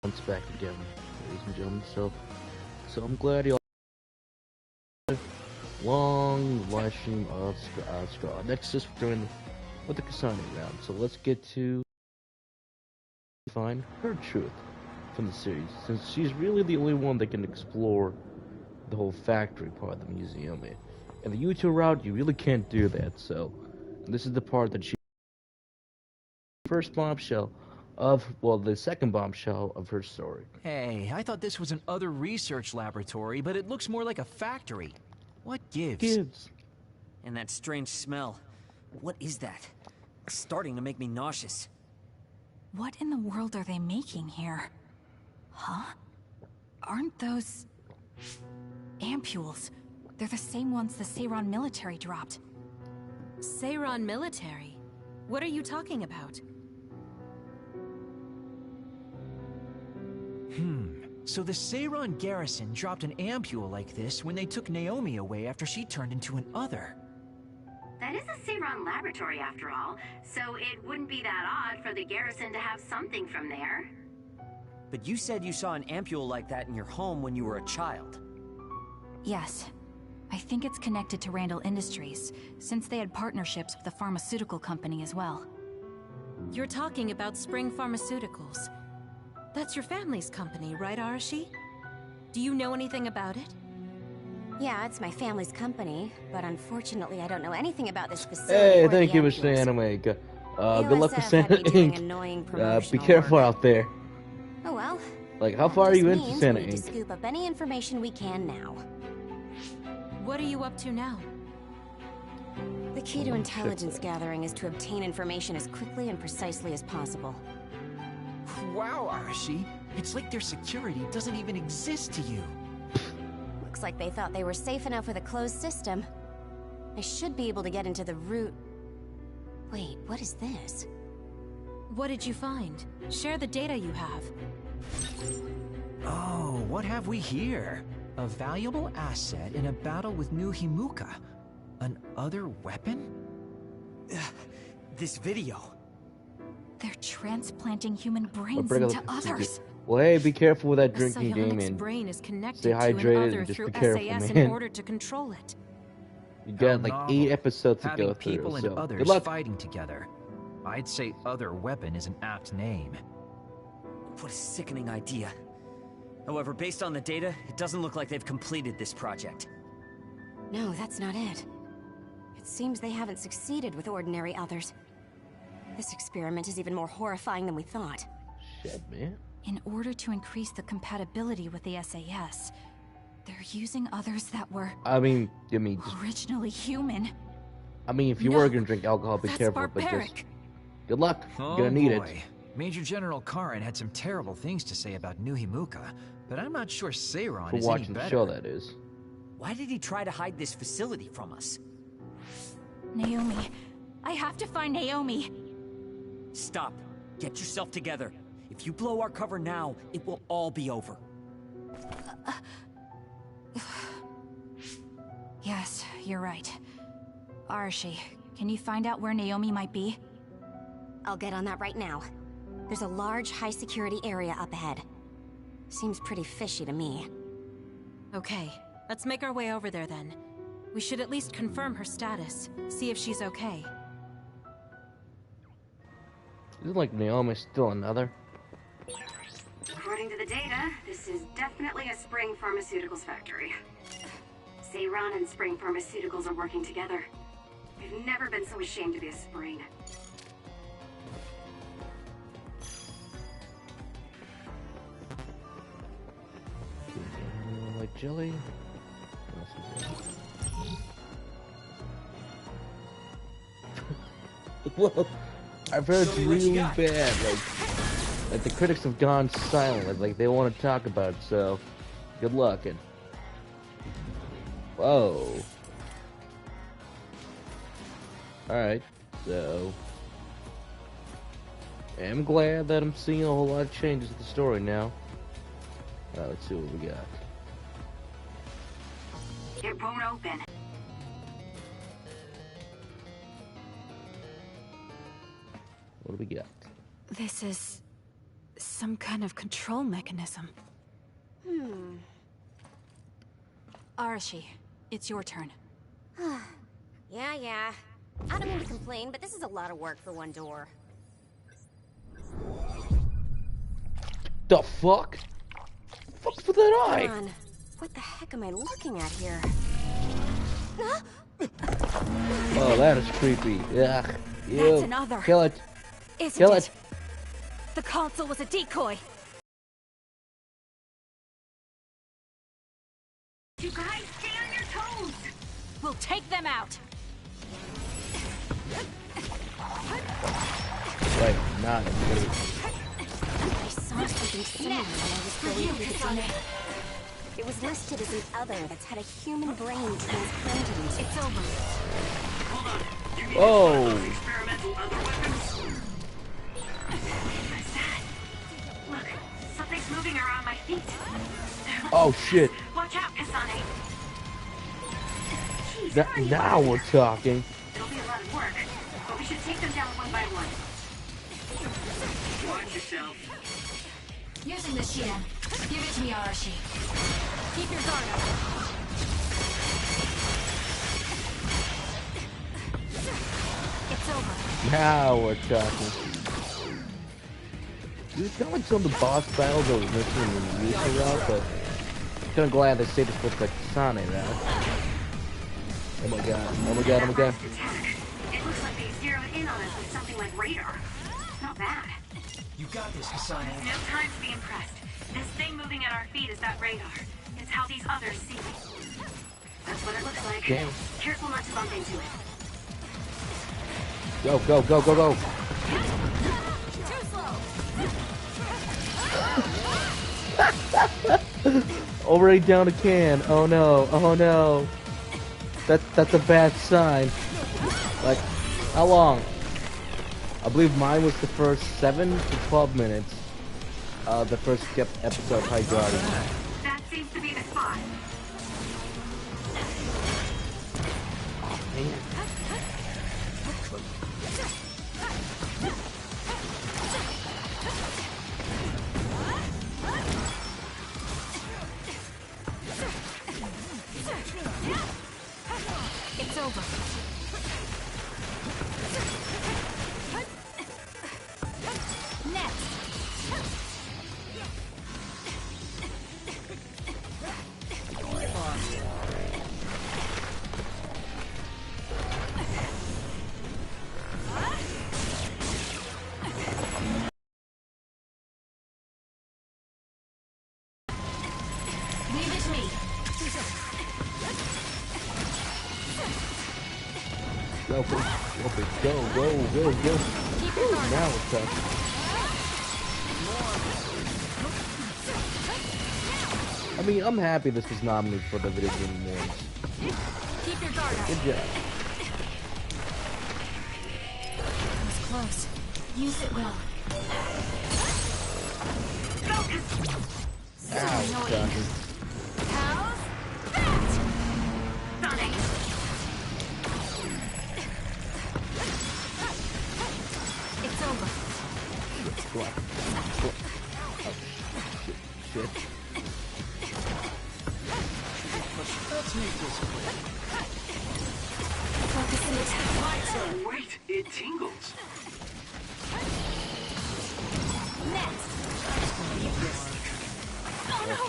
It's back again, ladies and gentlemen. So I'm glad you all long live stream of Scarlet. NEXUS doing with the Kasane round. So let's get to find her truth from the series, since she's really the only one that can explore the whole factory part of the museum. And the YouTube route, you really can't do that. So this is the part that she first bombshell of, well, the second bombshell of her story. Hey, I thought this was an other research laboratory, but it looks more like a factory. What gives? Gives. And that strange smell. What is that? It's starting to make me nauseous. What in the world are they making here? Huh? Aren't those ampules? They're the same ones the Seiron military dropped. Seiron military? What are you talking about? So the Seiron garrison dropped an ampule like this when they took Naomi away after she turned into an other. That is a Seiron laboratory after all, so it wouldn't be that odd for the garrison to have something from there. But you said you saw an ampule like that in your home when you were a child. Yes. I think it's connected to Randall Industries, since they had partnerships with the pharmaceutical company as well. You're talking about Spring Pharmaceuticals. That's your family's company, right, Arashi? Do you know anything about it? Yeah, it's my family's company, but unfortunately I don't know anything about this facility. Hey, thank you for saying anime. Good luck for Santa Inc. Be careful out there. Oh well. Like, how far are you into Santa Inc? To scoop up any information we can now. What are you up to now? The key to intelligence gathering is to obtain information as quickly and precisely as possible. Wow, Arashi. It's like their security doesn't even exist to you. Looks like they thought they were safe enough with a closed system. I should be able to get into the root... Wait, what is this? What did you find? Share the data you have. Oh, what have we here? A valuable asset in a battle with New Himuka. An other weapon? This video. They're transplanting human brains into others. Well, hey, be careful with that The drinking game psionics and brain is connected stay to an hydrated other and just through be careful, SAS man. in order to control it. You got like 8 episodes to Having go through, people and so others good luck. fighting together. I'd say other weapon is an apt name. What a sickening idea. However, based on the data, it doesn't look like they've completed this project. No, that's not it. It seems they haven't succeeded with ordinary others. This experiment is even more horrifying than we thought. Shit, man. In order to increase the compatibility with the SAS, they're using others that were just, originally human. if you were gonna drink alcohol, be careful, barbaric. but just good luck. Oh, You're gonna need boy. it. Major General Karin had some terrible things to say about New Himuka, but I'm not sure Seiron For is watching any the better. show, that is. Why did he try to hide this facility from us? Naomi. I have to find Naomi. Stop. Get yourself together. If you blow our cover now, it will all be over. Yes, you're right. Arashi, can you find out where Naomi might be? I'll get on that right now. There's a large, high-security area up ahead. Seems pretty fishy to me. Okay, let's make our way over there then. We should at least confirm her status, see if she's okay. Isn't like Naomi still another? According to the data, this is definitely a Spring Pharmaceuticals factory. Seiron and Spring Pharmaceuticals are working together. I've never been so ashamed to be a Spring. Like jelly? Well, I've heard it's really bad. Like the critics have gone silent. Like they want to talk about it. So, good luck. And whoa. All right. So, I'm glad that I'm seeing a whole lot of changes to the story now. Let's see what we got. It won't open. What do we got? This is Some kind of control mechanism. Arashi, it's your turn. Yeah. I don't mean to complain, but this is a lot of work for one door. The fuck? Fuck's with that eye? Come on. What the heck am I looking at here? Oh, that is creepy. Ugh. Ew. That's another. Kill it. Isn't Kill it? it. The console was a decoy. You guys, stay on your toes! We'll take them out. Right, not good. I saw something similar when I was going through the data. It was listed as an other that's had a human brain transplanted into it. It's over. Oh. Experimental other weapons? What's that? Look, something's moving around my feet. Oh shit. Watch out, Kasane. Jeez, That, hurry, now we're talking. It'll be a lot of work, but we should take them down one by one. Watch yourself. Using the Shien. Give it to me, Arashi. Keep your guard up. It's over. Now we're talking. Dude, it's kind of like some of the boss battles I was missing in the Yusa route, but I'm kind of glad they saved us with the Kasane route. Oh my god, oh my god, oh my god. Last attack. It looks like they zeroed in on us with something like radar. Not bad. You got this, Kasane. No time to be impressed. This thing moving at our feet is that radar. It's how these others see me. That's what it looks like. Damn. Careful not to bump into it. Go, go, go, go, go. Too slow. Already down a can. Oh no, oh no. That's a bad sign. Like, how long? I believe mine was the first 7 to 12 minutes. The first episode of High Guardian. That seems to be the spot. Man. It's over. Next. Leave it to me. Go, go, go, go. Keep your guard Now up. it's up. I mean, I'm happy this was nominated for the Video Game Awards. Keep your guard up. Good job. That was close. Use it well. So Ow, annoying. Johnny. How's that? Sonic! It's over. Go on. Go on. Oh, shit. Let's make this quick. Focus and attack. Wait, it tingles. Next. Oh no!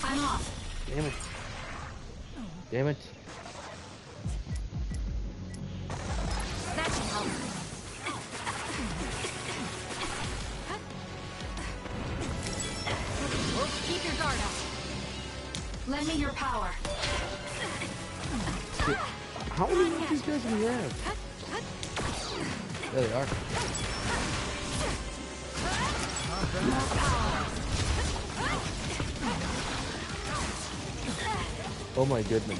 I'm off. Damn it. Damn it. That should help. Keep your guard up. Lend me your power. Shit. How many of these guys do we have? There they are. More power. Oh my goodness.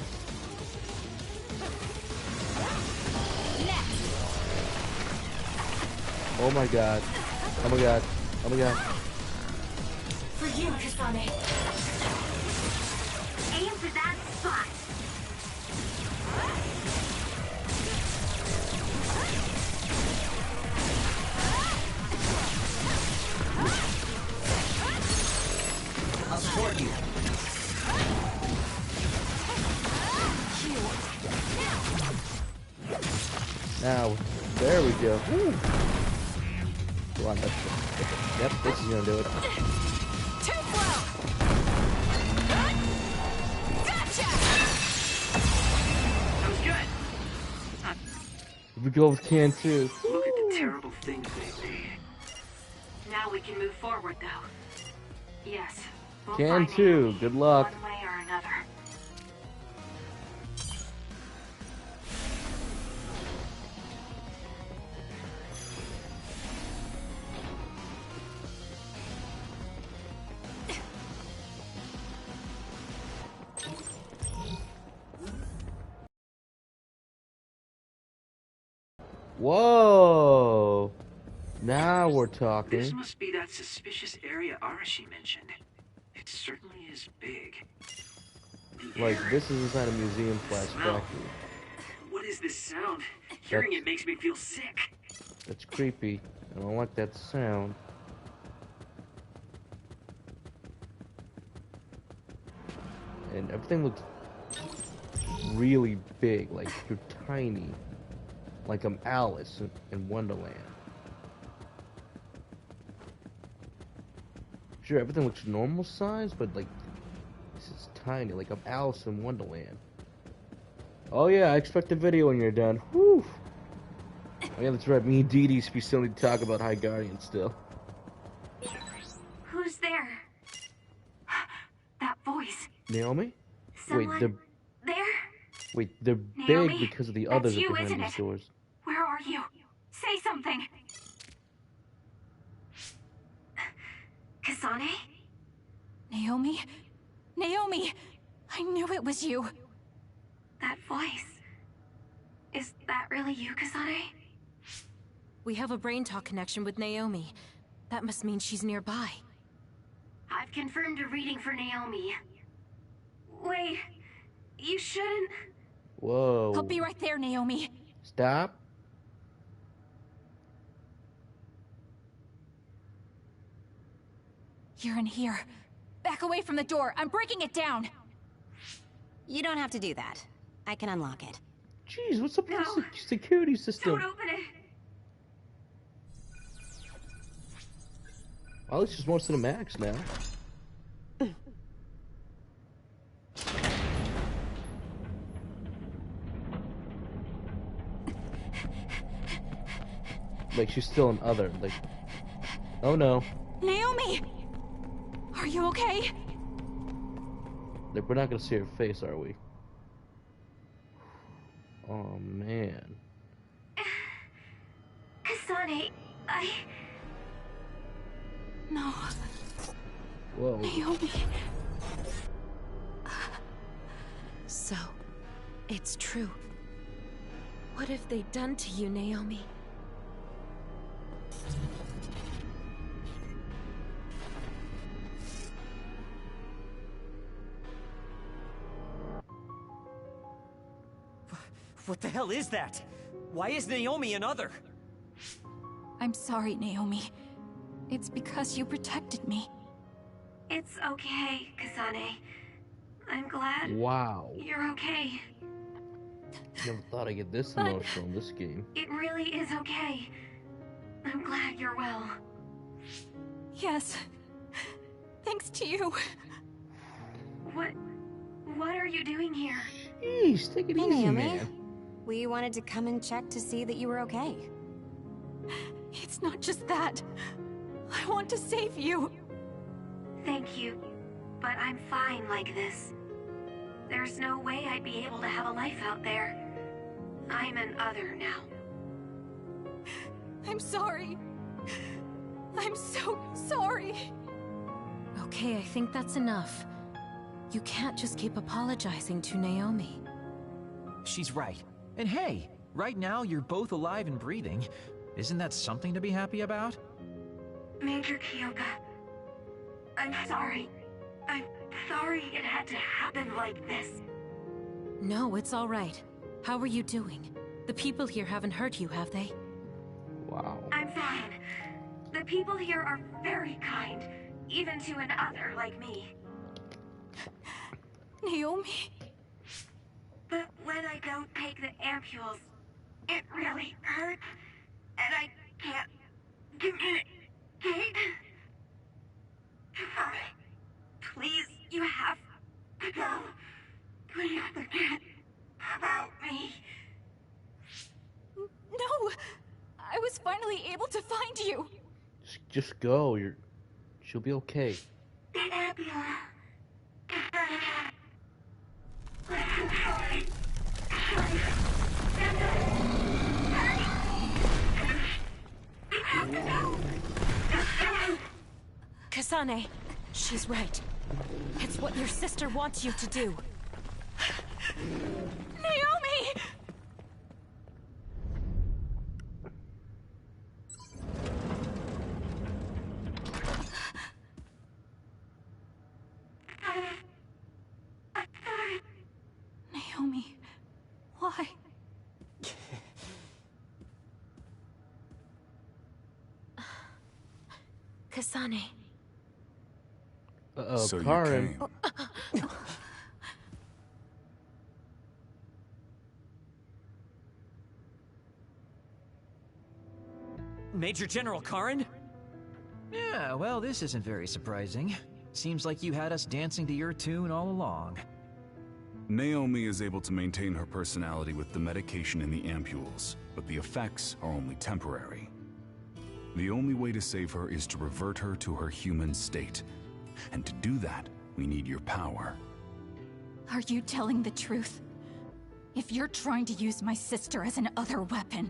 Next. Oh my god. Oh my god. Oh my god. For you, Kasane. Aim for that spot. Now, there we go. Ooh. Come on, that's yep, this is gonna do it. Too slow! Gotcha! That was good. We go with can too. Look at the terrible things they've made. Now we can move forward, though. Yes. We'll Can find too. Naomi, Good luck. one way or another. Whoa! Now we're talking. This must be that suspicious area Arashi mentioned. It certainly is big. The Like, air, this is inside a museum slash smell. factory. What is this sound? Hearing it makes me feel sick. That's creepy. I don't like that sound. And everything looks really big, like you're tiny. Like I'm Alice in Wonderland. Sure, everything looks normal size, but like, this is tiny, like I'm Alice in Wonderland. Oh yeah, I expect a video when you're done. Whew. Oh yeah, that's right, me and Dee Dee still need to talk about High Guardian still. Who's there? That voice. Naomi? Someone there? Wait, they're Naomi, big because of the that's others you, behind isn't these it? doors. Where are you? Say something. Kasane? Naomi? Naomi! I knew it was you. That voice. Is that really you, Kasane? We have a brain talk connection with Naomi. That must mean she's nearby. I've confirmed a reading for Naomi. Wait, you shouldn't... Whoa. I'll be right there, Naomi. Stop. You're in here. Back away from the door. I'm breaking it down. You don't have to do that. I can unlock it. Jeez, what's up with No. the security system? Don't open it. Well, it's just more cinematics now. Like, she's still an other. Like, oh no. Naomi! Are you okay? Like, we're not gonna see her face, are we? Oh man. Kasane, No. Whoa. Naomi. So, it's true. What have they done to you, Naomi? What the hell is that? Why is Naomi another? I'm sorry, Naomi. It's because you protected me. It's okay, Kasane. I'm glad Wow. you're okay. Never thought I'd get this emotional in this game. It really is okay. I'm glad you're well. Yes. Thanks to you. What are you doing here? Jeez, take it Hey, easy, Naomi. man. We wanted to come and check to see that you were okay. It's not just that. I want to save you. Thank you, but I'm fine like this. There's no way I'd be able to have a life out there. I'm an other now. I'm sorry. I'm so sorry. Okay, I think that's enough. You can't just keep apologizing to Naomi. She's right. And hey, right now you're both alive and breathing. Isn't that something to be happy about? Major Kyoka, I'm sorry. I'm sorry it had to happen like this. No, it's all right. How are you doing? The people here haven't hurt you, have they? Wow. I'm fine. The people here are very kind, even to an other like me. Naomi. But when I don't take the ampules, It really hurts, and I can't communicate. Please, you have to go. Please forget about me. No! I was finally able to find you! Just go. She'll be okay. Kasane, she's right. It's what your sister wants you to do. Naomi! Naomi, why? Kasane. Uh-oh, So Karen. you came. Major General Karen? Yeah, well, this isn't very surprising. Seems like you had us dancing to your tune all along. Naomi is able to maintain her personality with the medication in the ampules, but the effects are only temporary. The only way to save her is to revert her to her human state. And to do that, we need your power. Are you telling the truth? If you're trying to use my sister as an other weapon...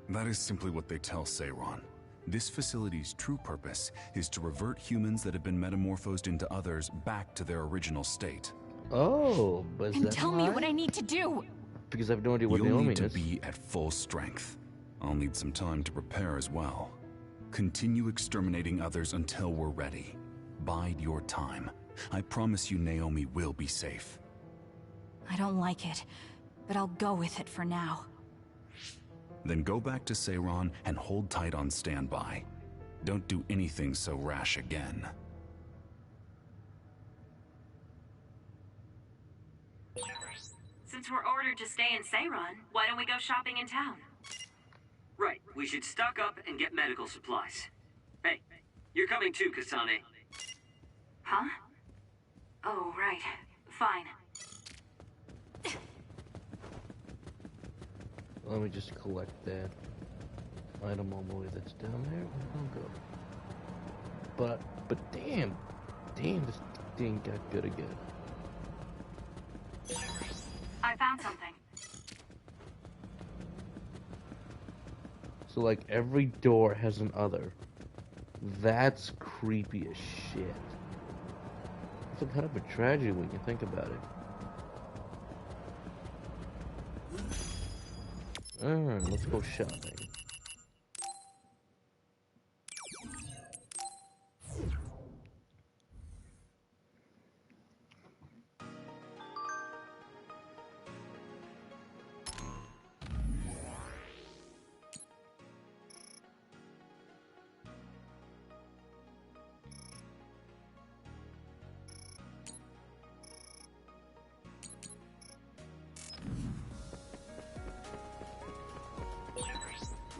That is simply what they tell Seiron. This facility's true purpose is to revert humans that have been metamorphosed into others back to their original state. Oh, but is And that tell me why? what I need to do! Because I have no idea what You'll Naomi need to is. be at full strength. I'll need some time to prepare as well. Continue exterminating others until we're ready. Bide your time. I promise you Naomi will be safe. I don't like it, but I'll go with it for now. Then go back to Seiron and hold tight on standby. Don't do anything so rash again. Since we're ordered to stay in Seiron, why don't we go shopping in town? Right, we should stock up and get medical supplies. Hey, you're coming too, Kasane. Huh? Oh, right. Fine. Let me just collect that item all the way that's down there. Where will go? But damn, this thing got good again. I found something. So like every door has an other. That's creepy as shit. It's kind of a tragedy when you think about it. Alright, let's go shopping.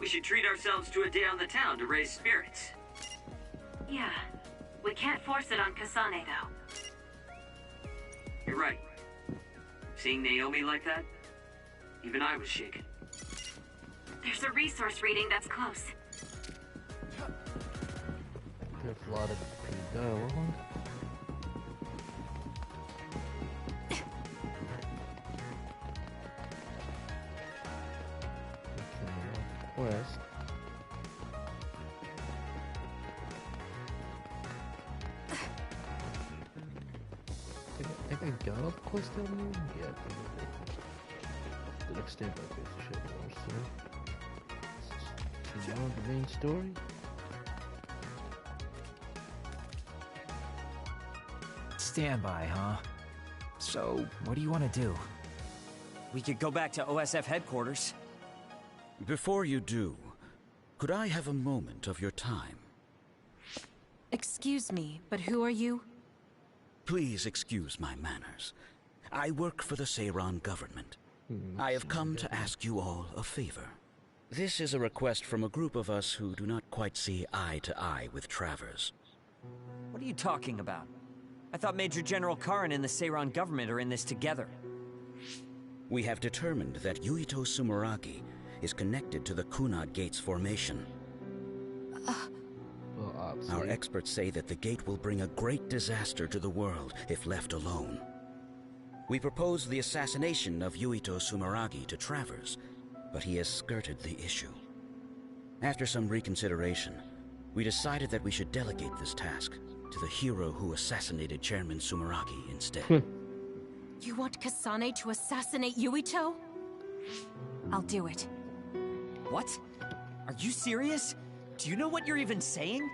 We should treat ourselves to a day on the town to raise spirits. Yeah. We can't force it on Kasane, though. You're right. Seeing Naomi like that, even I was shaken. There's a resource reading that's close. There's a lot of dialogue. Quest. I think I got all the quests down there? Yeah, I think I did. The next step I guess I should also. So, on the main story? Standby, huh? So, what do you want to do? We could go back to OSF headquarters. Before you do, could I have a moment of your time? Excuse me, but who are you? Please excuse my manners. I work for the Seiron government. I have come to ask you all a favor. This is a request from a group of us who do not quite see eye to eye with Travers. What are you talking about? I thought Major General Karin and the Seiran government are in this together. We have determined that Yuito Sumeragi is connected to the Kunad Gate's formation. Our experts say that the gate will bring a great disaster to the world if left alone. We proposed the assassination of Yuito Sumeragi to Travers, but he has skirted the issue. After some reconsideration, we decided that we should delegate this task to the hero who assassinated Chairman Sumeragi instead. You want Kasane to assassinate Yuito? I'll do it. What? Are you serious? Do you know what you're even saying?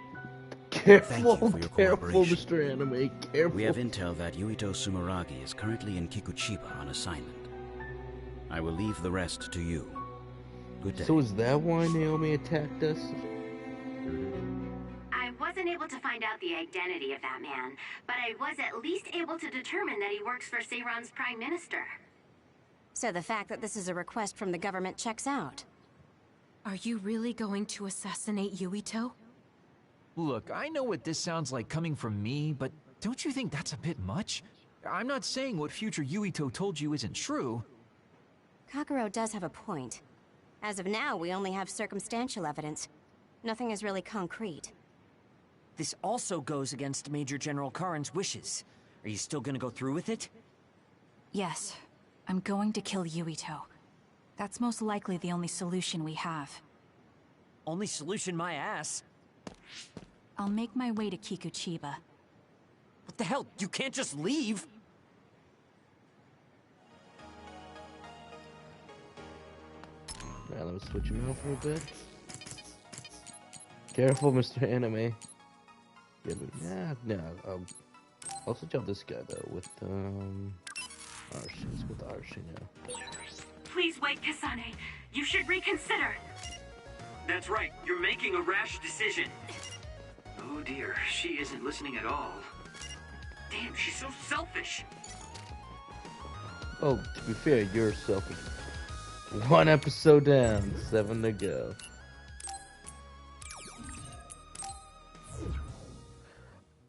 Careful, Thank you for your careful, cooperation. Mr. Anime, careful. We have intel that Yuito Sumeragi is currently in Kikuchiba on assignment. I will leave the rest to you. Good day. So is that why Naomi attacked us? I wasn't able to find out the identity of that man, but I was at least able to determine that he works for Seiran's Prime Minister. So the fact that this is a request from the government checks out. Are you really going to assassinate Yuito? Look, I know what this sounds like coming from me, but don't you think that's a bit much? I'm not saying what future Yuito told you isn't true. Kakuro does have a point. As of now, we only have circumstantial evidence. Nothing is really concrete. This also goes against Major General Karin's wishes. Are you still gonna go through with it? Yes, I'm going to kill Yuito. That's most likely the only solution we have. Only solution, my ass. I'll make my way to Kikuchiba. What the hell? You can't just leave! Now let me switch him out for a bit. Careful, Mr. Anime. Yeah, but no. I'll switch out this guy though with Archie. Let's go with Archie now. Please wait, Kasane. You should reconsider. That's right, you're making a rash decision. Oh dear, she isn't listening at all. Damn, she's so selfish. Oh, to be fair, you're selfish. 1 episode down, 7 to go.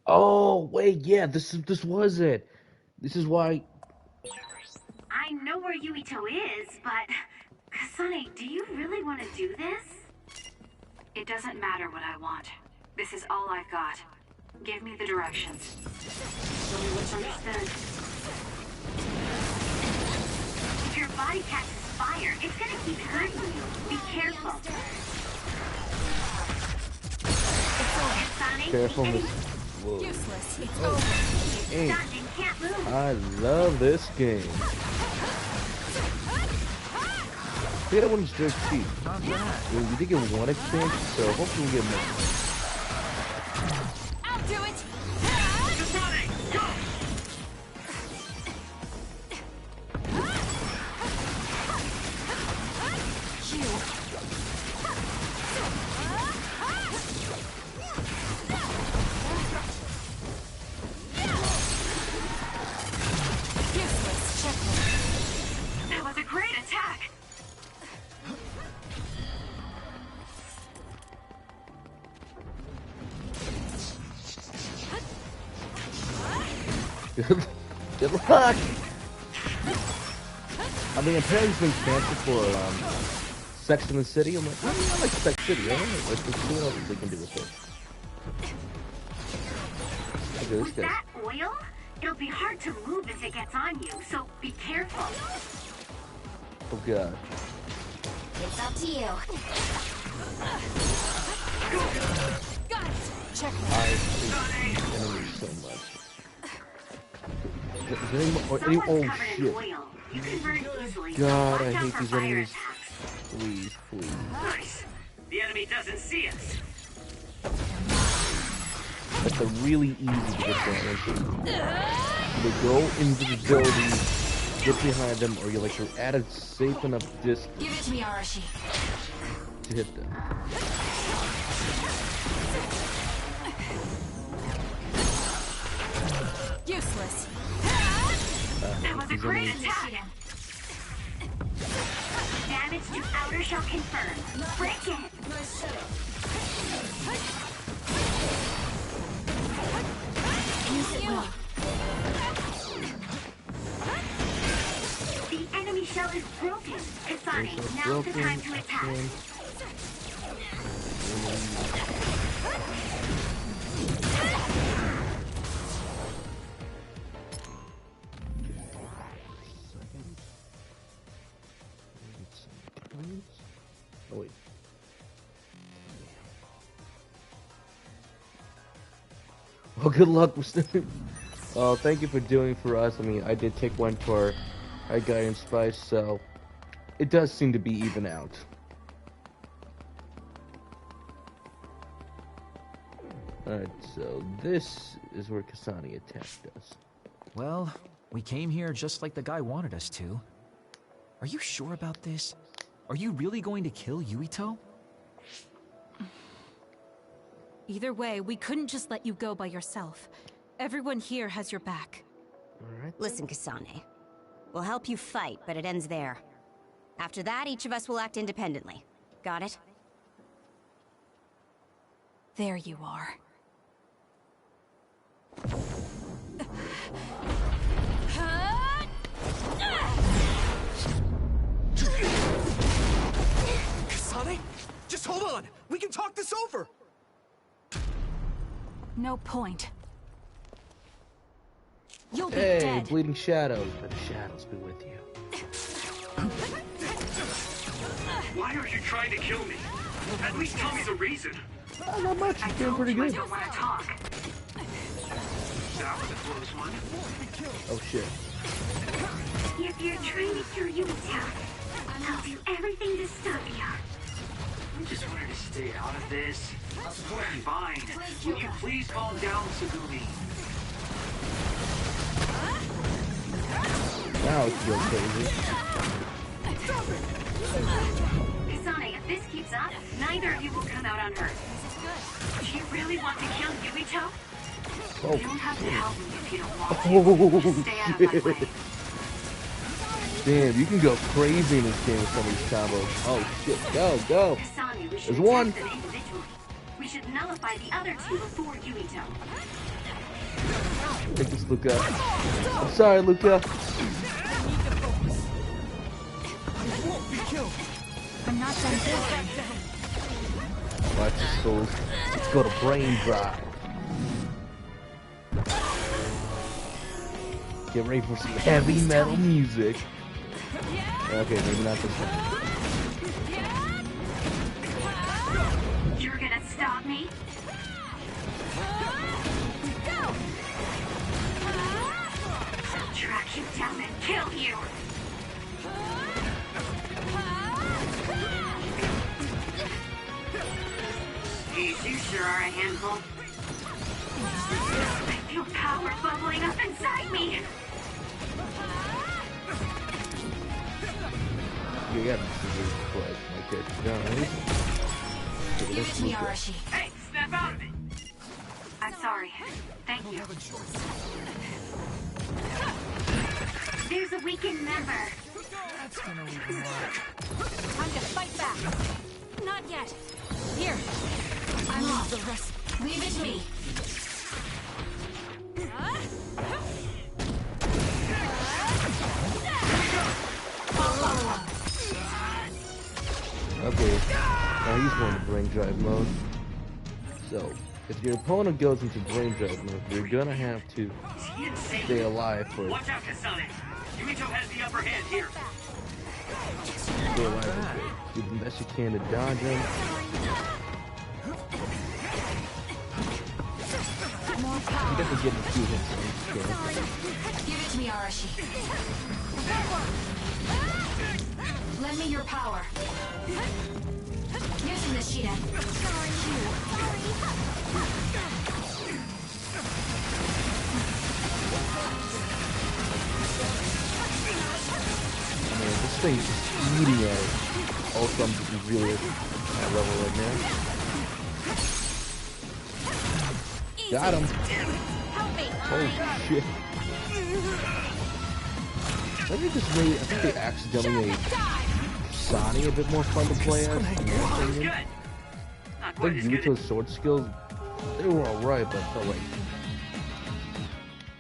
Oh wait, yeah, this was it. This is why. I know where Yuito is, but Kasane, do you really want to do this? It doesn't matter what I want. This is all I've got. Give me the directions. Understood. If your body catches fire, it's gonna keep hurting you. Be careful. Kasane, Careful, Miss. Whoa. Useless. It's Oh. over. Hey, Stunned and can't move. I love this game. See, that one's just cheap. Well, we did get 1 expansion, so hopefully we get more. I'll do it! Kasane, go! Useless. Checkmate. That was a great attack. Good luck! I mean, apparently it's been canceled for Sex in the City. I'm like, oh, yeah, I like Sex City. I don't know. Let's see what else they can do with it. Okay, this With guy. that oil, it'll be hard to move if it gets on you, so be careful. Oh god. It's up to you. Got it. Checkmate. I hate enemies so much. Is there any more? Someone's Oh covered in shit. oil. You can burn easily. so God, I watch out hate for these fire enemies. attacks. Please, please. Nice. The enemy doesn't see us. That's a really easy to get damage. Either go invisibility, get behind them, or you're at a safe enough distance Give it to me, Arashi. to hit them. Useless. That was a These great enemies- attack. Damage to outer shell confirmed. Now's the broken. time to attack. And oh wait. Well, good luck with thank you for doing for us. I mean, I did take one for our guy in Spice, so it does seem to be even out. Alright, so this is where Kasani attacked us. Well, we came here just like the guy wanted us to. Are you sure about this? Are you really going to kill Yuito? Either way, we couldn't just let you go by yourself. Everyone here has your back. Alright. Listen, Kasane. We'll help you fight, but it ends there. After that, each of us will act independently. Got it? There you are. Kasane? Just hold on! We can talk this over! No point. You'll be Hey, dead. bleeding shadows. May the shadows be with you. Why are you trying to kill me? At least tell me the reason. Not much. He's doing pretty I good. don't want to talk. That was a close one. Oh shit. If you're trying to kill Yuito, I'll do everything to stop you. I just wanted to stay out of this. Fine. Will you please calm down, Sugumi? Now it's real crazy. Kasane, if this keeps up, neither of you will come out unhurt. Do you really want to kill Yuito? Oh, You don't have to help me if you don't want to. Just stay out of my way. Damn, you can go crazy in this game with some of these combos. Oh shit, go. Kasane, we should There's one. attack them individually. We should nullify the other two before Yuito. Take this, Luca. I'm sorry, Luca. I'm not done here. Watch this, fools. Let's go to brain drive. Get ready for some heavy metal music. Okay, maybe not this one. You're gonna stop me? I'll track you down and kill you. These you sure are a handful. I feel power bubbling up inside me. You got to play my character down. Give it to me, Arashi. Hey, snap out of it! I'm sorry. Thank you. There's a weakened member. That's gonna leave a mark. Time to fight back. Not yet. Here. I'm off. The rest. Leave it to me. Okay, now he's going to brain drive mode. So, if your opponent goes into brain drive mode, you're gonna have to stay alive for Watch out, Kasane! Yuito has the upper hand here. stay alive for it. Do the best you can to dodge him. You definitely get a few hits on each game. Give it to me, Arashi. Lend me your power. Using the Shiden. Man, this thing is eating at it. Also, I'm just really at that level right now. Got him. Oh shit. Let me just made, I think they accidentally made Sonny a bit more fun to play as. In my opinion. Not I quite think as good Yuito's sword skills, they were alright, but I felt like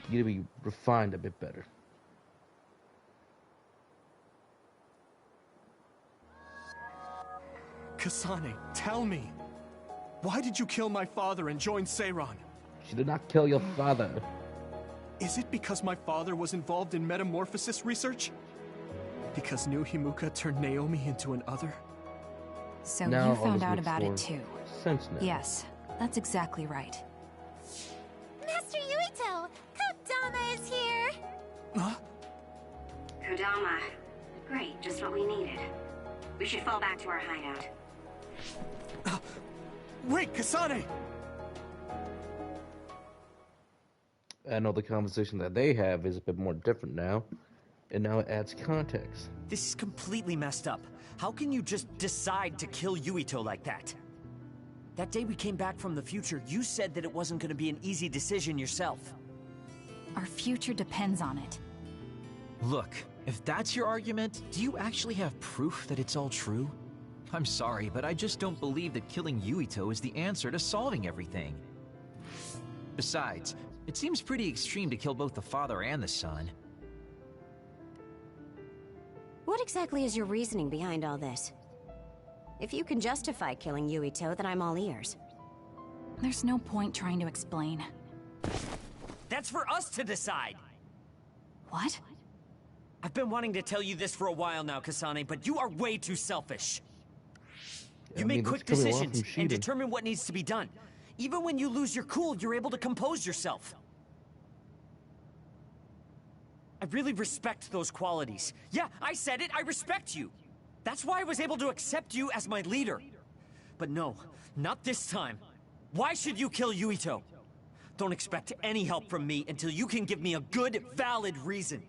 you need to be refined a bit better. Kasane, tell me. Why did you kill my father and join Seiran? She did not kill your father. Is it because my father was involved in metamorphosis research? Because New Himuka turned Naomi into an other? So Now you found all out this about it makes too. more sense now. Yes, that's exactly right. Master Yuito, Kodama is here! Huh? Kodama. Great, just what we needed. We should fall back to our hideout. Wait, Kasane! I know the conversation that they have is a bit more different now, and now it adds context. This is completely messed up. How can you just decide to kill Yuito like that? That day we came back from the future, you said that it wasn't going to be an easy decision yourself. Our future depends on it. Look, if that's your argument, do you actually have proof that it's all true? I'm sorry, but I just don't believe that killing Yuito is the answer to solving everything. Besides, it seems pretty extreme to kill both the father and the son. What exactly is your reasoning behind all this? If you can justify killing Yuito, then I'm all ears. There's no point trying to explain. That's for us to decide! What? I've been wanting to tell you this for a while now, Kasane, but you are way too selfish. You make quick decisions and determine what needs to be done. Even when you lose your cool, you're able to compose yourself. I really respect those qualities. Yeah, I said it, I respect you. That's why I was able to accept you as my leader. But no, not this time. Why should you kill Yuito? Don't expect any help from me until you can give me a good, valid reason.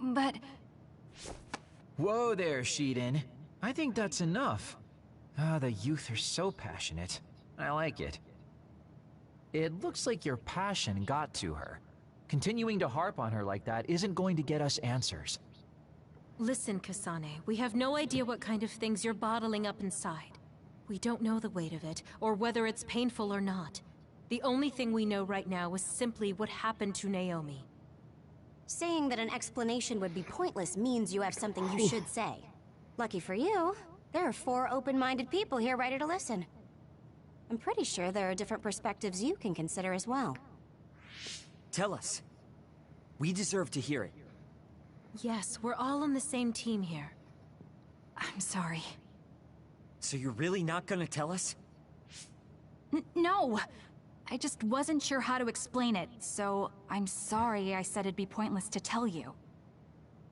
But... Whoa there, Shiden. I think that's enough. The youth are so passionate. I like it. It looks like your passion got to her. Continuing to harp on her like that isn't going to get us answers. Listen, Kasane, we have no idea what kind of things you're bottling up inside. We don't know the weight of it, or whether it's painful or not. The only thing we know right now is simply what happened to Naomi. Saying that an explanation would be pointless means you have something you should say. Lucky for you, there are 4 open-minded people here ready to listen. I'm pretty sure there are different perspectives you can consider as well. Tell us. We deserve to hear it. Yes, we're all on the same team here. I'm sorry. So you're really not gonna tell us? No! I just wasn't sure how to explain it, so I'm sorry I said it'd be pointless to tell you.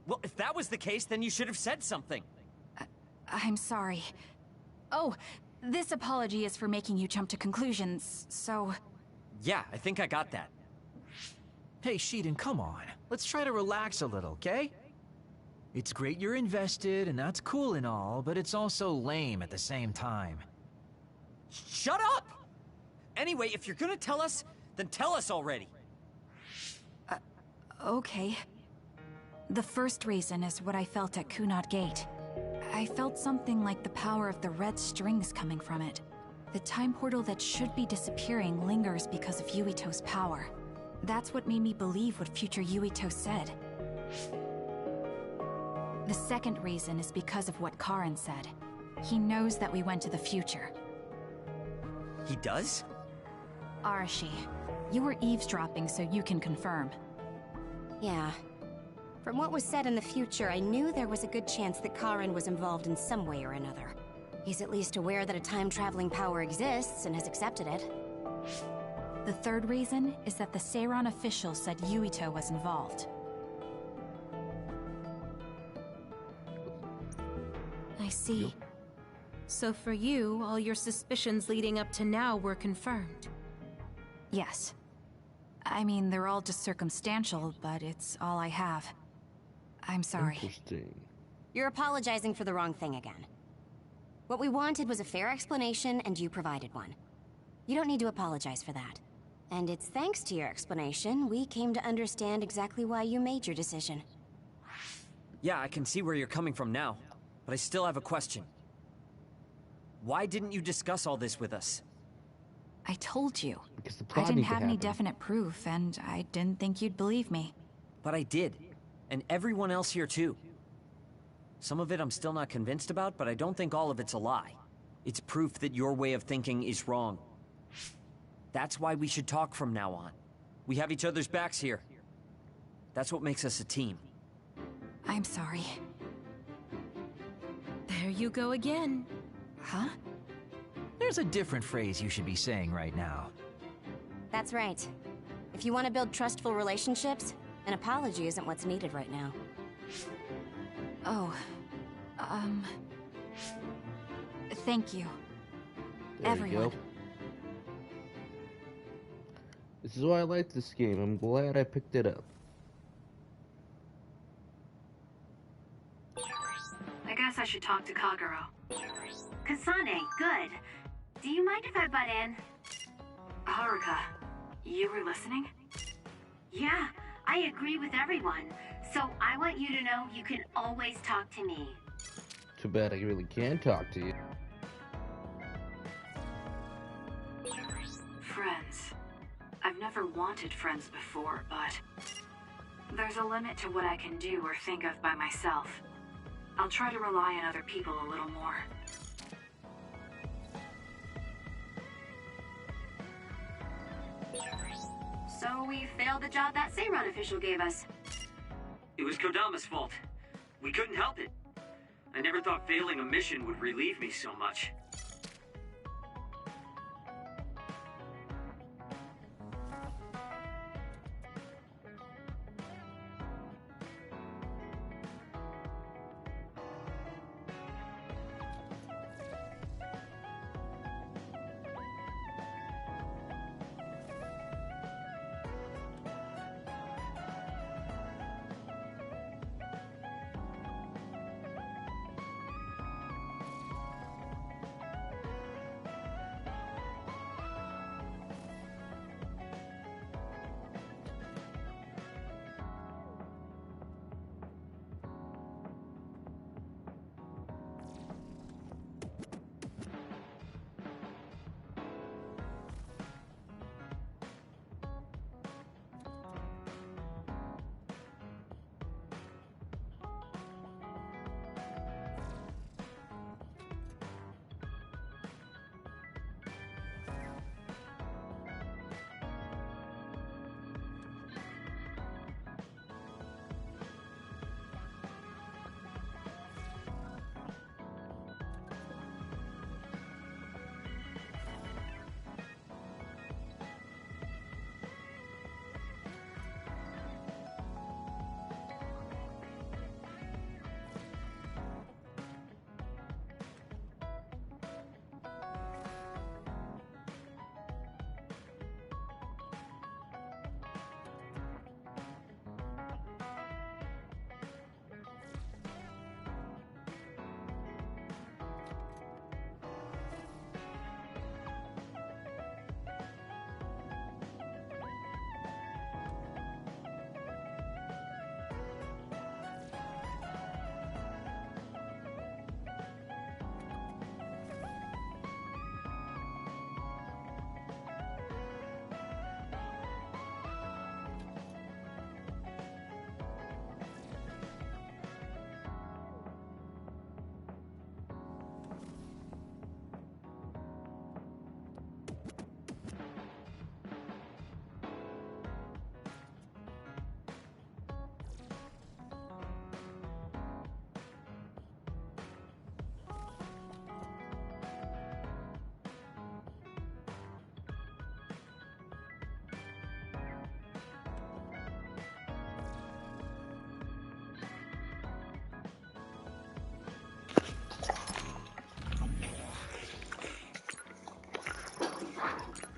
Well, if that was the case, then you should have said something. I'm sorry. Oh, this apology is for making you jump to conclusions, so... Yeah, I think I got that. Hey, Shiden, come on. Let's try to relax a little, okay? It's great you're invested, and that's cool and all, but it's also lame at the same time. Shut up! Anyway, if you're gonna tell us, then tell us already. Okay. The first reason is what I felt at Kunad Gate. I felt something like the power of the red strings coming from it. The time portal that should be disappearing lingers because of Yuito's power. That's what made me believe what future Yuito said. The second reason is because of what Karin said. He knows that we went to the future. He does? Arashi, you were eavesdropping so you can confirm. Yeah. From what was said in the future, I knew there was a good chance that Karin was involved in some way or another. He's at least aware that a time-traveling power exists and has accepted it. The third reason is that the Seiran official said Yuito was involved. I see. So for you, all your suspicions leading up to now were confirmed. Yes. I mean, they're all just circumstantial, but it's all I have. I'm sorry. Interesting. You're apologizing for the wrong thing again. What we wanted was a fair explanation, and you provided one. You don't need to apologize for that. And it's thanks to your explanation, we came to understand exactly why you made your decision. Yeah, I can see where you're coming from now, but I still have a question. Why didn't you discuss all this with us? I told you. Because the I plot didn't needs to have any happen. definite proof, and I didn't think you'd believe me. But I did, and everyone else here too. Some of it I'm still not convinced about, but I don't think all of it's a lie. It's proof that your way of thinking is wrong. That's why we should talk from now on. We have each other's backs here. That's what makes us a team. I'm sorry. There you go again. Huh? There's a different phrase you should be saying right now. That's right. If you want to build trustful relationships, an apology isn't what's needed right now. Oh, thank you. There Everyone. you go. This is why I like this game. I'm glad I picked it up. I guess I should talk to Kagero. Kasane, good. Do you mind if I butt in? Haruka, you were listening? Yeah, I agree with everyone. So I want you to know you can always talk to me. Too bad I really can't talk to you. Friends. I've never wanted friends before, but there's a limit to what I can do or think of by myself. I'll try to rely on other people a little more. So we failed the job that Seiran official gave us. It was Kodama's fault. We couldn't help it. I never thought failing a mission would relieve me so much.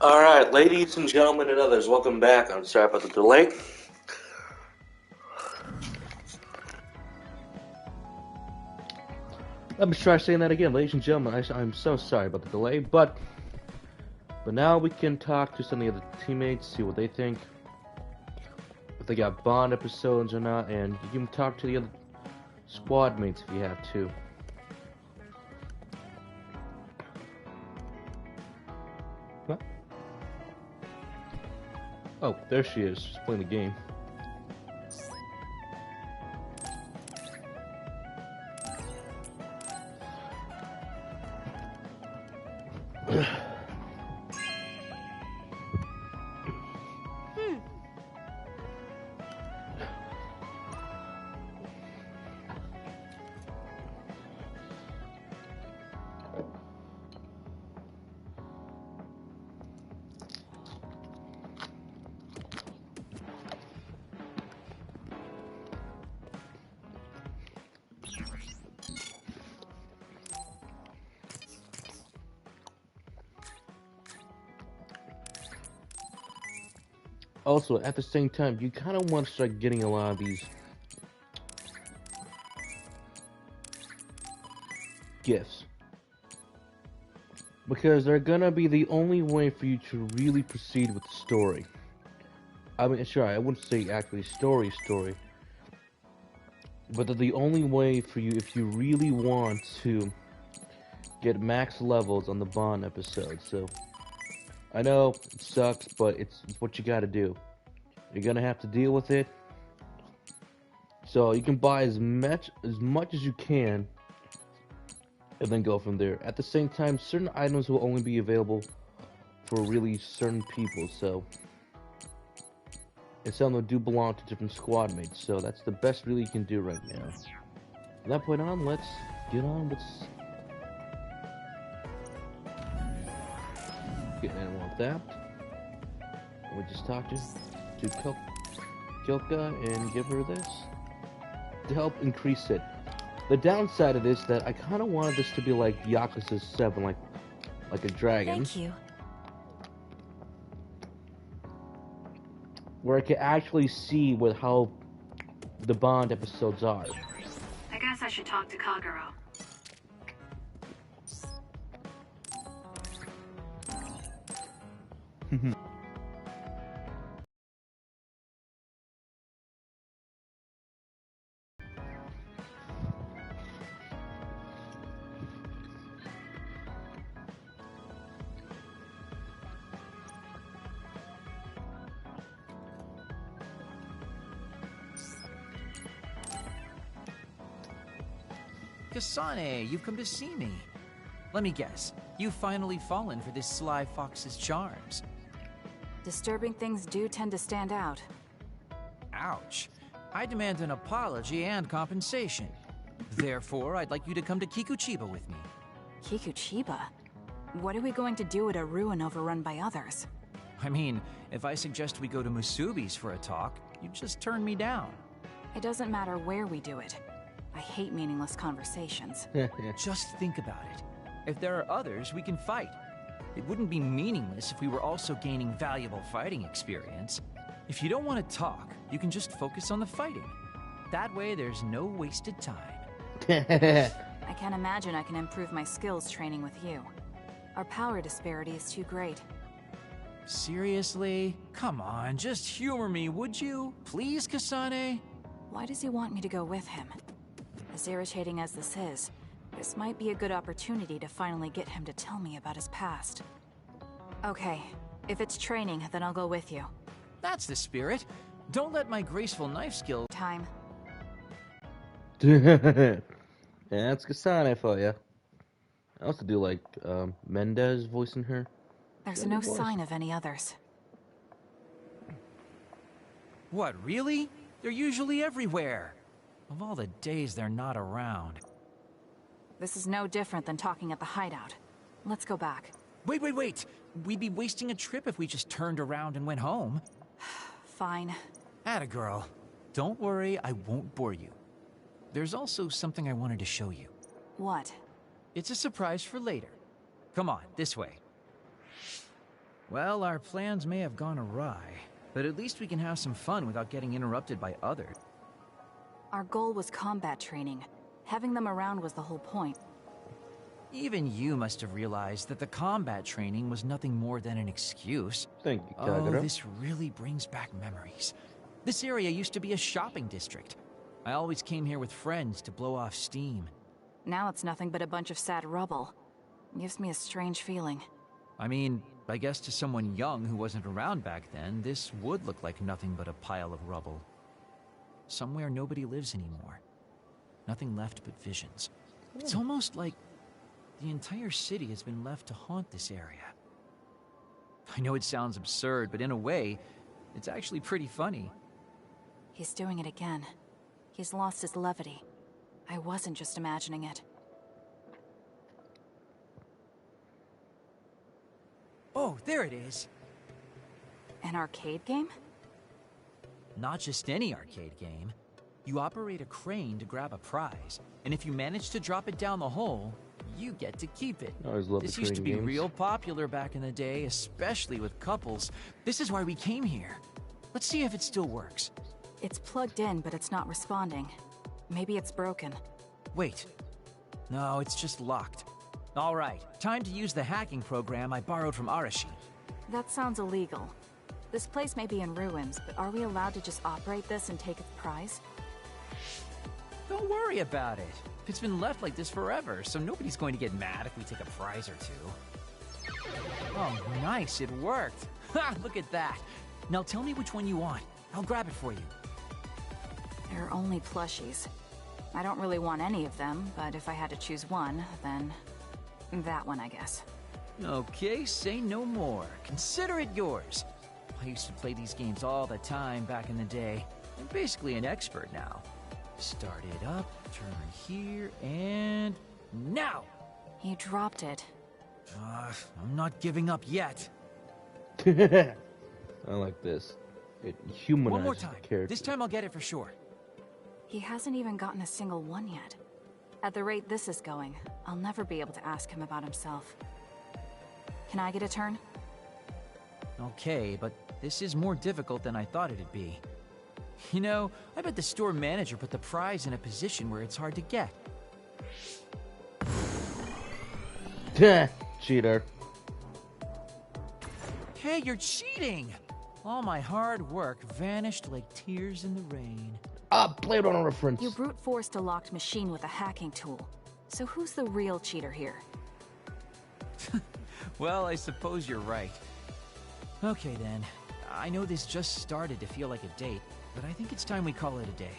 Alright, ladies and gentlemen and others, welcome back. I'm sorry about the delay. Let me try saying that again, ladies and gentlemen. I'm so sorry about the delay, but now we can talk to some of the other teammates, see what they think, if they got Bond episodes or not, and you can talk to the other squad mates if you have to. What? Oh, there she is. She's playing the game. Also, at the same time, you kind of want to start getting a lot of these gifts. Because they're gonna be the only way for you to really proceed with the story. I mean, sure, I wouldn't say actually story, but they're the only way for you if you really want to get max levels on the Bond episode. So, I know it sucks, but it's what you gotta do. You're gonna have to deal with it. So you can buy as much as you can, and then go from there. At the same time, certain items will only be available for really certain people. So, and some of them do belong to different squad mates. So that's the best really you can do right now. From that point on, let's get on with. Getting in with that. We just talked to Kyoka and give her this to help increase it. The downside of this that I kind of wanted this to be like Yakuza 7, like a dragon. Thank you. Where I can actually see with how the Bond episodes are. I guess I should talk to Kagero. Kasane, you've come to see me. Let me guess, you've finally fallen for this sly fox's charms. Disturbing things do tend to stand out. Ouch. I demand an apology and compensation. Therefore, I'd like you to come to Kikuchiba with me. Kikuchiba? What are we going to do at a ruin overrun by others? I mean, if I suggest we go to Musubi's for a talk, you just turn me down. It doesn't matter where we do it. I hate meaningless conversations. Just think about it. If there are others, we can fight. It wouldn't be meaningless if we were also gaining valuable fighting experience. If you don't want to talk, you can just focus on the fighting. That way, there's no wasted time. I can't imagine I can improve my skills training with you. Our power disparity is too great. Seriously? Come on, just humor me, would you? Please, Kasane? Why does he want me to go with him? As irritating as this is, this might be a good opportunity to finally get him to tell me about his past. Okay, if it's training, then I'll go with you. That's the spirit. Don't let my graceful knife skill... Time. That's Kasane for you. I also do like Mendez voicing her. There's no sign of any others. What, really? They're usually everywhere. Of all the days they're not around. This is no different than talking at the hideout. Let's go back. Wait! We'd be wasting a trip if we just turned around and went home. Fine. Atta girl. Don't worry, I won't bore you. There's also something I wanted to show you. What? It's a surprise for later. Come on, this way. Well, our plans may have gone awry, but at least we can have some fun without getting interrupted by others. Our goal was combat training. Having them around was the whole point. Even you must have realized that the combat training was nothing more than an excuse. Thank you, Oh, Kagero. this really brings back memories. This area used to be a shopping district. I always came here with friends to blow off steam. Now it's nothing but a bunch of sad rubble. Gives me a strange feeling. I mean, I guess to someone young who wasn't around back then, this would look like nothing but a pile of rubble. Somewhere nobody lives anymore. Nothing left but visions. It's almost like the entire city has been left to haunt this area. I know it sounds absurd, but in a way, it's actually pretty funny. He's doing it again. He's lost his levity. I wasn't just imagining it. Oh, there it is. An arcade game? Not just any arcade game. You operate a crane to grab a prize, and if you manage to drop it down the hole, you get to keep it. I always love This the used to crane be games. real popular back in the day, especially with couples. This is why we came here. Let's see if it still works. It's plugged in, but it's not responding. Maybe it's broken. Wait. No, it's just locked. All right, time to use the hacking program I borrowed from Arashi. That sounds illegal. This place may be in ruins, but are we allowed to just operate this and take its prize? Don't worry about it. It's been left like this forever, so nobody's going to get mad if we take a prize or two. Oh, nice, it worked. Ha, look at that. Now tell me which one you want. I'll grab it for you. There are only plushies. I don't really want any of them, but if I had to choose one, then that one, I guess. Okay, say no more. Consider it yours. I used to play these games all the time back in the day. I'm basically an expert now. Start it up, turn here, and now! You dropped it. I'm not giving up yet. I like this. It humanizes One more the time. character. This time I'll get it for sure. He hasn't even gotten a single one yet. At the rate this is going, I'll never be able to ask him about himself. Can I get a turn? Okay, but this is more difficult than I thought it'd be. You know, I bet the store manager put the prize in a position where it's hard to get. Cheater. Hey, you're cheating! All my hard work vanished like tears in the rain. Blade Runner reference. You brute forced a locked machine with a hacking tool. So who's the real cheater here? Well, I suppose you're right. Okay then. I know this just started to feel like a date, but I think it's time we call it a day.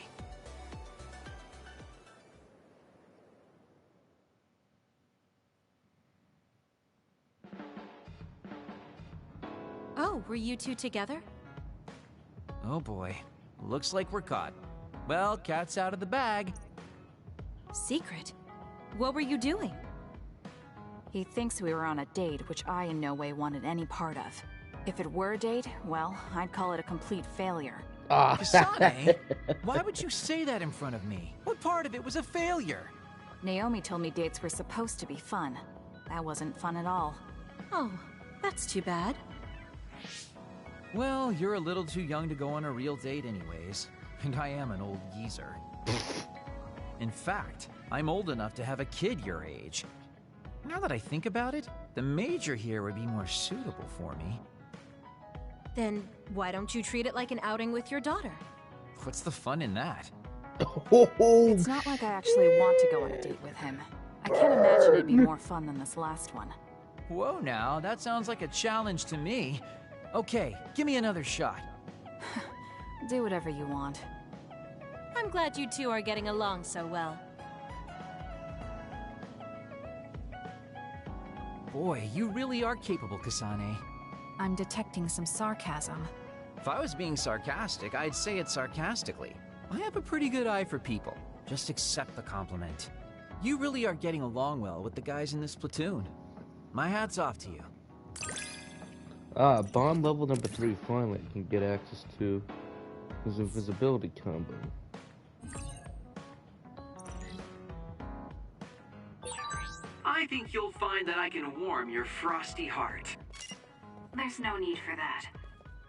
Oh, were you two together? Oh boy. Looks like we're caught. Well, cat's out of the bag. Secret? What were you doing? He thinks we were on a date, which I in no way wanted any part of. If it were a date, well, I'd call it a complete failure. Kasane, why would you say that in front of me? What part of it was a failure? Naomi told me dates were supposed to be fun. That wasn't fun at all. Oh, that's too bad. Well, you're a little too young to go on a real date anyways. And I am an old geezer. In fact, I'm old enough to have a kid your age. Now that I think about it, the major here would be more suitable for me. Then why don't you treat it like an outing with your daughter? What's the fun in that? It's not like I actually want to go on a date with him. I can't imagine it'd be more fun than this last one. Whoa now, that sounds like a challenge to me. Okay, give me another shot. Do whatever you want. I'm glad you two are getting along so well. Boy, you really are capable, Kasane. I'm detecting some sarcasm. If I was being sarcastic, I'd say it sarcastically. I have a pretty good eye for people. Just accept the compliment. You really are getting along well with the guys in this platoon. My hat's off to you. Bond level number 3 finally can get access to his invisibility combo. I think you'll find that I can warm your frosty heart. There's no need for that.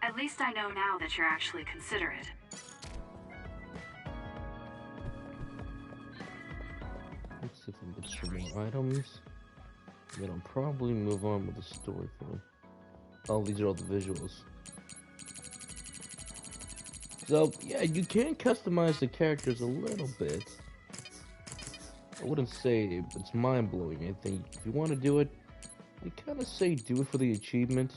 At least I know now that you're actually considerate. Let's see if we can get some more items. Then I'll probably move on with the story for oh, these are all the visuals. So, yeah, you can customize the characters a little bit. I wouldn't say it's mind-blowing. I think if you want to do it, you kind of say do it for the achievement.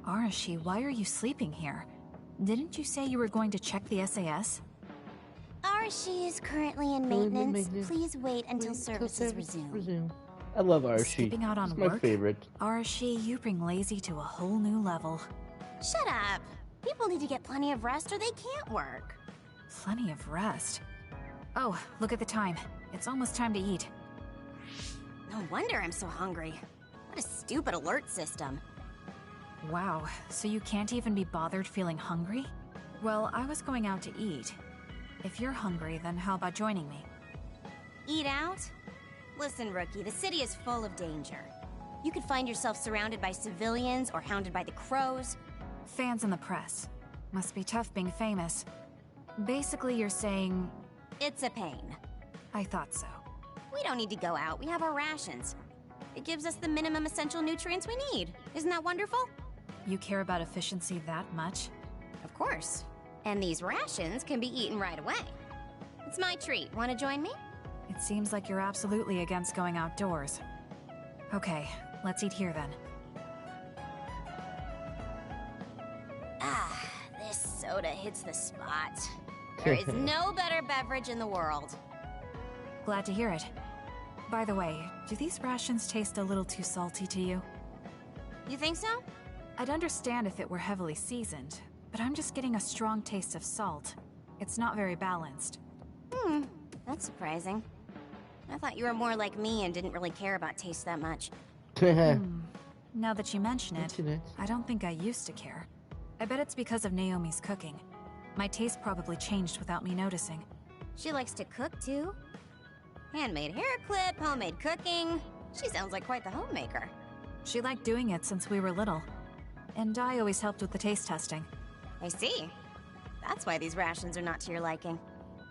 Arashi, why are you sleeping here? Didn't you say you were going to check the SAS? Arashi is currently in maintenance. Please wait until services resume. I love Arashi. Skipping out on He's work? my favorite. Arashi, you bring lazy to a whole new level. Shut up! People need to get plenty of rest or they can't work. Plenty of rest. Oh, look at the time. It's almost time to eat. No wonder I'm so hungry. What a stupid alert system. Wow, so you can't even be bothered feeling hungry? Well, I was going out to eat. If you're hungry, then how about joining me? Eat out? Listen, Rookie, the city is full of danger. You could find yourself surrounded by civilians or hounded by the crows. Fans in the press. Must be tough being famous. Basically, you're saying... It's a pain. I thought so. We don't need to go out. We have our rations. It gives us the minimum essential nutrients we need. Isn't that wonderful? You care about efficiency that much? Of course. And these rations can be eaten right away. It's my treat. Want to join me? It seems like you're absolutely against going outdoors. Okay, let's eat here then. Ah, this soda hits the spot. There is no better beverage in the world. Glad to hear it. By the way, do these rations taste a little too salty to you? You think so? I'd understand if it were heavily seasoned, but I'm just getting a strong taste of salt. It's not very balanced. That's surprising. I thought you were more like me and didn't really care about taste that much. Now that you mention it, I don't think I used to care. I bet it's because of Naomi's cooking. My taste probably changed without me noticing. She likes to cook, too. Handmade hair clip, homemade cooking. She sounds like quite the homemaker. She liked doing it since we were little. And I always helped with the taste testing. I see. That's why these rations are not to your liking.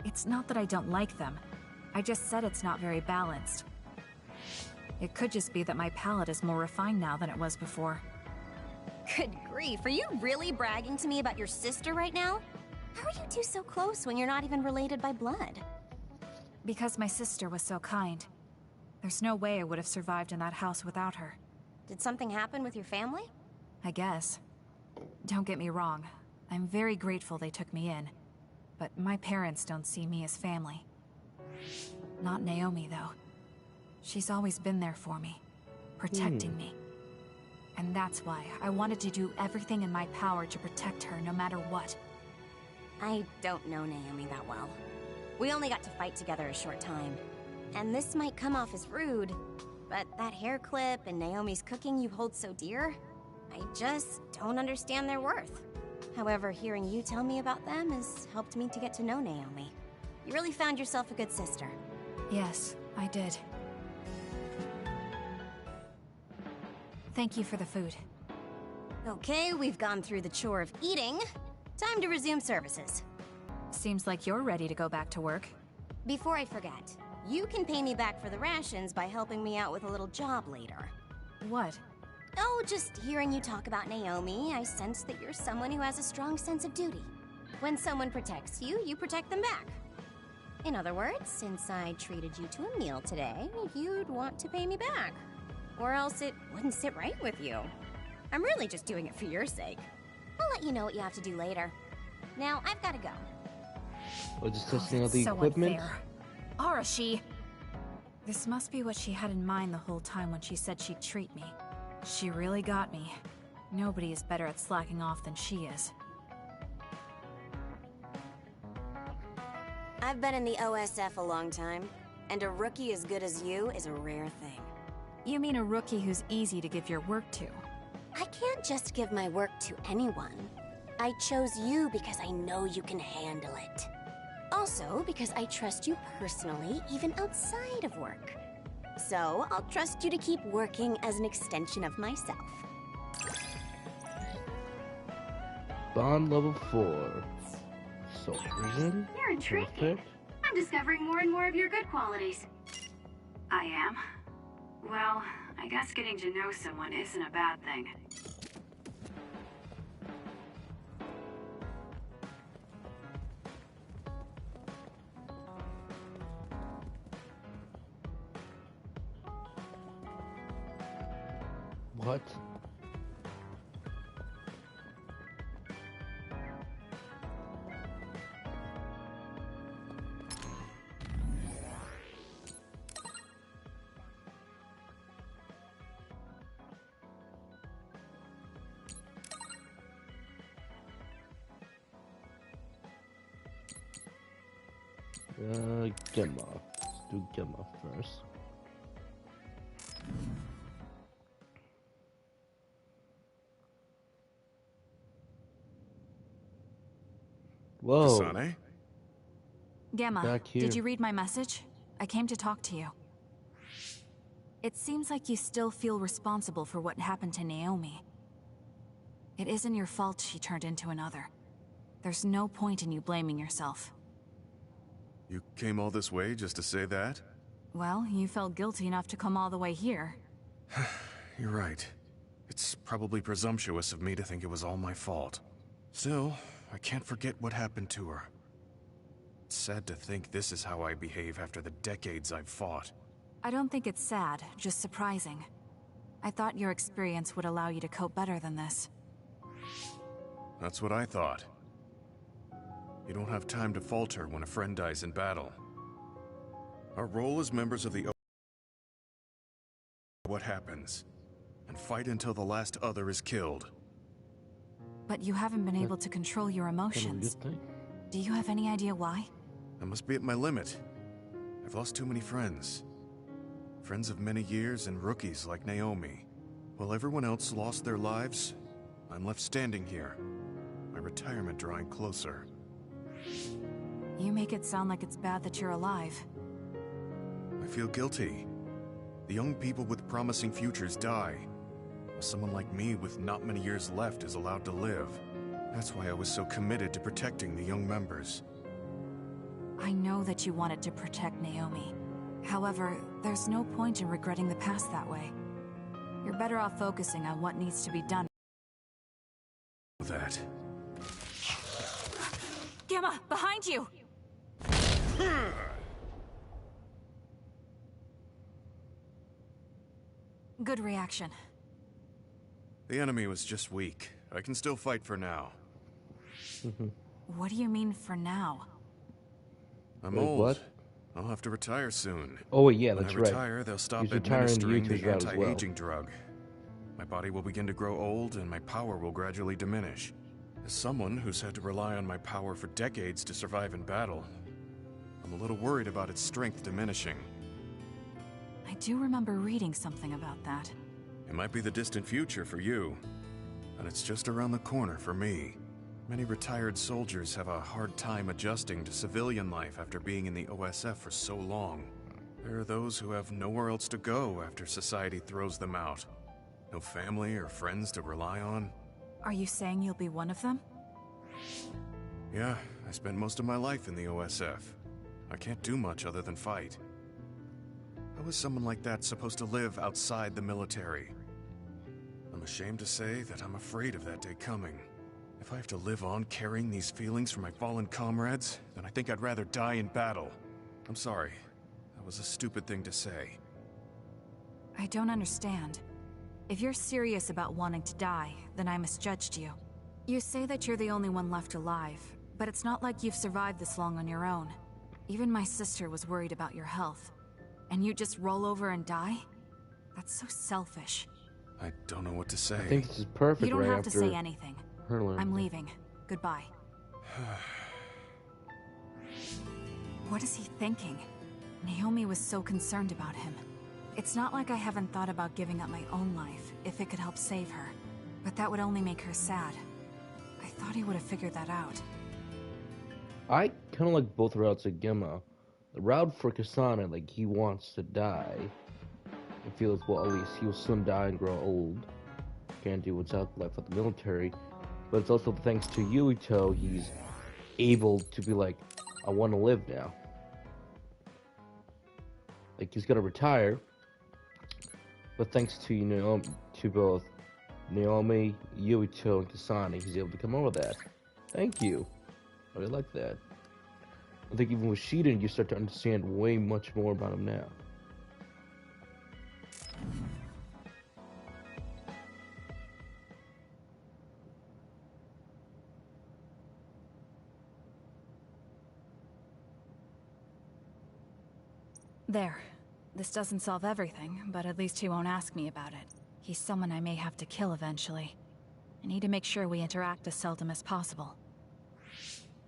It's not that I don't like them. I just said it's not very balanced. It could just be that my palate is more refined now than it was before. Good grief, are you really bragging to me about your sister right now? How are you two so close when you're not even related by blood? Because my sister was so kind. There's no way I would have survived in that house without her. Did something happen with your family? I guess. Don't get me wrong. I'm very grateful they took me in. But my parents don't see me as family. Not Naomi, though. She's always been there for me, protecting me. And that's why I wanted to do everything in my power to protect her no matter what. I don't know Naomi that well. We only got to fight together a short time. And this might come off as rude, but that hair clip and Naomi's cooking you hold so dear, I just don't understand their worth. However, hearing you tell me about them has helped me to get to know Naomi. You really found yourself a good sister. Yes, I did. Thank you for the food. Okay, we've gone through the chore of eating. Time to resume services. Seems like you're ready to go back to work. Before I forget, you can pay me back for the rations by helping me out with a little job later. What? Oh, just hearing you talk about Naomi, I sense that you're someone who has a strong sense of duty. When someone protects you, you protect them back. In other words, since I treated you to a meal today, you'd want to pay me back. Or else it wouldn't sit right with you. I'm really just doing it for your sake. I'll let you know what you have to do later. Now, I've got to go. We're just testing out the so equipment. Unfair. Arashi! This must be what she had in mind the whole time when she said she'd treat me. She really got me. Nobody is better at slacking off than she is. I've been in the OSF a long time, and a rookie as good as you is a rare thing. You mean a rookie who's easy to give your work to? I can't just give my work to anyone. I chose you because I know you can handle it. Also, because I trust you personally, even outside of work. So, I'll trust you to keep working as an extension of myself. Bond level 4. Soldier. You're intriguing. I'm discovering more and more of your good qualities. I am. Well, I guess getting to know someone isn't a bad thing. What? Gemma. Let's do Gemma first. Whoa. Kasane? Gemma, Back here. did you read my message? I came to talk to you. It seems like you still feel responsible for what happened to Naomi. It isn't your fault she turned into another. There's no point in you blaming yourself. You came all this way just to say that? Well, you felt guilty enough to come all the way here. You're right. It's probably presumptuous of me to think it was all my fault. Still, I can't forget what happened to her. It's sad to think this is how I behave after the decades I've fought. I don't think it's sad, just surprising. I thought your experience would allow you to cope better than this. That's what I thought. You don't have time to falter when a friend dies in battle. Our role as members of the what happens, and fight until the last other is killed. But you haven't been able to control your emotions. Do you have any idea why? I must be at my limit. I've lost too many friends. Friends of many years and rookies like Naomi. While everyone else lost their lives, I'm left standing here. My retirement drawing closer. You make it sound like it's bad that you're alive. I feel guilty. The young people with promising futures die. While someone like me with not many years left is allowed to live. That's why I was so committed to protecting the young members. I know that you wanted to protect Naomi. However, there's no point in regretting the past that way. You're better off focusing on what needs to be done. That. Gemma, behind you! Good reaction. The enemy was just weak. I can still fight for now. What do you mean for now? I'm Wait, old. what? I'll have to retire soon. Oh yeah, When that's I right. retire, they'll stop He's retiring administering Yuto's the route as well. anti-aging drug. My body will begin to grow old, and my power will gradually diminish. As someone who's had to rely on my power for decades to survive in battle, I'm a little worried about its strength diminishing. I do remember reading something about that. It might be the distant future for you, and it's just around the corner for me. Many retired soldiers have a hard time adjusting to civilian life after being in the OSF for so long. There are those who have nowhere else to go after society throws them out. No family or friends to rely on. Are you saying you'll be one of them? Yeah, I spent most of my life in the OSF. I can't do much other than fight. How is someone like that supposed to live outside the military? I'm ashamed to say that I'm afraid of that day coming. If I have to live on carrying these feelings for my fallen comrades, then I think I'd rather die in battle. I'm sorry. That was a stupid thing to say. I don't understand. If you're serious about wanting to die, then I misjudged you. You say that you're the only one left alive, but it's not like you've survived this long on your own. Even my sister was worried about your health. And you just roll over and die? That's so selfish. I don't know what to say. I think this is perfect. You don't right have after to say anything. her learning. I'm leaving. Goodbye. What is he thinking? Naomi was so concerned about him. It's not like I haven't thought about giving up my own life, if it could help save her. But that would only make her sad. I thought he would have figured that out. I kind of like both routes of Gemma. The route for Kasane, like, he wants to die. It feels, well, at least he'll soon die and grow old. Can't do what's out left with the military. But it's also thanks to Yuito, he's able to be like, I want to live now. Like, he's gonna retire. But thanks to, you know, to both Naomi, Yuito, and Kasane, he's able to come over that. Thank you. I really like that. I think even with Shiden, you start to understand way much more about him now. There. This doesn't solve everything, but at least he won't ask me about it. He's someone I may have to kill eventually. I need to make sure we interact as seldom as possible.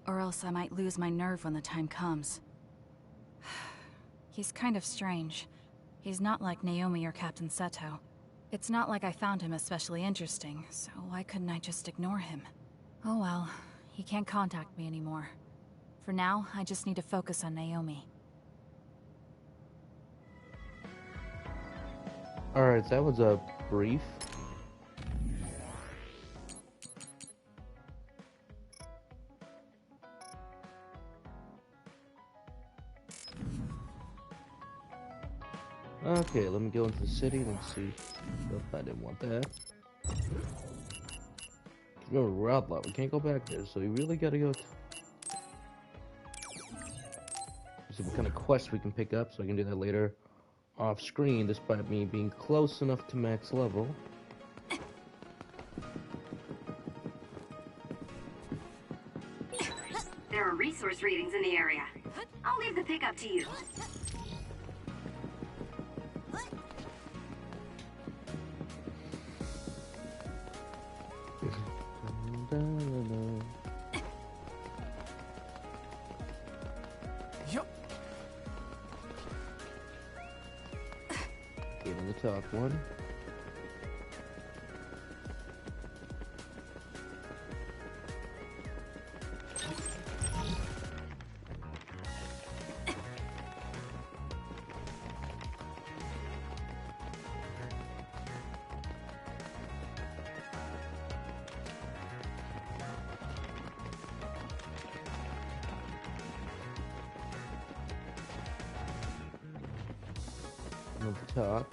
Or else I might lose my nerve when the time comes. He's kind of strange. He's not like Naomi or Captain Seto. It's not like I found him especially interesting, so why couldn't I just ignore him? Oh well, he can't contact me anymore. For now, I just need to focus on Naomi. Alright, that was a brief. Okay, let me go into the city. Let's see. Nope, I didn't want that. Remember, we're outlaw. We can't go back there, so we really gotta go. See what kind of quests we can pick up, so I can do that later off screen, despite me being close enough to max level. There are resource readings in the area. I'll leave the pickup to you. Get in the top one. At the top.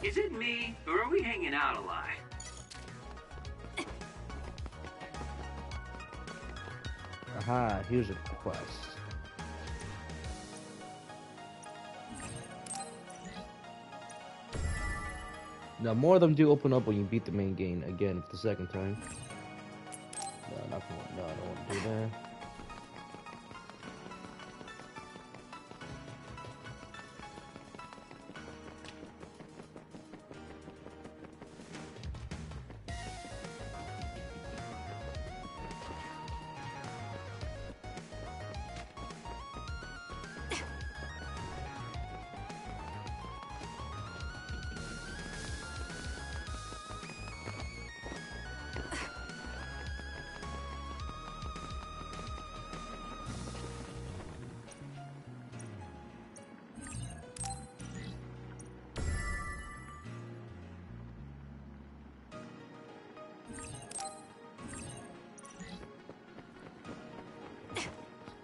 Is it me, or are we hanging out a lot? Aha, here's a quest. Now, more of them do open up when you beat the main game again for the second time. No, not for, no, I don't want to do that.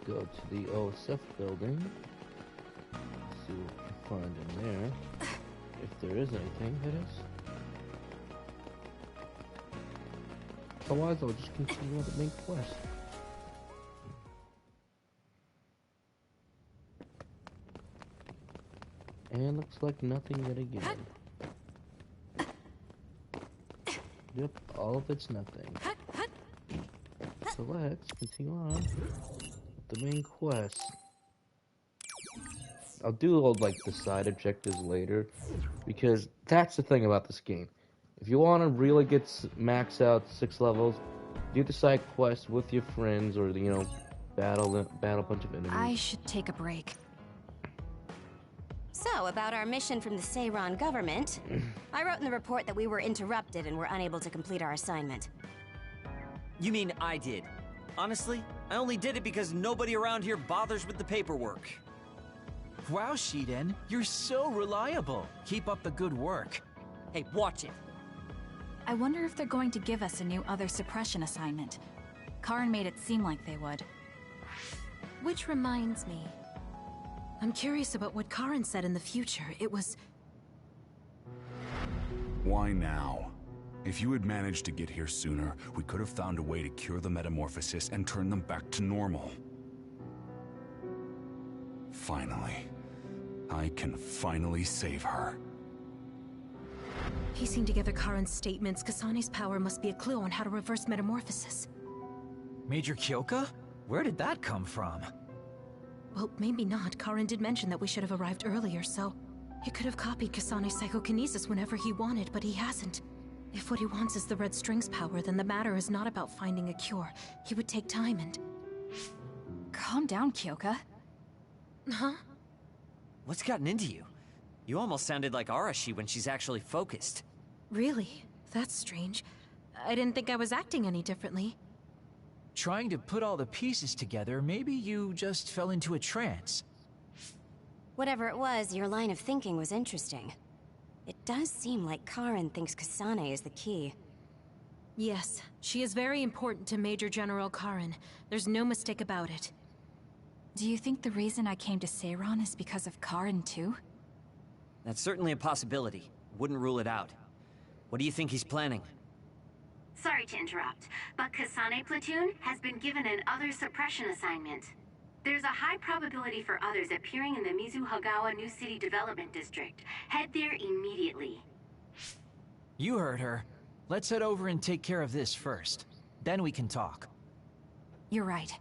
Go to the OSF building. See what we can find in there. If there is anything, that is. Otherwise, I'll just continue with the main quest. And looks like nothing yet again. Yep, all of it's nothing. So let's continue on with the main quest. I'll do all like the side objectives later, because that's the thing about this game. If you want to really get max out 6 levels, do the side quest with your friends, or battle a bunch of enemies. I should take a break. So, about our mission from the Seiran government, I wrote in the report that we were interrupted and were unable to complete our assignment. You mean I did? Honestly, I only did it because nobody around here bothers with the paperwork. Wow, Shiden, you're so reliable. Keep up the good work. Hey, watch it. I wonder if they're going to give us a new other suppression assignment. Karin made it seem like they would. Which reminds me, I'm curious about what Karin said in the future. It was... Why now? If you had managed to get here sooner, we could have found a way to cure the metamorphosis and turn them back to normal. Finally. I can finally save her. Piecing together Karin's statements, Kasane's power must be a clue on how to reverse metamorphosis. Major Kyoka? Where did that come from? Well, maybe not. Karin did mention that we should have arrived earlier, so... He could have copied Kasane's psychokinesis whenever he wanted, but he hasn't. If what he wants is the red string's power, then the matter is not about finding a cure. He would take time and... Calm down, Kyoka. Huh? What's gotten into you? You almost sounded like Arashi when she's actually focused. Really? That's strange. I didn't think I was acting any differently. Trying to put all the pieces together, maybe you just fell into a trance. Whatever it was, your line of thinking was interesting. It does seem like Karin thinks Kasane is the key. Yes, she is very important to Major General Karin. There's no mistake about it. Do you think the reason I came to Seiran is because of Karin too? That's certainly a possibility. Wouldn't rule it out. What do you think he's planning? Sorry to interrupt, but Kasane Platoon has been given an other suppression assignment. There's a high probability for others appearing in the Mizuhagawa New City Development District. Head there immediately. You heard her. Let's head over and take care of this first. Then we can talk. You're right.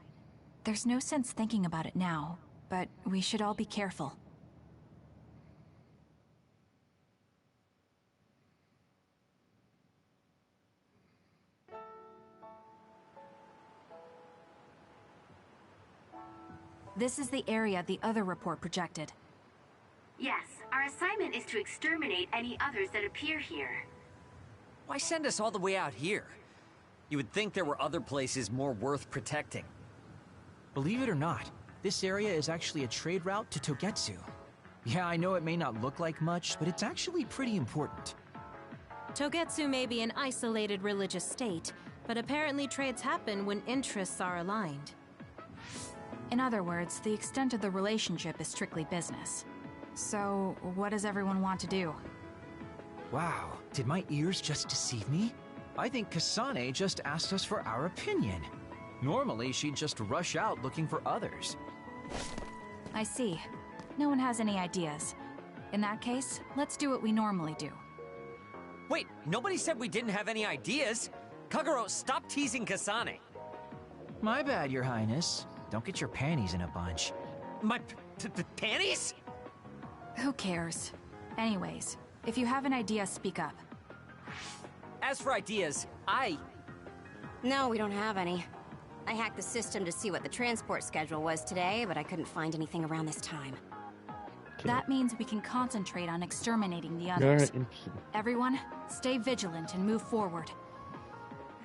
There's no sense thinking about it now, but we should all be careful. This is the area the other report projected. Yes, our assignment is to exterminate any others that appear here. Why send us all the way out here? You would think there were other places more worth protecting. Believe it or not, this area is actually a trade route to Togetsu. Yeah, I know it may not look like much, but it's actually pretty important. Togetsu may be an isolated religious state, but apparently trades happen when interests are aligned. In other words, the extent of the relationship is strictly business. So, what does everyone want to do? Wow, did my ears just deceive me? I think Kasane just asked us for our opinion. Normally, she'd just rush out looking for others. I see. No one has any ideas. In that case, let's do what we normally do. Wait, nobody said we didn't have any ideas. Kagero, stop teasing Kasane. My bad, Your Highness. Don't get your panties in a bunch. My panties? Who cares? Anyways, if you have an idea, speak up. As for ideas, No, we don't have any. I hacked the system to see what the transport schedule was today, but I couldn't find anything around this time. That means we can concentrate on exterminating the others. Everyone, stay vigilant and move forward.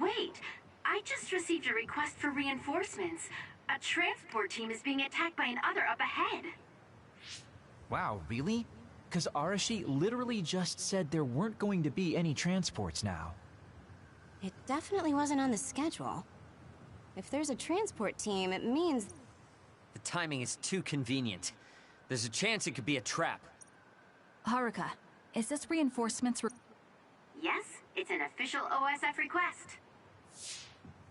Wait, I just received a request for reinforcements. A transport team is being attacked by an other up ahead. Wow, really? Because Arashi literally just said there weren't going to be any transports now. It definitely wasn't on the schedule. If there's a transport team, it means... The timing is too convenient. There's a chance it could be a trap. Haruka, is this reinforcements Yes, it's an official OSF request.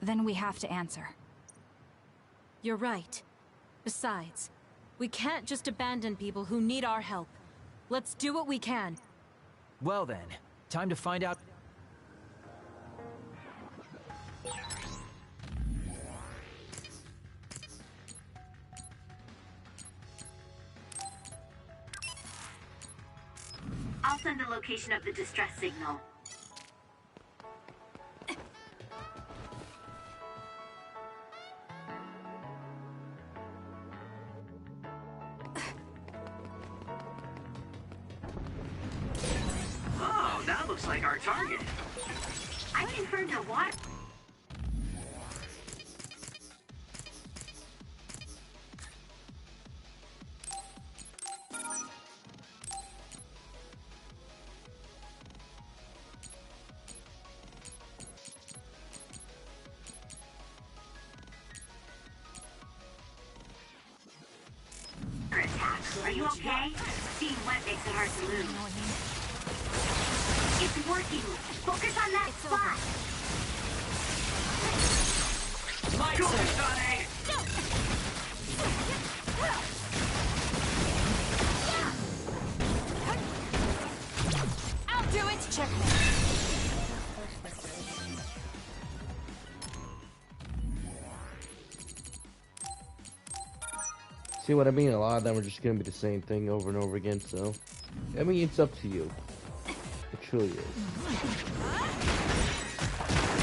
Then we have to answer. You're right. Besides, we can't just abandon people who need our help. Let's do what we can. Well then, time to find out... I'll send the location of the distress signal. Oh, that looks like our target. I confirmed the water. Are you okay? Being wet makes it hard to move. It's working. Focus on that spot. My God, I'll do it! Check. See what I mean? A lot of them are just gonna be the same thing over and over again, so... I mean, it's up to you. It truly is.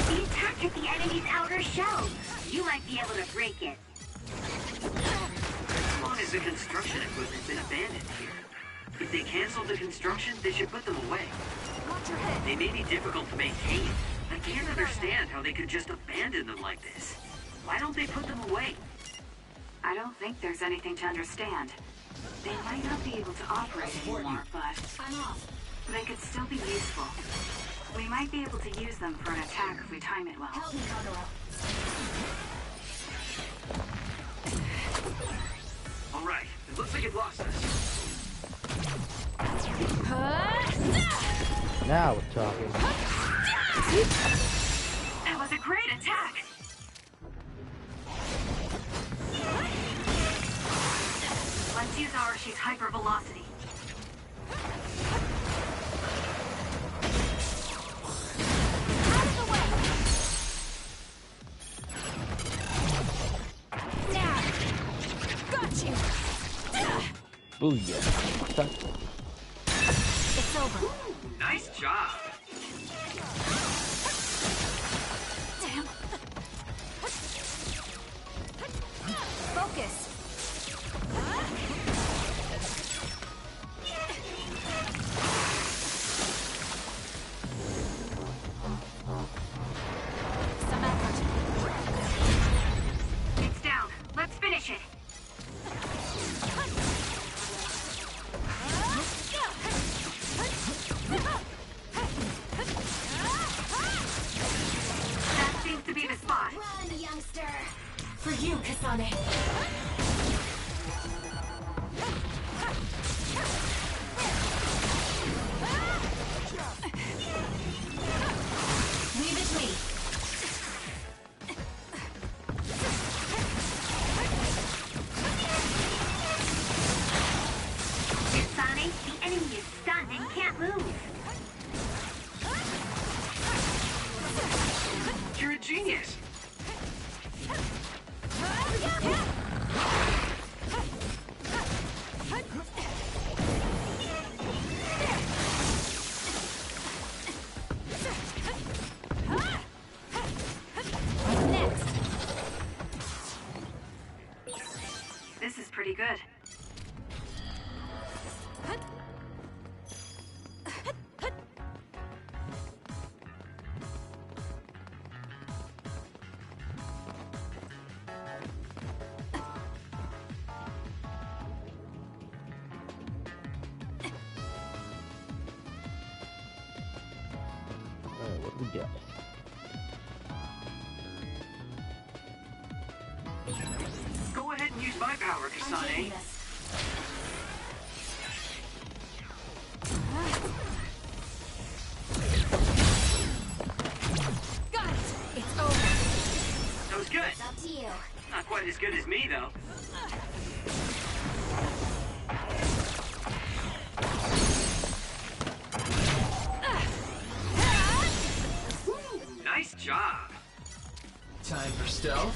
The attack at the enemy's outer shell. You might be able to break it. As long as the construction equipment's been abandoned here. If they cancel the construction, they should put them away. Watch your head. They may be difficult to maintain. I can't understand how they could just abandon them like this. Why don't they put them away? I don't think there's anything to understand. They might not be able to operate anymore, but they could still be useful. We might be able to use them for an attack if we time it well. Help me, Kagura. All right, it looks like it lost us. Now we're talking. That was a great attack! Let's use Arashi's hypervelocity. Out of the way! Now! Got you! Booyah. Touch. It's over. Nice job. Damn. Focus. Some effort. It's down. Let's finish it. That seems to be the spot. Run, youngster. For you, Kasane. Leave it to me. Sonic, the enemy is stunned and can't move. You're a genius. Next. This is pretty good. Alright, what do we got? Go ahead and use my power, Kasane. Got it. It's over. That was good. It's up to you. Not quite as good as me, though. Nice job. Time for stealth.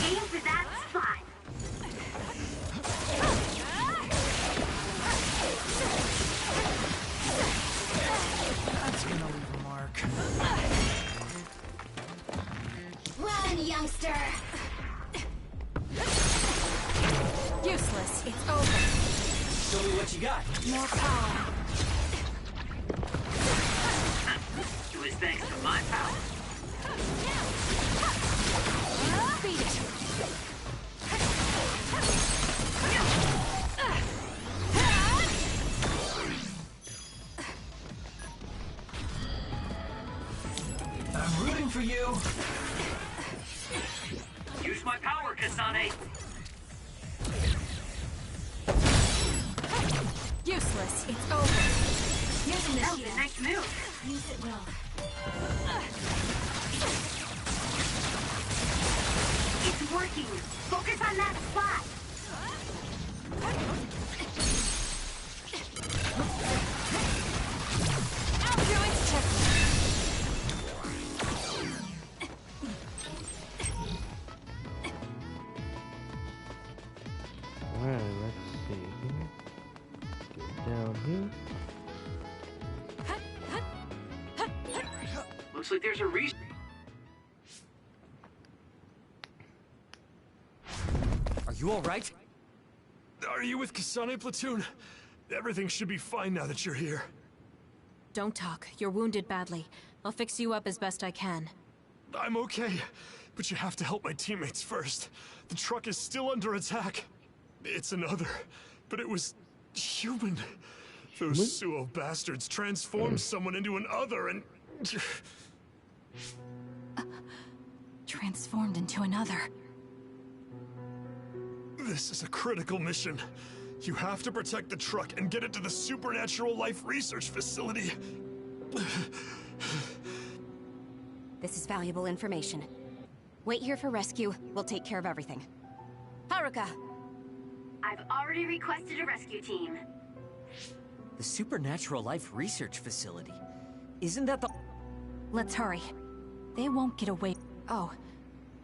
Aim for that spot. That's gonna leave a mark. Run, youngster. Useless. It's over. Show me what you got. More power. It was thanks to my power. Beat it. I'm rooting for you. Use my power, Kasane. Useless. It's over. Using That this was a nice move. Use it well. It's working. Focus on that spot. Out through its chest. Looks like there's a reason. Are you alright? Are you with Kasane Platoon? Everything should be fine now that you're here. Don't talk. You're wounded badly. I'll fix you up as best I can. I'm okay, but you have to help my teammates first. The truck is still under attack. It's another, but it was human. Those Suo bastards transformed someone into an other and... Transformed into another. This is a critical mission. You have to protect the truck and get it to the Supernatural Life Research Facility. This is valuable information. Wait here for rescue. We'll take care of everything. Haruka! I've already requested a rescue team. The Supernatural Life Research Facility. Isn't that the... Let's hurry. They won't get away. Oh,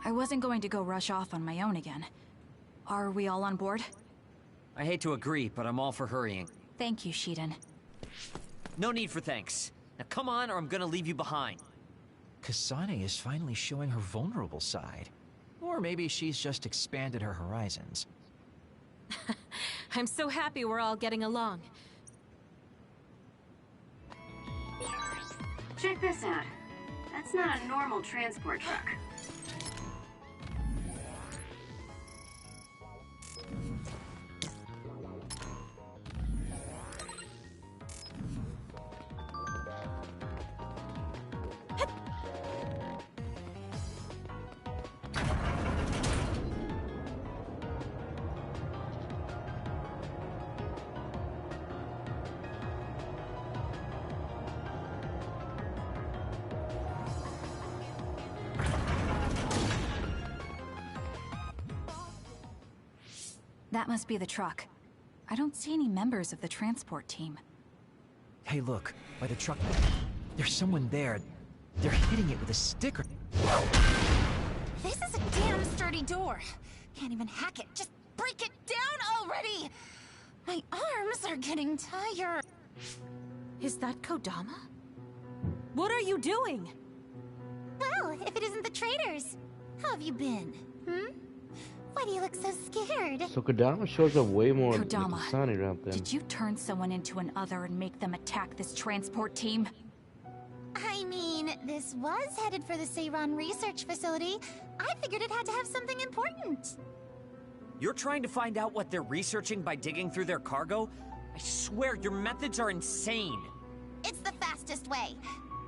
I wasn't going to go rush off on my own again. Are we all on board? I hate to agree, but I'm all for hurrying. Thank you, Shiden. No need for thanks. Now come on, or I'm gonna leave you behind. Kasane is finally showing her vulnerable side. Or maybe she's just expanded her horizons. I'm so happy we're all getting along. Check this out. That's not a normal transport truck. That must be the truck. I don't see any members of the transport team. Hey, look, by the truck. There's someone there. They're hitting it with a stick or... This is a damn sturdy door. Can't even hack it. Just break it down already! My arms are getting tired. Is that Kodama? What are you doing? Well, if it isn't the traitors, how have you been? Why do you look so scared? So Kodama shows up way more than Kodama, Kasane around then. did you turn someone into an other and make them attack this transport team? I mean, this was headed for the Seiran research facility. I figured it had to have something important. You're trying to find out what they're researching by digging through their cargo? I swear, your methods are insane. It's the fastest way.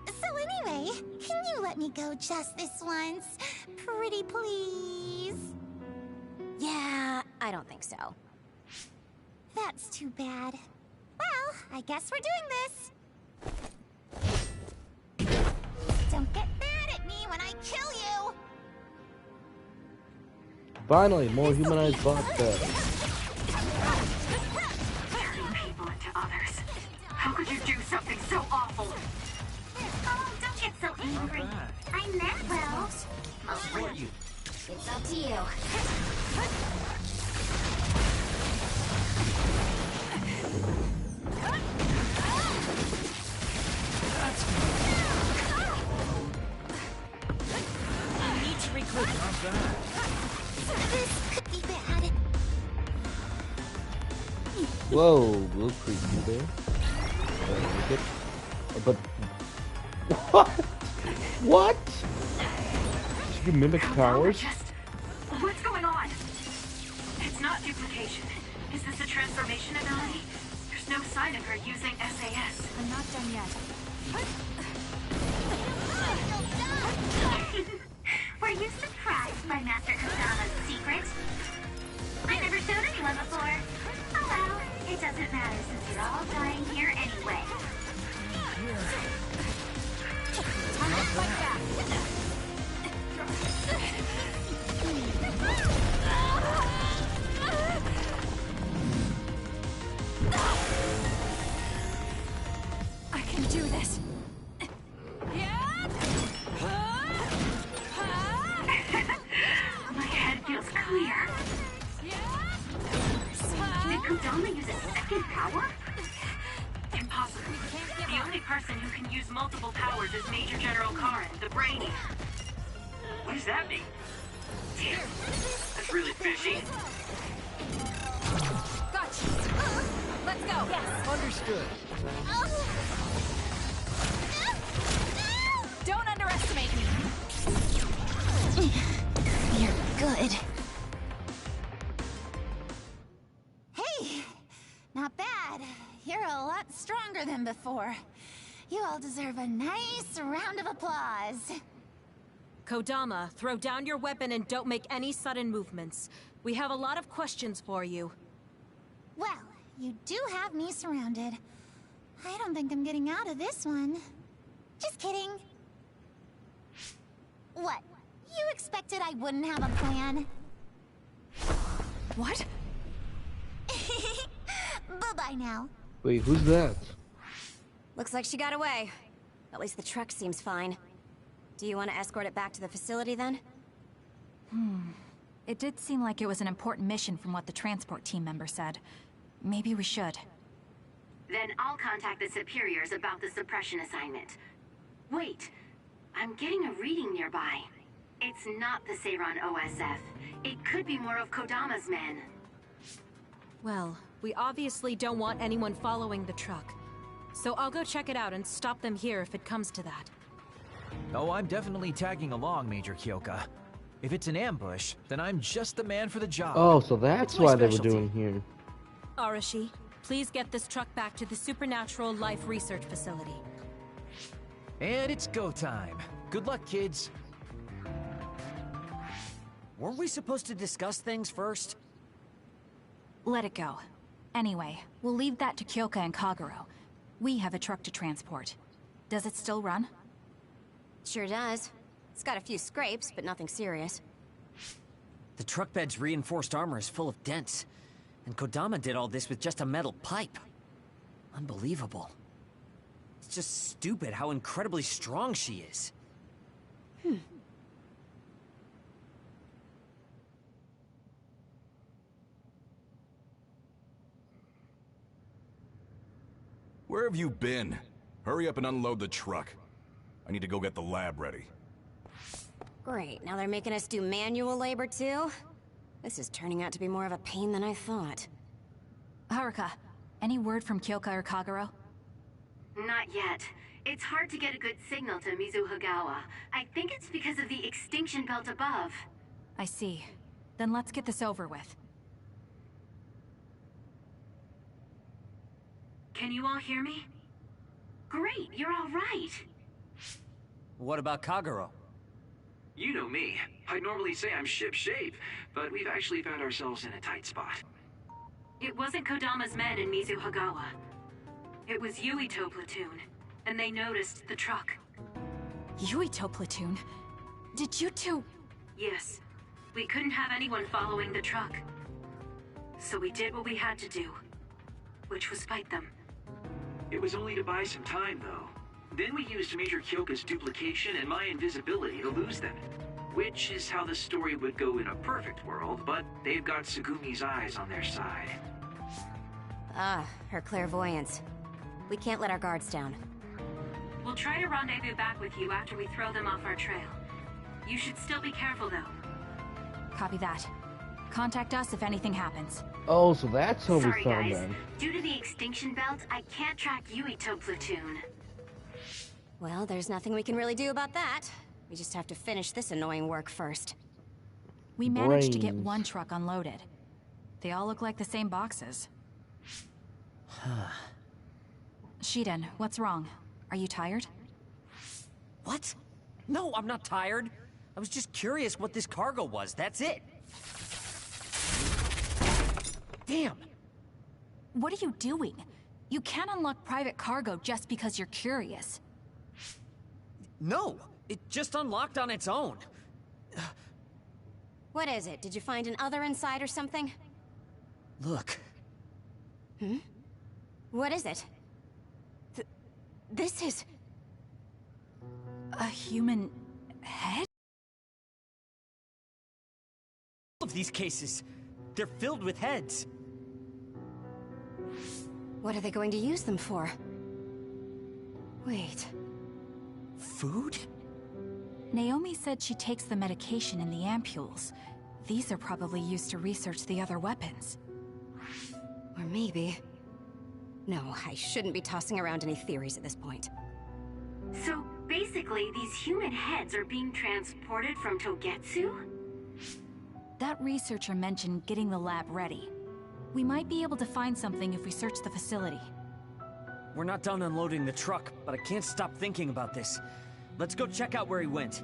So anyway, can you let me go just this once? Pretty please? Yeah, I don't think so. That's too bad. Well, I guess we're doing this. Don't get mad at me when I kill you! Finally, more humanized bot stuff. Turning people into others. How could you do something so awful? Oh, don't get so angry. I meant well. I'll support you. It's up to you. I need to regroup. Not bad. This could be bad. Whoa, a little creepy there. But what? What? Did you mimic powers? What's going on? It's not duplication. Is this a transformation ability? There's no sign of her using SAS. I'm not done yet. Were you surprised by Master Kodama's secret? I never showed anyone before. Oh well, it doesn't matter since you're all dying here anyway. Not like that. I can do this. that mean? Damn, that's really fishy. Gotcha. Let's go. Yes. Understood. Don't underestimate me. You're good. Hey, not bad. You're a lot stronger than before. You all deserve a nice round of applause. Kodama, throw down your weapon and don't make any sudden movements. We have a lot of questions for you. Well, you do have me surrounded. I don't think I'm getting out of this one. Just kidding. What? You expected I wouldn't have a plan? What? Bye-bye now. Wait, who's that? Looks like she got away. At least the truck seems fine. Do you want to escort it back to the facility then? It did seem like it was an important mission from what the transport team member said. Maybe we should. Then I'll contact the superiors about the suppression assignment. Wait, I'm getting a reading nearby. It's not the Seiran OSF. It could be more of Kodama's men. Well, we obviously don't want anyone following the truck. So I'll go check it out and stop them here if it comes to that. Oh, I'm definitely tagging along, Major Kyoka. If it's an ambush, then I'm just the man for the job. Oh, so that's It's my why they were specialty. doing here. Arashi, please get this truck back to the Supernatural Life Research Facility. And it's go time. Good luck, kids. Weren't we supposed to discuss things first? Let it go. Anyway, we'll leave that to Kyoka and Kagero. We have a truck to transport. Does it still run? Sure does. It's got a few scrapes, but nothing serious. The truck bed's reinforced armor is full of dents. And Kodama did all this with just a metal pipe. Unbelievable. It's just stupid how incredibly strong she is. Where have you been? Hurry up and unload the truck. I need to go get the lab ready. Great, now they're making us do manual labor too? This is turning out to be more of a pain than I thought. Haruka, any word from Kyoka or Kagero? Not yet. It's hard to get a good signal to Mizuhagawa. I think it's because of the extinction belt above. I see. Then let's get this over with. Can you all hear me? Great, you're all right. What about Kagero? You know me. I'd normally say I'm ship-shape, but we've actually found ourselves in a tight spot. It wasn't Kodama's men in Mizuhagawa. It was Yuito platoon, and they noticed the truck. Yuito platoon? Did you two... Yes. We couldn't have anyone following the truck. So we did what we had to do, which was fight them. It was only to buy some time, though. Then we used Major Kyoka's duplication and my invisibility to lose them. Which is how the story would go in a perfect world, but they've got Tsugumi's eyes on their side. Ah, her clairvoyance. We can't let our guards down. We'll try to rendezvous back with you after we throw them off our trail. You should still be careful, though. Copy that. Contact us if anything happens. Oh, so that's how we Sorry, found guys. them. Due to the extinction belt, I can't track Yuito platoon. Well, there's nothing we can really do about that. We just have to finish this annoying work first. We managed to get Brains. one truck unloaded. They all look like the same boxes. Shiden, what's wrong? Are you tired? What? No, I'm not tired. I was just curious what this cargo was, that's it. Damn! What are you doing? You can't unlock private cargo just because you're curious. No! It just unlocked on its own. What is it? Did you find an other inside or something? Look. What is it? This is... A human head? All of these cases, they're filled with heads. What are they going to use them for? Wait. Food? Naomi said she takes the medication in the ampules. These are probably used to research the other weapons. Or maybe... No, I shouldn't be tossing around any theories at this point. So basically, these human heads are being transported from Togetsu? That researcher mentioned getting the lab ready. We might be able to find something if we search the facility. We're not done unloading the truck, but I can't stop thinking about this. Let's go check out where he went.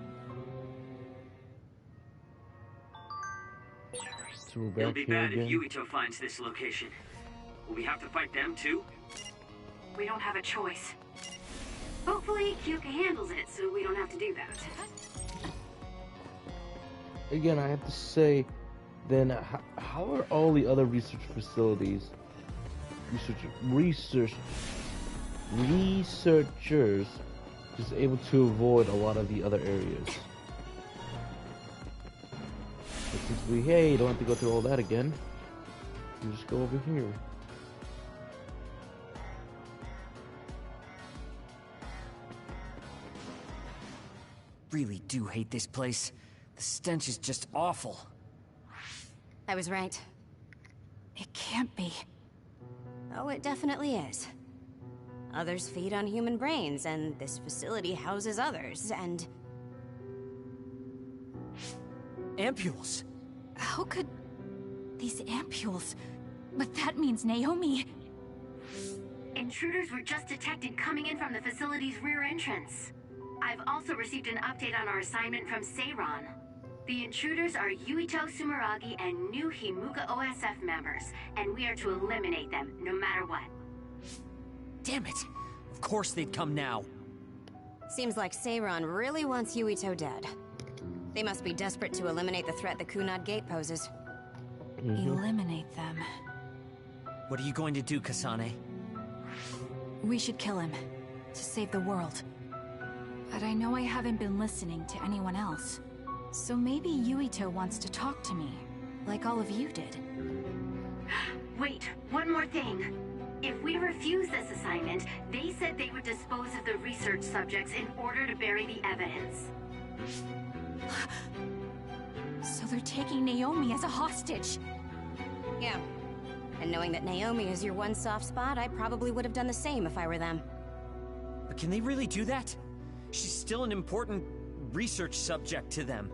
So we're It'll back be here bad again. if Yuito finds this location. Will we have to fight them too? We don't have a choice. Hopefully, Kyoka handles it, so we don't have to do that. Again, I have to say, then how are all the other research facilities, researchers just able to avoid a lot of the other areas? Since hey, don't have to go through all that again. You just go over here. Really do hate this place. The stench is just awful. I was right. It can't be. Oh, it definitely is. Others feed on human brains, and this facility houses others, and... Ampules! How could... these ampules... But that means Naomi... Intruders were just detected coming in from the facility's rear entrance. I've also received an update on our assignment from Seiran. The intruders are Yuito Sumeragi and new Himuka OSF members, and we are to eliminate them, no matter what. Damn it! Of course they'd come now. Seems like Seiran really wants Yuito dead. They must be desperate to eliminate the threat the Kunad Gate poses. Eliminate them. What are you going to do, Kasane? We should kill him, to save the world. But I know I haven't been listening to anyone else. So maybe Yuito wants to talk to me, like all of you did. Wait, one more thing. If we refuse this assignment, they said they would dispose of the research subjects in order to bury the evidence. So they're taking Naomi as a hostage. Yeah. And knowing that Naomi is your one soft spot, I probably would have done the same if I were them. But can they really do that? She's still an important research subject to them.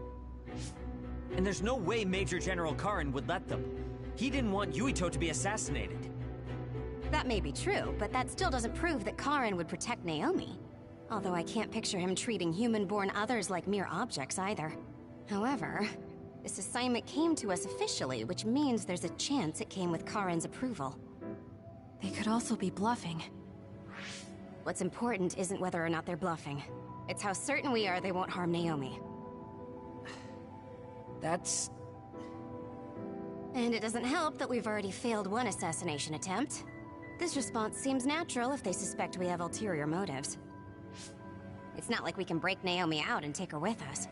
And there's no way Major General Karin would let them. He didn't want Yuito to be assassinated. That may be true, but that still doesn't prove that Karin would protect Naomi. Although I can't picture him treating human-born others like mere objects either. However, this assignment came to us officially, which means there's a chance it came with Karin's approval. They could also be bluffing. What's important isn't whether or not they're bluffing. It's how certain we are they won't harm Naomi. That's... And it doesn't help that we've already failed one assassination attempt. This response seems natural if they suspect we have ulterior motives. It's not like we can break Naomi out and take her with us.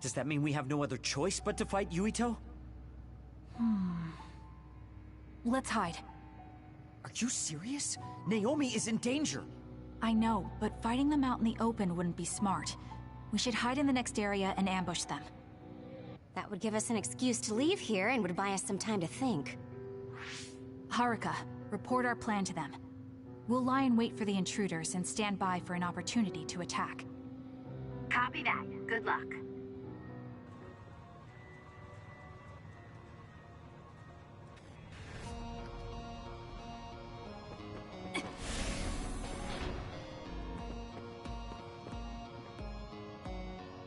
Does that mean we have no other choice but to fight Yuito? Let's hide. Are you serious? Naomi is in danger. I know, but fighting them out in the open wouldn't be smart. We should hide in the next area and ambush them. That would give us an excuse to leave here and would buy us some time to think. Haruka, report our plan to them. We'll lie in wait for the intruders and stand by for an opportunity to attack. Copy that. Good luck.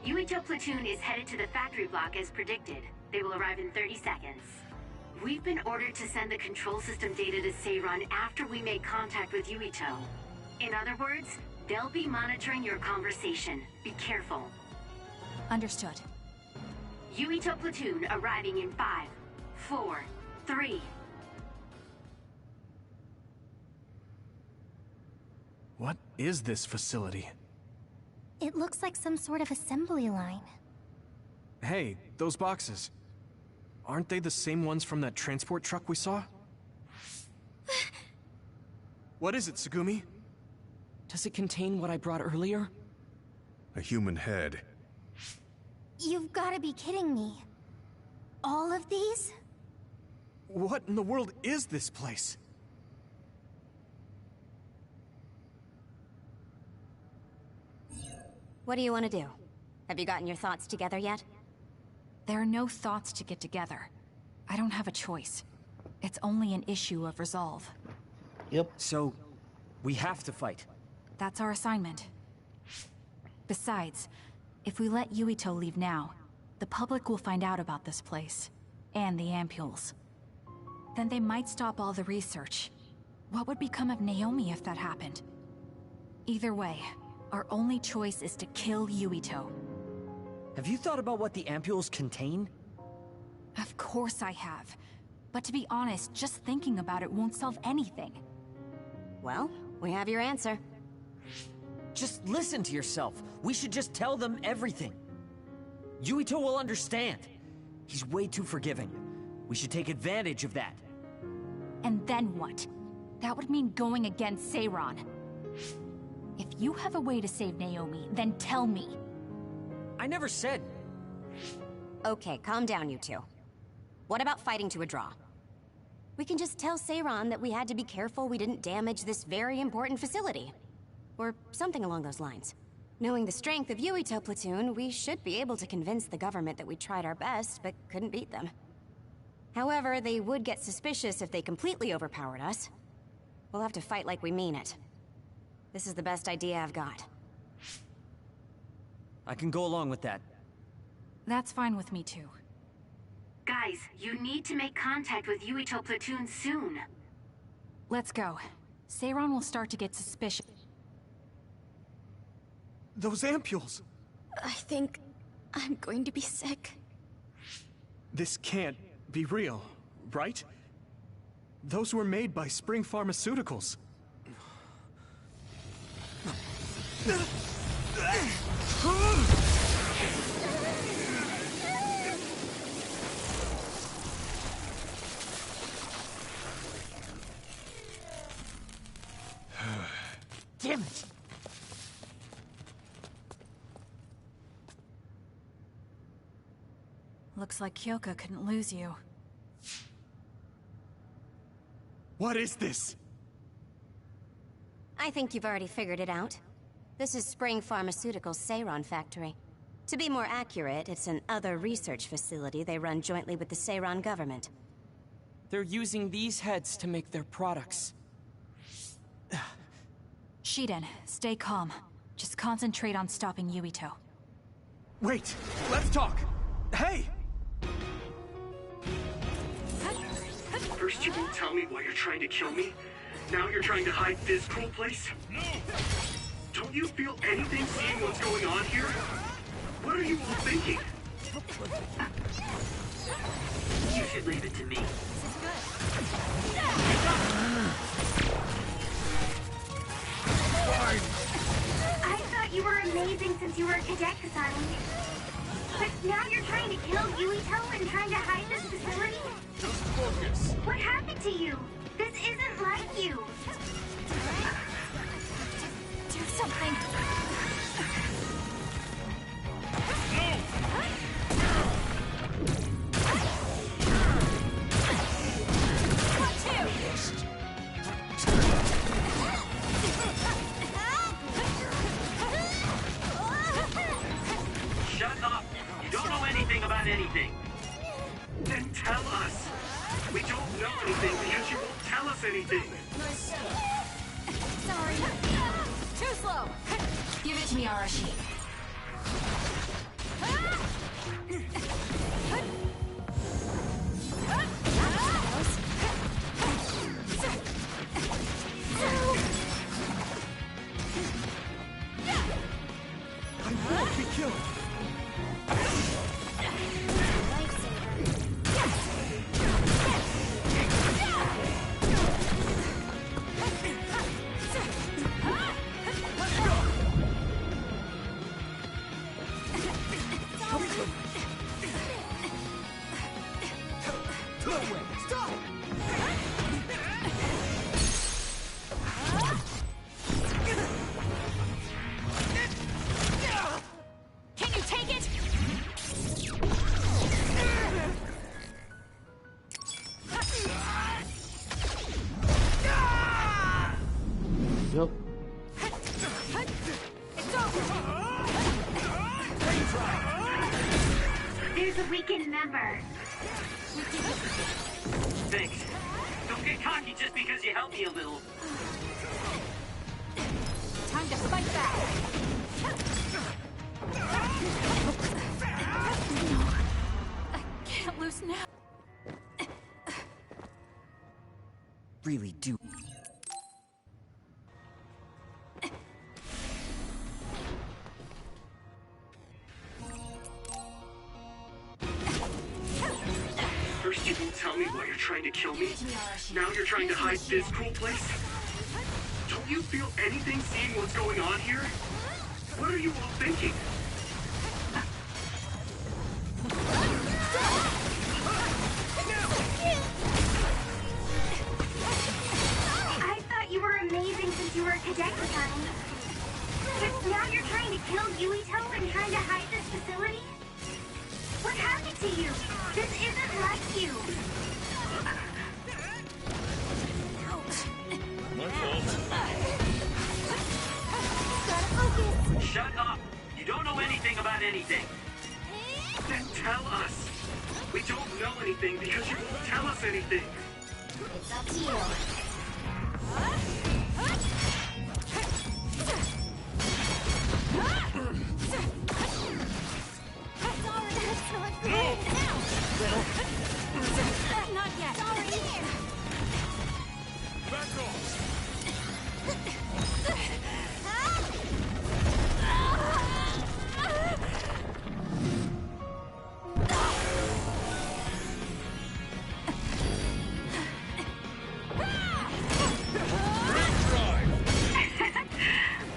Yuito platoon is headed to the factory block as predicted. They will arrive in 30 seconds. We've been ordered to send the control system data to Seiran after we make contact with Yuito. In other words, they'll be monitoring your conversation. Be careful. Understood. Yuito platoon arriving in 5, 4, 3. What is this facility? It looks like some sort of assembly line. Hey, those boxes. Aren't they the same ones from that transport truck we saw? What is it, Tsugumi? Does it contain what I brought earlier? A human head. You've gotta be kidding me. All of these? What in the world is this place? What do you want to do? Have you gotten your thoughts together yet? There are no thoughts to get together. I don't have a choice. It's only an issue of resolve. Yep. So, we have to fight. That's our assignment. Besides, if we let Yuito leave now, the public will find out about this place. And the ampules. Then they might stop all the research. What would become of Naomi if that happened? Either way, our only choice is to kill Yuito. Have you thought about what the ampules contain? Of course I have. But to be honest, just thinking about it won't solve anything. Well, we have your answer. Just listen to yourself. We should just tell them everything. Yuito will understand. He's way too forgiving. We should take advantage of that. And then what? That would mean going against Seiran. If you have a way to save Naomi, then tell me. I never said... Okay, calm down, you two. What about fighting to a draw? We can just tell Seiran that we had to be careful we didn't damage this very important facility. Or something along those lines. Knowing the strength of Yuito Platoon, we should be able to convince the government that we tried our best, but couldn't beat them. However, they would get suspicious if they completely overpowered us. We'll have to fight like we mean it. This is the best idea I've got. I can go along with that. That's fine with me too. Guys, you need to make contact with Yuito Platoon soon. Let's go. Seiran will start to get suspicious. Those ampules! I think I'm going to be sick. This can't be real, right? Those were made by Spring Pharmaceuticals. Damn it! Looks like Kyoka couldn't lose you. What is this? I think you've already figured it out. This is Spring Pharmaceuticals' Seiran factory. To be more accurate, it's an other research facility they run jointly with the Seiran government. They're using these heads to make their products. Shiden, stay calm. Just concentrate on stopping Yuito. Wait! Let's talk! Hey! First you won't tell me why you're trying to kill me. Now you're trying to hide this cool place? No! Don't you feel anything seeing what's going on here? What are you all thinking? You should leave it to me. I thought you were amazing since you were a cadet, Kasane. But now you're trying to kill Yuito and trying to hide this facility? Just focus. What happened to you? This isn't like you. Do something. Shut up! You don't know anything about anything. Then tell us. We don't know anything because you won't tell us anything. Sorry. Too slow! Give it to me, Arashi. I won't be killed! There's a weakened member. Thanks. Don't get cocky just because you helped me a little. Time to fight back! No. I can't lose now. Really do. First you won't tell me why you're trying to kill me. Now you're trying to hide this cool place? Don't you feel anything seeing what's going on here? What are you all thinking? I thought you were amazing since you were a cadet, Honey. But now you're trying to kill Yuito and trying to hide this facility? What happened to you? This isn't like you. My fault. Shut up! You don't know anything about anything. Then tell us. We don't know anything because you won't tell us anything. It's up to you. Not yet. Sorry. Back off.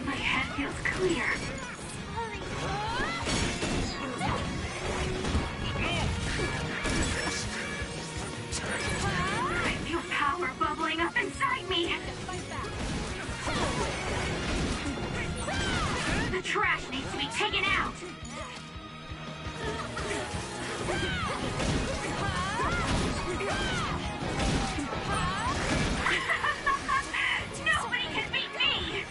My head feels clear. I feel power bubbling up inside me. The trash needs to be taken out. Nobody can beat me.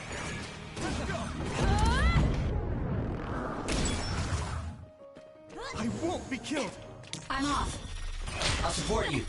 I won't be killed! I'm off. I'll support you.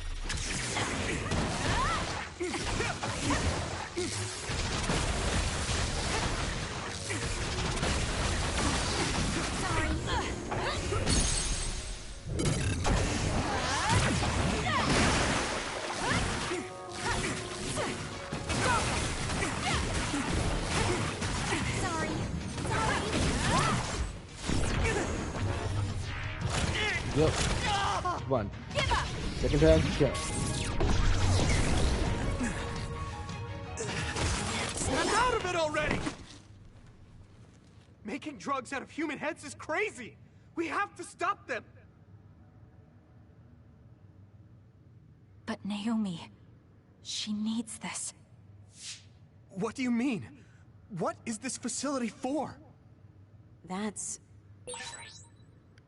Yep. Come on. Second time, go. Snap out of it already! Making drugs out of human heads is crazy! We have to stop them! But Naomi, she needs this. What do you mean? What is this facility for? That's...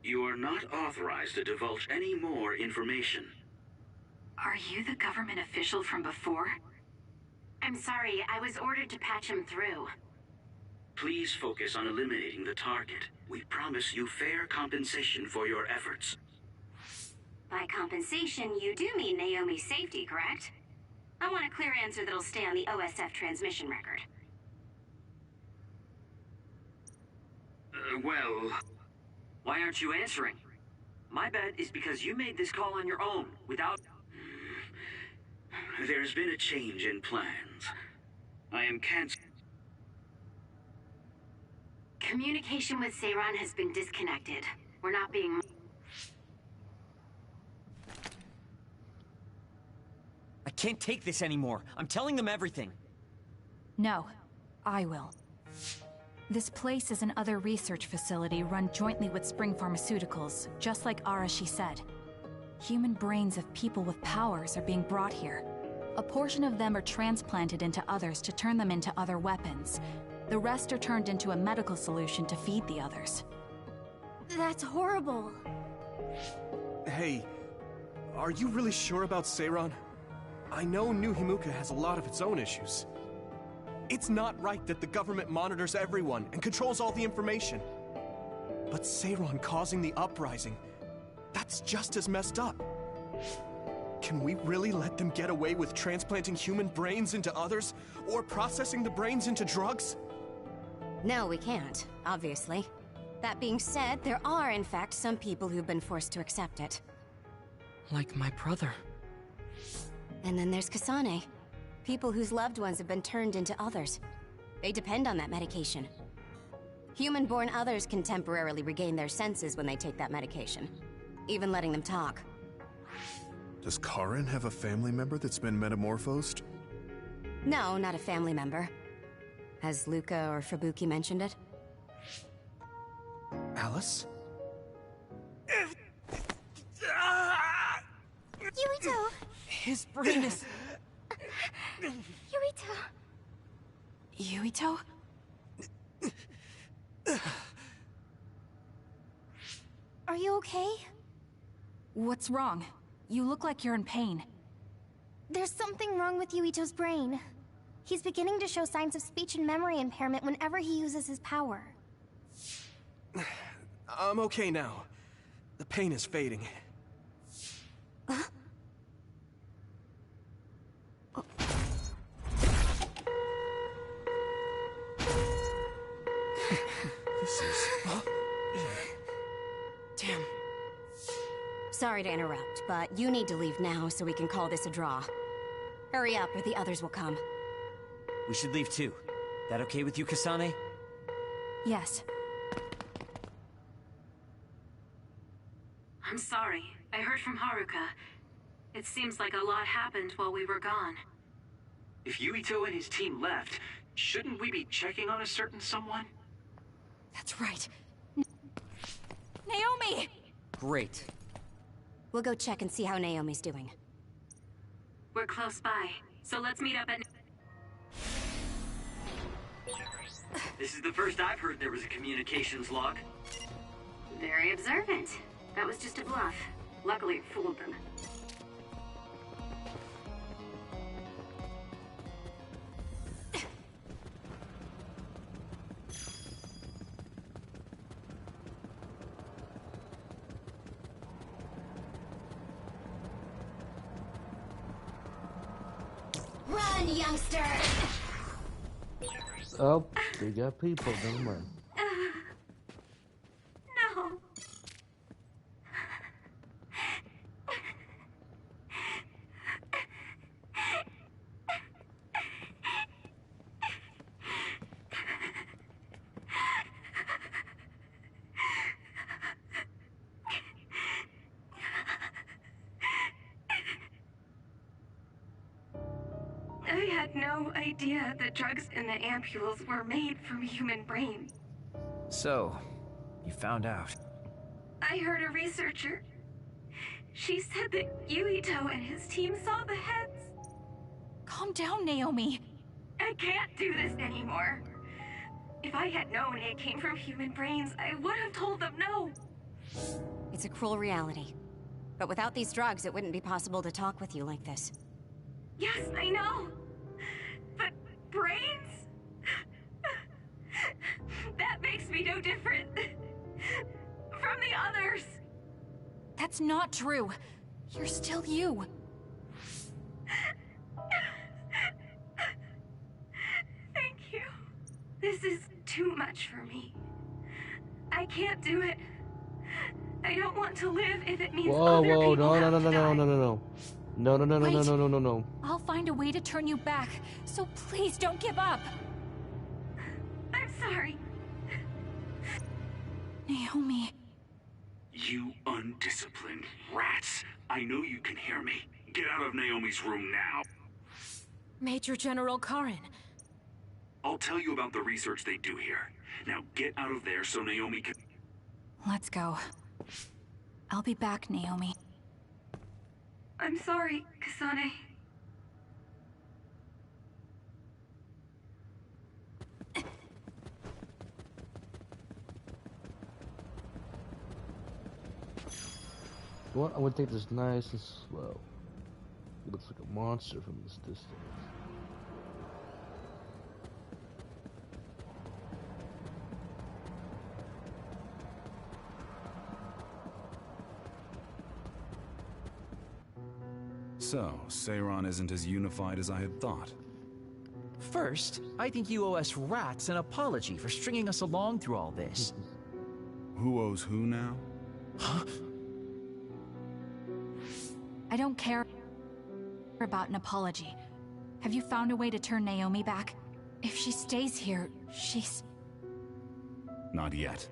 You are not authorized to divulge any more information. Are you the government official from before? I'm sorry, I was ordered to patch him through. Please focus on eliminating the target. We promise you fair compensation for your efforts. By compensation, you do mean Naomi's safety, correct? I want a clear answer that'll stay on the OSF transmission record. Well... Why aren't you answering? My bet is because you made this call on your own, without... There's been a change in plans. I am canceling. Communication with Seiran has been disconnected. We're not being... I can't take this anymore. I'm telling them everything. No, I will. This place is another research facility run jointly with Spring Pharmaceuticals, just like Arashi said. Human brains of people with powers are being brought here. A portion of them are transplanted into others to turn them into other weapons. The rest are turned into a medical solution to feed the others. That's horrible. Hey, are you really sure about Seiran? I know New Himuka has a lot of its own issues. It's not right that the government monitors everyone and controls all the information. But Seiran causing the uprising, That's just as messed up. Can we really let them get away with transplanting human brains into others? Or processing the brains into drugs? No, we can't, obviously. That being said, there are, in fact, some people who've been forced to accept it. Like my brother. And then there's Kasane. People whose loved ones have been turned into others. They depend on that medication. Human-born others can temporarily regain their senses when they take that medication. Even letting them talk. Does Karin have a family member that's been metamorphosed? No, not a family member. Has Luca or Fubuki mentioned it? Alice? Yuito! His brain is... Yuito? Yuito? Are you okay? What's wrong? You look like you're in pain. There's something wrong with Yuito's brain. He's beginning to show signs of speech and memory impairment whenever he uses his power. I'm okay now. The pain is fading. This is... Damn. Sorry to interrupt, but you need to leave now so we can call this a draw. Hurry up or the others will come. We should leave too. That okay with you, Kasane? Yes. I'm sorry. I heard from Haruka. It seems like a lot happened while we were gone. If Yuito and his team left, shouldn't we be checking on a certain someone? That's right. Naomi! Great. We'll go check and see how Naomi's doing. We're close by, so let's meet up at... This is the first I've heard there was a communications log. Very observant. That was just a bluff. Luckily, it fooled them. Run, youngster! Oh, they got people, never mind. No. I had no idea the drugs in the ampules were made from human brain. So, you found out. I heard a researcher. She said that Yuito and his team saw the heads. Calm down, Naomi. I can't do this anymore. If I had known it came from human brains, I would have told them no. It's a cruel reality. But without these drugs, it wouldn't be possible to talk with you like this. Yes, I know. But brains? That makes me no different from the others. That's not true. You're still you. Thank you. This is too much for me. I can't do it. I don't want to live if it means other people no, have no, to no, die. no, no, no, no. No, no, no, no, no, Wait. no, no, no, no. I'll find a way to turn you back, so please don't give up. I'm sorry. Naomi. You undisciplined rats. I know you can hear me. Get out of Naomi's room now. Major General Karin. I'll tell you about the research they do here. Now get out of there so Naomi can... Let's go. I'll be back, Naomi. I'm sorry, Kasane. What? I would take this nice and slow. It looks like a monster from this distance. So, Seiron isn't as unified as I had thought. First, I think you owe us rats an apology for stringing us along through all this. Who owes who now? Huh? I don't care about an apology. Have you found a way to turn Naomi back? If she stays here, she's... Not yet.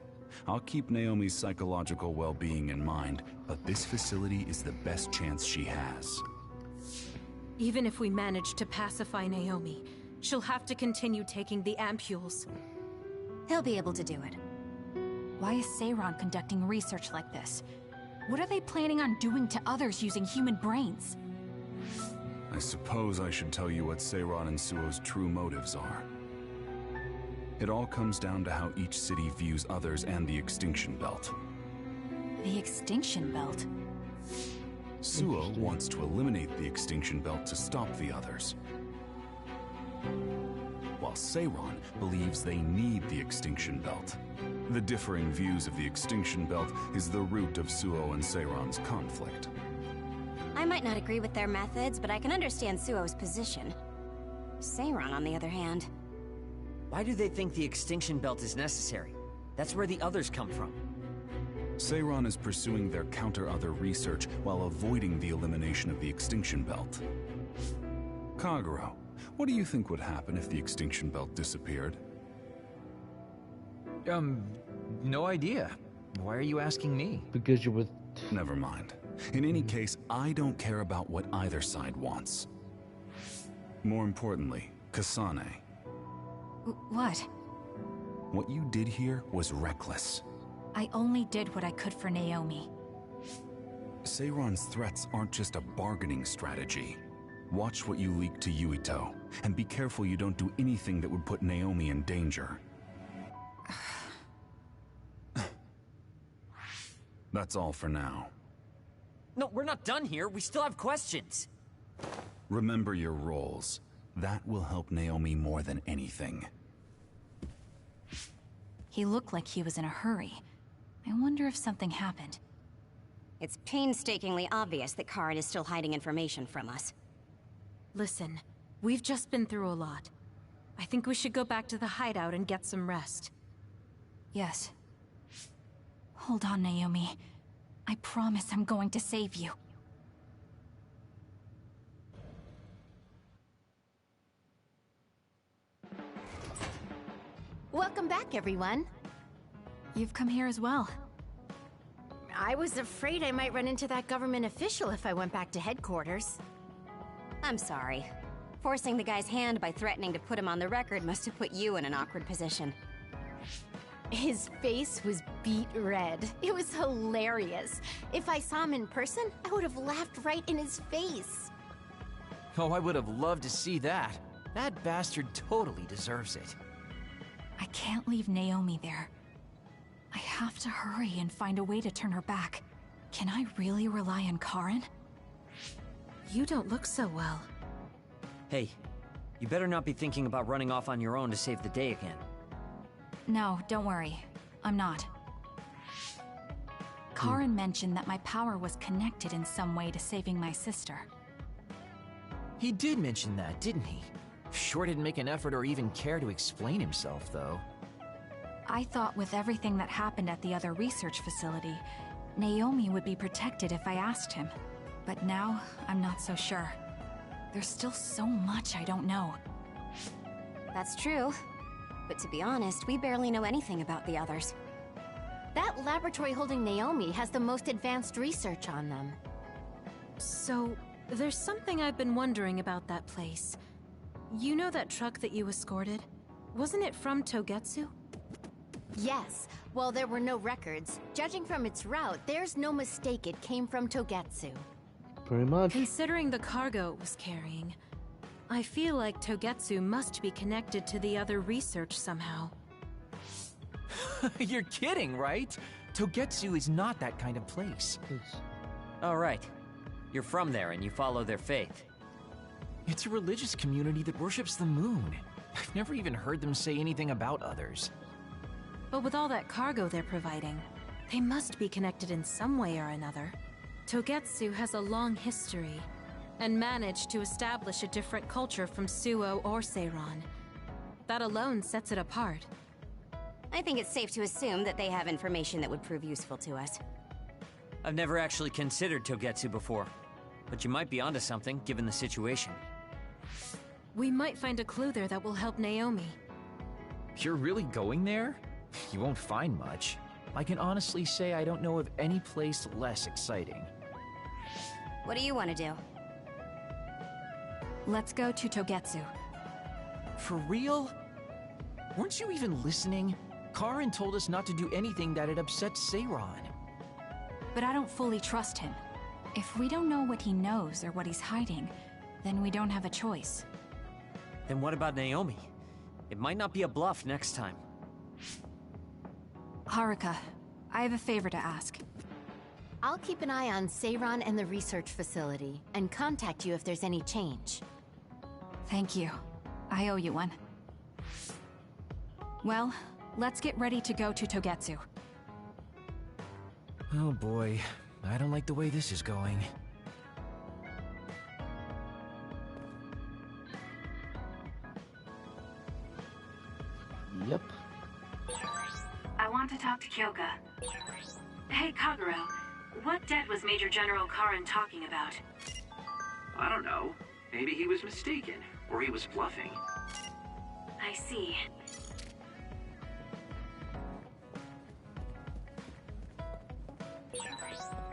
I'll keep Naomi's psychological well-being in mind, but this facility is the best chance she has. Even if we manage to pacify Naomi, she'll have to continue taking the ampules. He'll be able to do it. Why is Seiron conducting research like this? What are they planning on doing to others using human brains? I suppose I should tell you what Seiron and Suo's true motives are. It all comes down to how each city views others and the Extinction Belt. The Extinction Belt? Suo wants to eliminate the Extinction Belt to stop the others, while Seiron believes they need the Extinction Belt. The differing views of the Extinction Belt is the root of Suo and Seiron's conflict. I might not agree with their methods, but I can understand Suo's position. Seiron, on the other hand... Why do they think the Extinction Belt is necessary? That's where the others come from. Seiron is pursuing their counter-other research while avoiding the elimination of the Extinction Belt. Kagero, what do you think would happen if the Extinction Belt disappeared? No idea. Why are you asking me? Because you're with... Never mind. In any case, I don't care about what either side wants. More importantly, Kasane. What? What you did here was reckless. I only did what I could for Naomi. Seiron's threats aren't just a bargaining strategy. Watch what you leak to Yuito, and be careful you don't do anything that would put Naomi in danger. That's all for now. No, we're not done here. We still have questions. Remember your roles. That will help Naomi more than anything. He looked like he was in a hurry. I wonder if something happened. It's painstakingly obvious that Karen is still hiding information from us. Listen, we've just been through a lot. I think we should go back to the hideout and get some rest. Yes. Hold on, Naomi. I promise I'm going to save you. Welcome back, everyone. You've come here as well. I was afraid I might run into that government official if I went back to headquarters. I'm sorry. Forcing the guy's hand by threatening to put him on the record must have put you in an awkward position. His face was beet red. It was hilarious. If I saw him in person, I would have laughed right in his face. Oh, I would have loved to see that. That bastard totally deserves it. I can't leave Naomi there. I have to hurry and find a way to turn her back. Can I really rely on Karen? You don't look so well. Hey, you better not be thinking about running off on your own to save the day again. No, don't worry. I'm not. Karen mentioned that my power was connected in some way to saving my sister. He did mention that, didn't he? Sure didn't make an effort or even care to explain himself, though. I thought with everything that happened at the other research facility, Naomi would be protected if I asked him. But now, I'm not so sure. There's still so much I don't know. That's true. But to be honest, we barely know anything about the others. That laboratory holding Naomi has the most advanced research on them. So, there's something I've been wondering about that place. You know that truck that you escorted? Wasn't it from Togetsu? Yes. While there were no records, judging from its route, there's no mistake it came from Togetsu. Pretty much. Considering the cargo it was carrying, I feel like Togetsu must be connected to the other research somehow. You're kidding, right? Togetsu is not that kind of place. All right. You're from there and you follow their faith. It's a religious community that worships the moon. I've never even heard them say anything about others. But with all that cargo they're providing, they must be connected in some way or another. Togetsu has a long history. and managed to establish a different culture from Suo or Seiran. That alone sets it apart. I think it's safe to assume that they have information that would prove useful to us. I've never actually considered Togetsu before, but you might be onto something, given the situation. We might find a clue there that will help Naomi. You're really going there? You won't find much. I can honestly say I don't know of any place less exciting. What do you want to do? Let's go to Togetsu. For real? Weren't you even listening? Karin told us not to do anything that'd upset Seiran. But I don't fully trust him. If we don't know what he knows or what he's hiding, then we don't have a choice. Then what about Naomi? It might not be a bluff next time. Haruka, I have a favor to ask. I'll keep an eye on Seiran and the research facility, and contact you if there's any change. Thank you. I owe you one. Well, let's get ready to go to Togetsu. Oh boy, I don't like the way this is going. Yep. I want to talk to Kyoka. Hey, Kagero. What debt was Major General Karin talking about? I don't know. Maybe he was mistaken, or he was bluffing. I see.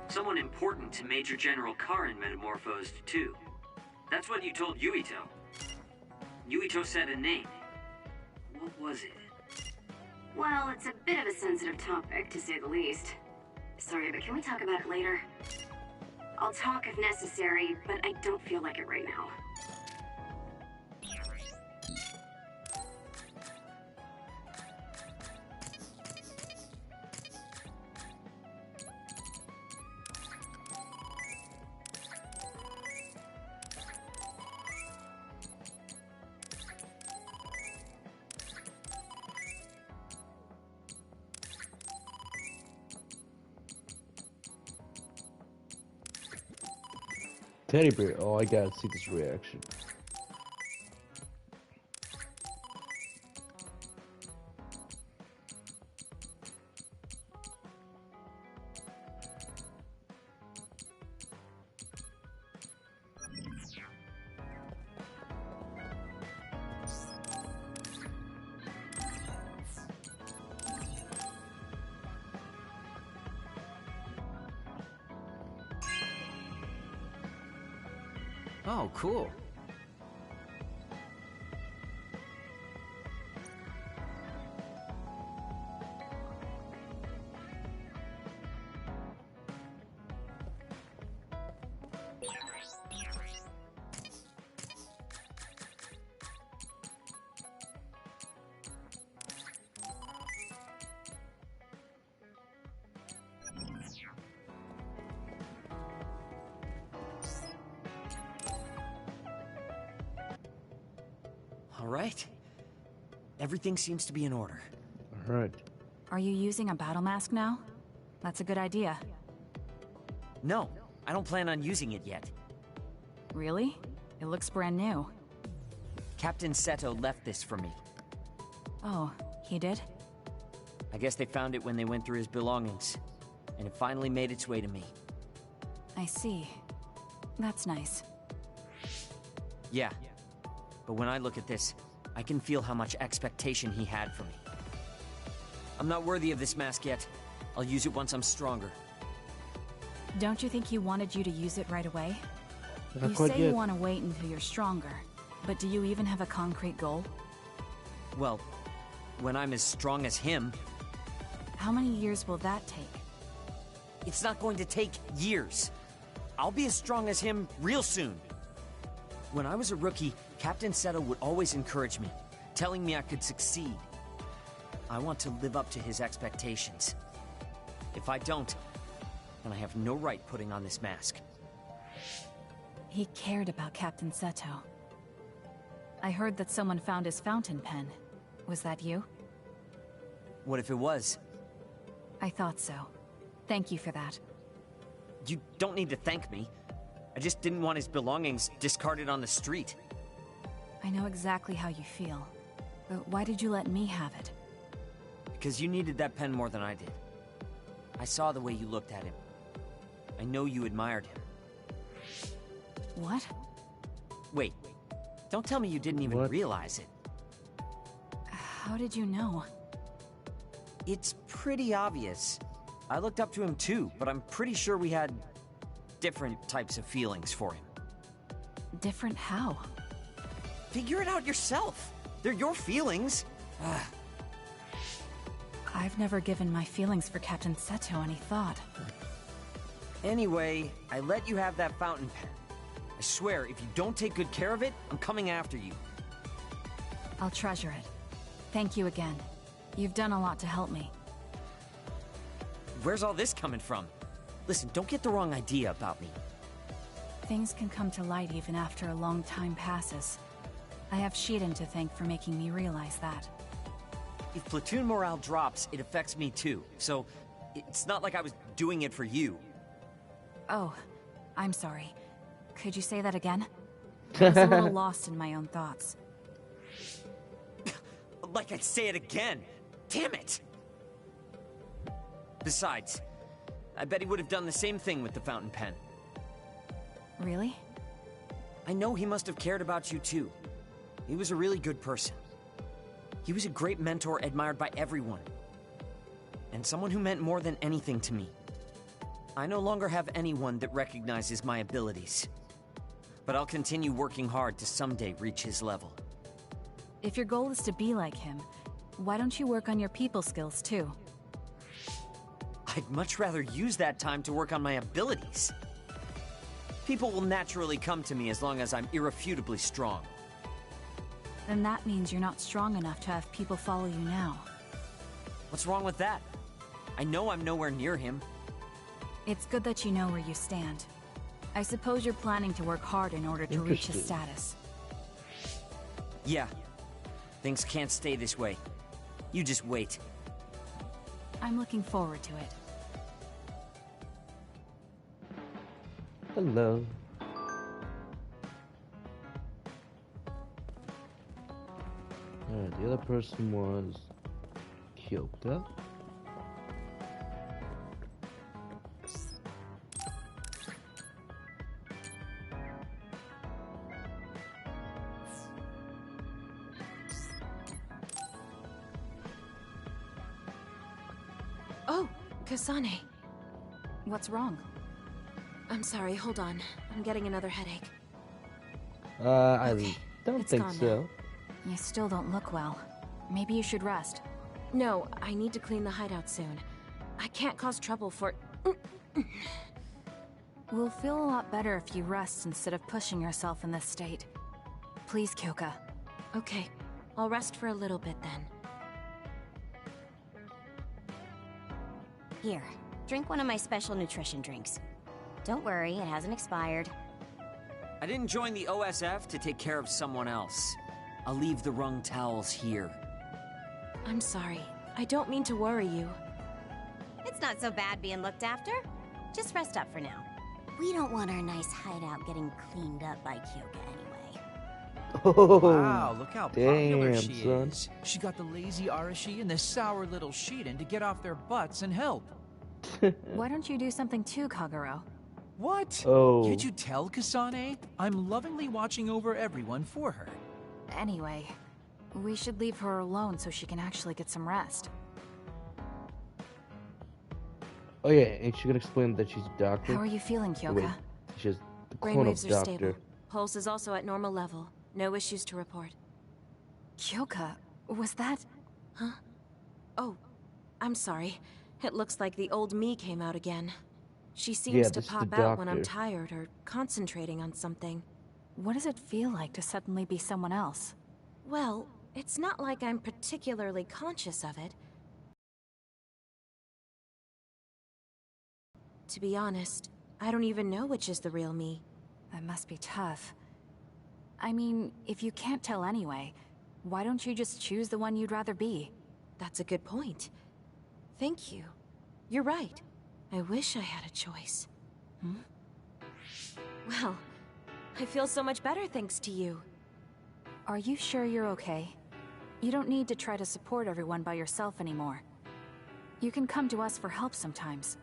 Someone important to Major General Karin metamorphosed too. That's what you told Yuito. Yuito said a name. What was it? Well, it's a bit of a sensitive topic, to say the least. Sorry, but can we talk about it later? I'll talk if necessary, but I don't feel like it right now. Teddy bear. Oh, I gotta see this reaction. Oh, cool. All right. Everything seems to be in order. Alright. Are you using a battle mask now? That's a good idea. No, I don't plan on using it yet. Really? It looks brand new. Captain Seto left this for me. Oh, he did? I guess they found it when they went through his belongings. And it finally made its way to me. I see. That's nice. Yeah. But when I look at this, I can feel how much expectation he had for me. I'm not worthy of this mask yet. I'll use it once I'm stronger. Don't you think he wanted you to use it right away? Not You quite say yet. you want to wait until you're stronger, but do you even have a concrete goal? Well, when I'm as strong as him... How many years will that take? It's not going to take years. I'll be as strong as him real soon. When I was a rookie, Captain Seto would always encourage me, telling me I could succeed. I want to live up to his expectations. If I don't, then I have no right putting on this mask. He cared about Captain Seto. I heard that someone found his fountain pen. Was that you? What if it was? I thought so. Thank you for that. You don't need to thank me. I just didn't want his belongings discarded on the street. I know exactly how you feel. But why did you let me have it? Because you needed that pen more than I did. I saw the way you looked at him. I know you admired him. What? Wait, don't tell me you didn't even realize it. How did you know? It's pretty obvious. I looked up to him too, but I'm pretty sure we had different types of feelings for him. Different how? Figure it out yourself. They're your feelings. I've never given my feelings for Captain Seto any thought. Anyway, I let you have that fountain pen. I swear, if you don't take good care of it, I'm coming after you. I'll treasure it. Thank you again. You've done a lot to help me. Where's all this coming from? Listen, don't get the wrong idea about me. Things can come to light even after a long time passes. I have Shiden to thank for making me realize that. If platoon morale drops, it affects me too. So, it's not like I was doing it for you. Oh, I'm sorry. Could you say that again? I was a little lost in my own thoughts. Like I'd say it again. Damn it! Besides, I bet he would have done the same thing with the fountain pen. Really? I know he must have cared about you too. He was a really good person. He was a great mentor admired by everyone. And someone who meant more than anything to me. I no longer have anyone that recognizes my abilities. But I'll continue working hard to someday reach his level. If your goal is to be like him, why don't you work on your people skills too? I'd much rather use that time to work on my abilities. People will naturally come to me as long as I'm irrefutably strong. Then that means you're not strong enough to have people follow you now. What's wrong with that? I know I'm nowhere near him. It's good that you know where you stand. I suppose you're planning to work hard in order to reach his status. Yeah. Things can't stay this way. You just wait. I'm looking forward to it. Hello. Alright, the other person was Kyoka. Oh, Kasane. What's wrong? I'm sorry, hold on. I'm getting another headache. I don't it's think gone so. You still don't look well. Maybe you should rest. No, I need to clean the hideout soon. I can't cause trouble for... We'll feel a lot better if you rest instead of pushing yourself in this state. Please, Kyoka. Okay, I'll rest for a little bit then. Here, drink one of my special nutrition drinks. Don't worry, it hasn't expired. I didn't join the OSF to take care of someone else. I'll leave the wrung towels here. I'm sorry. I don't mean to worry you. It's not so bad being looked after. Just rest up for now. We don't want our nice hideout getting cleaned up by Kyoka anyway. Oh, wow, look how popular damn, she son. is. She got the lazy Arashi and the sour little Shiden to get off their butts and help. Why don't you do something too, Kagero? What? Oh. Can't you tell, Kasane? I'm lovingly watching over everyone for her. Anyway, we should leave her alone so she can actually get some rest. Oh yeah, and she can explain that she's a doctor. How are you feeling, Kyoka? Wait, she's the clone of Brainwaves are doctor. stable. Pulse is also at normal level. No issues to report. Kyoka, was that... Huh? Oh, I'm sorry. It looks like the old me came out again. She seems to this is pop the out when I'm doctor. tired or concentrating on something. What does it feel like to suddenly be someone else? Well, it's not like I'm particularly conscious of it. To be honest, I don't even know which is the real me. That must be tough. I mean, if you can't tell anyway, why don't you just choose the one you'd rather be? That's a good point. Thank you. You're right. I wish I had a choice. Hmm? Well, I feel so much better thanks to you. Are you sure you're okay? You don't need to try to support everyone by yourself anymore. You can come to us for help sometimes.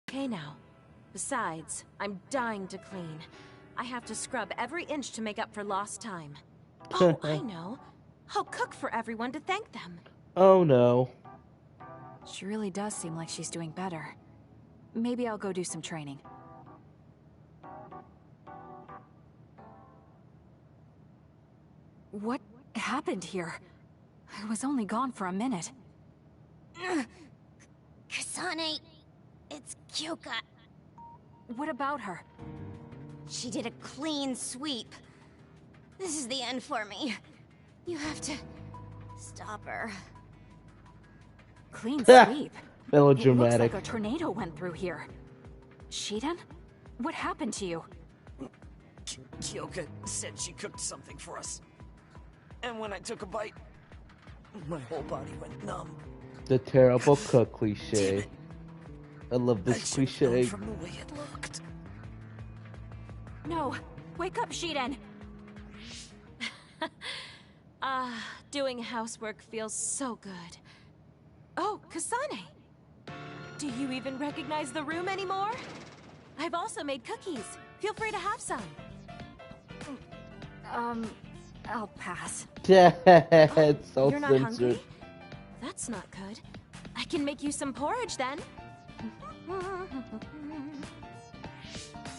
Okay now. Besides, I'm dying to clean. I have to scrub every inch to make up for lost time. Oh, I know. I'll cook for everyone to thank them. Oh no. She really does seem like she's doing better. Maybe I'll go do some training. What happened here? I was only gone for a minute. Kasane, it's Kyoka. What about her? She did a clean sweep. This is the end for me. You have to stop her. Clean sweep? Melodramatic. It looks like a tornado went through here. Shiden? What happened to you? Kyoka said she cooked something for us. And when I took a bite, my whole body went numb. The terrible cook cliche. I love this I should've known cliche. from the way it looked. No! Wake up, Shiden! Doing housework feels so good. Oh, Kasane! Do you even recognize the room anymore? I've also made cookies. Feel free to have some. I'll pass. It's so You're not censored. hungry? That's not good. I can make you some porridge then.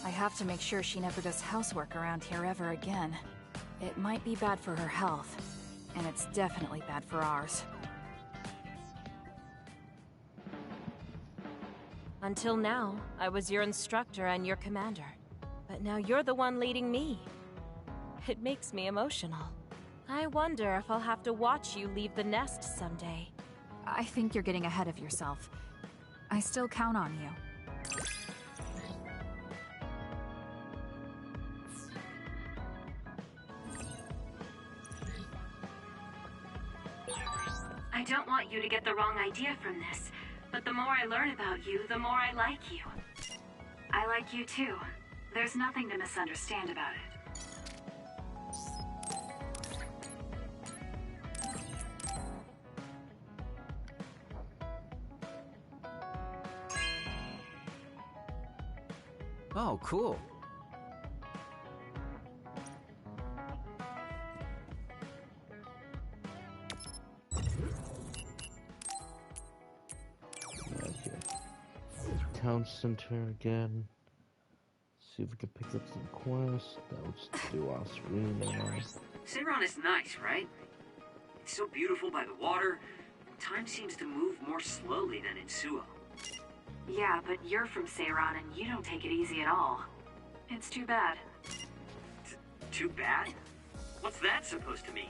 I have to make sure she never does housework around here ever again. It might be bad for her health, and it's definitely bad for ours. Until now, I was your instructor and your commander. But now you're the one leading me. It makes me emotional. I wonder if I'll have to watch you leave the nest someday. I think you're getting ahead of yourself. I still count on you. I don't want you to get the wrong idea from this, but the more I learn about you, the more I like you. I like you too. There's nothing to misunderstand about it. Oh, cool. Town center again. See if we can pick up some quests. Let's do our screen now. Seiron is nice, right? It's so beautiful by the water. Time seems to move more slowly than in Suo. Yeah, but you're from Seiron and you don't take it easy at all. It's too bad. Too bad? What's that supposed to mean?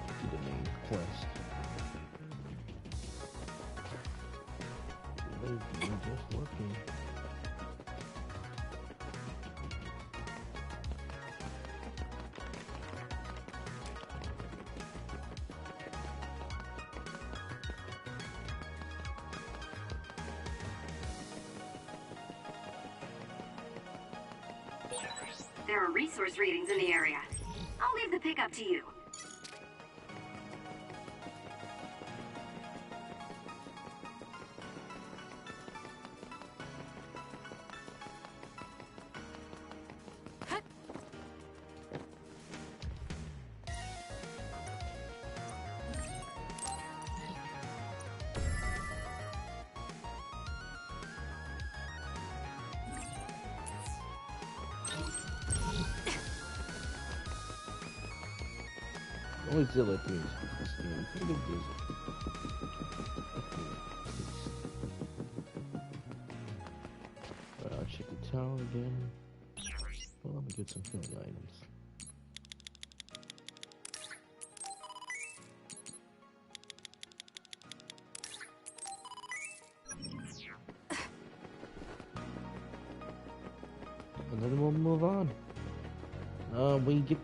To the main quest. Maybe just working. There are resource readings in the area. I'll leave the pickup to you. What's it like me? I'll check the tower again. Well, let me get some healing items. And then we'll move on. When you get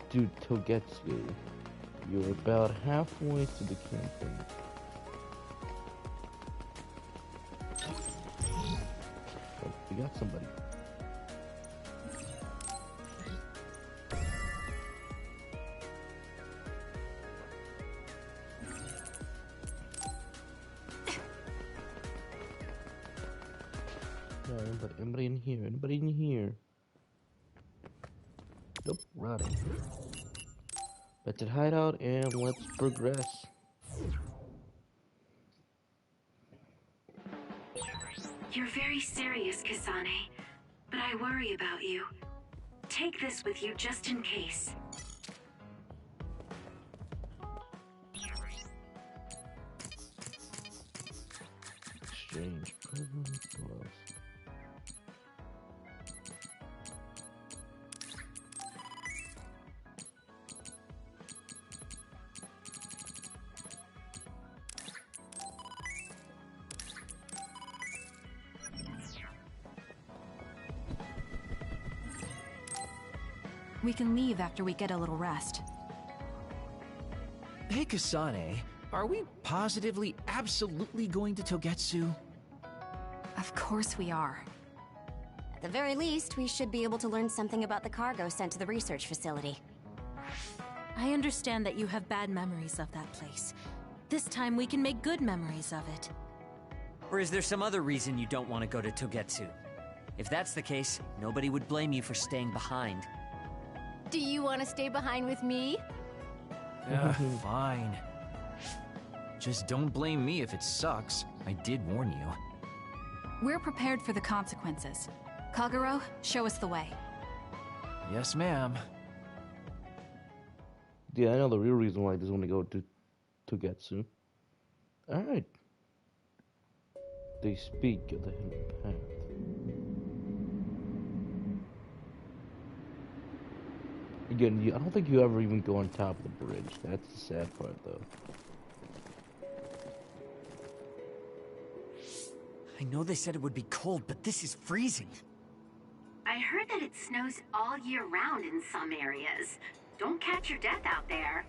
to Togetsu, you're about halfway to the campaign. Oh, we got somebody. Anybody in here? Anybody in here? Nope, running. Back to the hideout and let's progress. You're very serious, Kasane, but I worry about you. Take this with you just in case. Exchange presents. We can leave after we get a little rest. Hey, Kasane, are we positively, absolutely going to Togetsu? Of course we are. At the very least, we should be able to learn something about the cargo sent to the research facility. I understand that you have bad memories of that place. This time we can make good memories of it. Or is there some other reason you don't want to go to Togetsu? If that's the case, nobody would blame you for staying behind. Do you want to stay behind with me? Fine. Just don't blame me if it sucks. I did warn you. We're prepared for the consequences. Kagero, show us the way. Yes, ma'am. Yeah, I know the real reason why I just want to go to Togetsu. Alright. They speak of the hidden path. Again, I don't think you ever even go on top of the bridge. That's the sad part, though. I know they said it would be cold, but this is freezing. I heard that it snows all year round in some areas. Don't catch your death out there.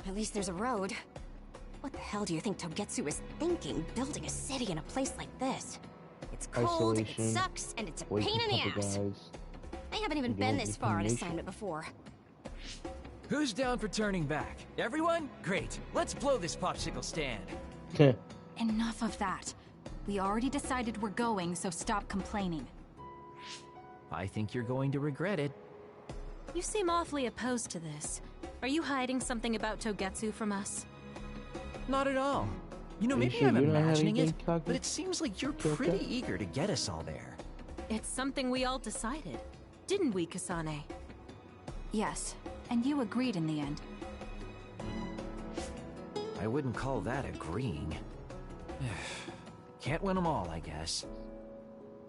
At least there's a road. What the hell do you think Togetsu is thinking, building a city in a place like this? It's cold, Isolation, it sucks, and it's a waiting pain in the for ass. guys. I haven't even been this far on assignment before. Who's down for turning back? Everyone? Great. Let's blow this popsicle stand. Enough of that. We already decided we're going, so stop complaining. I think you're going to regret it. You seem awfully opposed to this. Are you hiding something about Togetsu from us? Not at all. You know, Are you maybe sure I'm you don't have imagining it, anything, Kaku? but it seems like you're pretty eager to get us all there. It's something we all decided. Didn't we, Kasane? Yes, and you agreed in the end. I wouldn't call that agreeing. Can't win them all, I guess.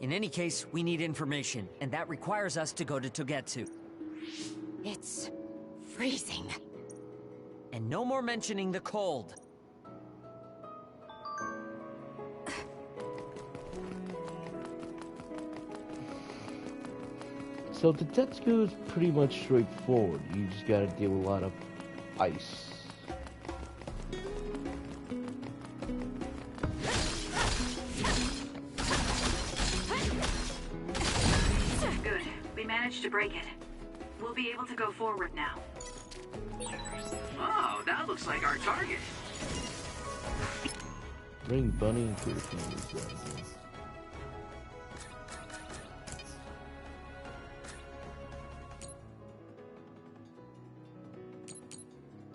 In any case, we need information, and that requires us to go to Togetsu. It's freezing. And no more mentioning the cold. So the Tetsuko is pretty much straightforward. You just gotta deal with a lot of ice. Good. We managed to break it. We'll be able to go forward now. Oh, that looks like our target. Bring Bunny and Kirsten.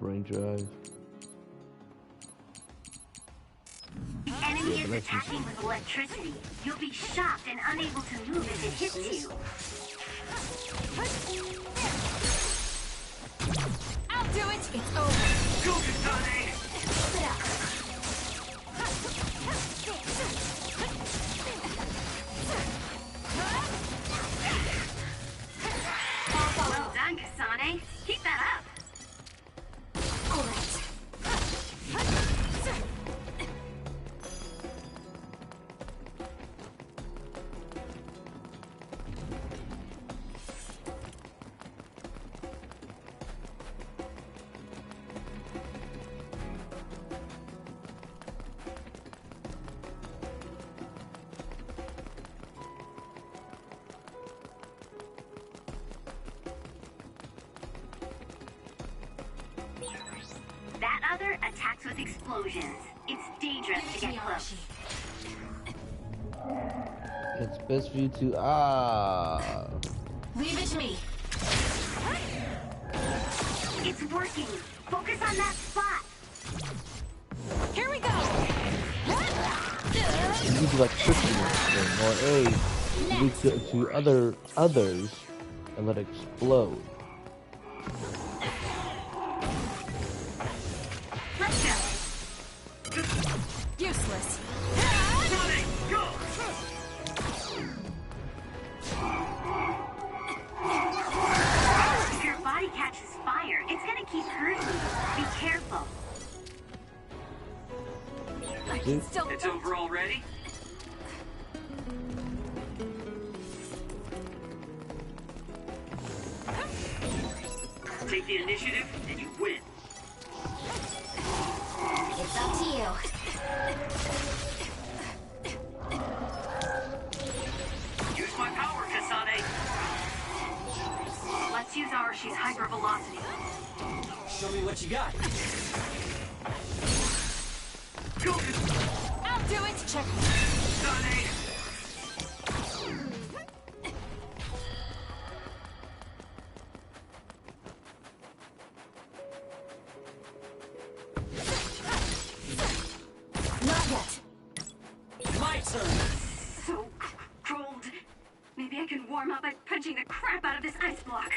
Brain drive. The enemy is attacking with electricity. You'll be shocked and unable to move if it hits you. It's over. Go, Kasane! Well done, Kasane. Keep that up. All right. That other attacks with explosions. It's dangerous to get close. It's best for you to Leave it to me. It's working. Focus on that spot. Here we go. you need to like pushing it or A, you need to others and let it explode. Let's go. Useless. Sonic, go! If your body catches fire, it's gonna keep hurting you. Be careful. It's over already? Take the initiative, and you win. It's up to you. Use my power, Kasane. Let's use Arashi's hypervelocity. Show me what you got. Go, I'll do it. Check. Kasane. Not yet. My turn. So cold. Maybe I can warm up by punching the crap out of this ice block.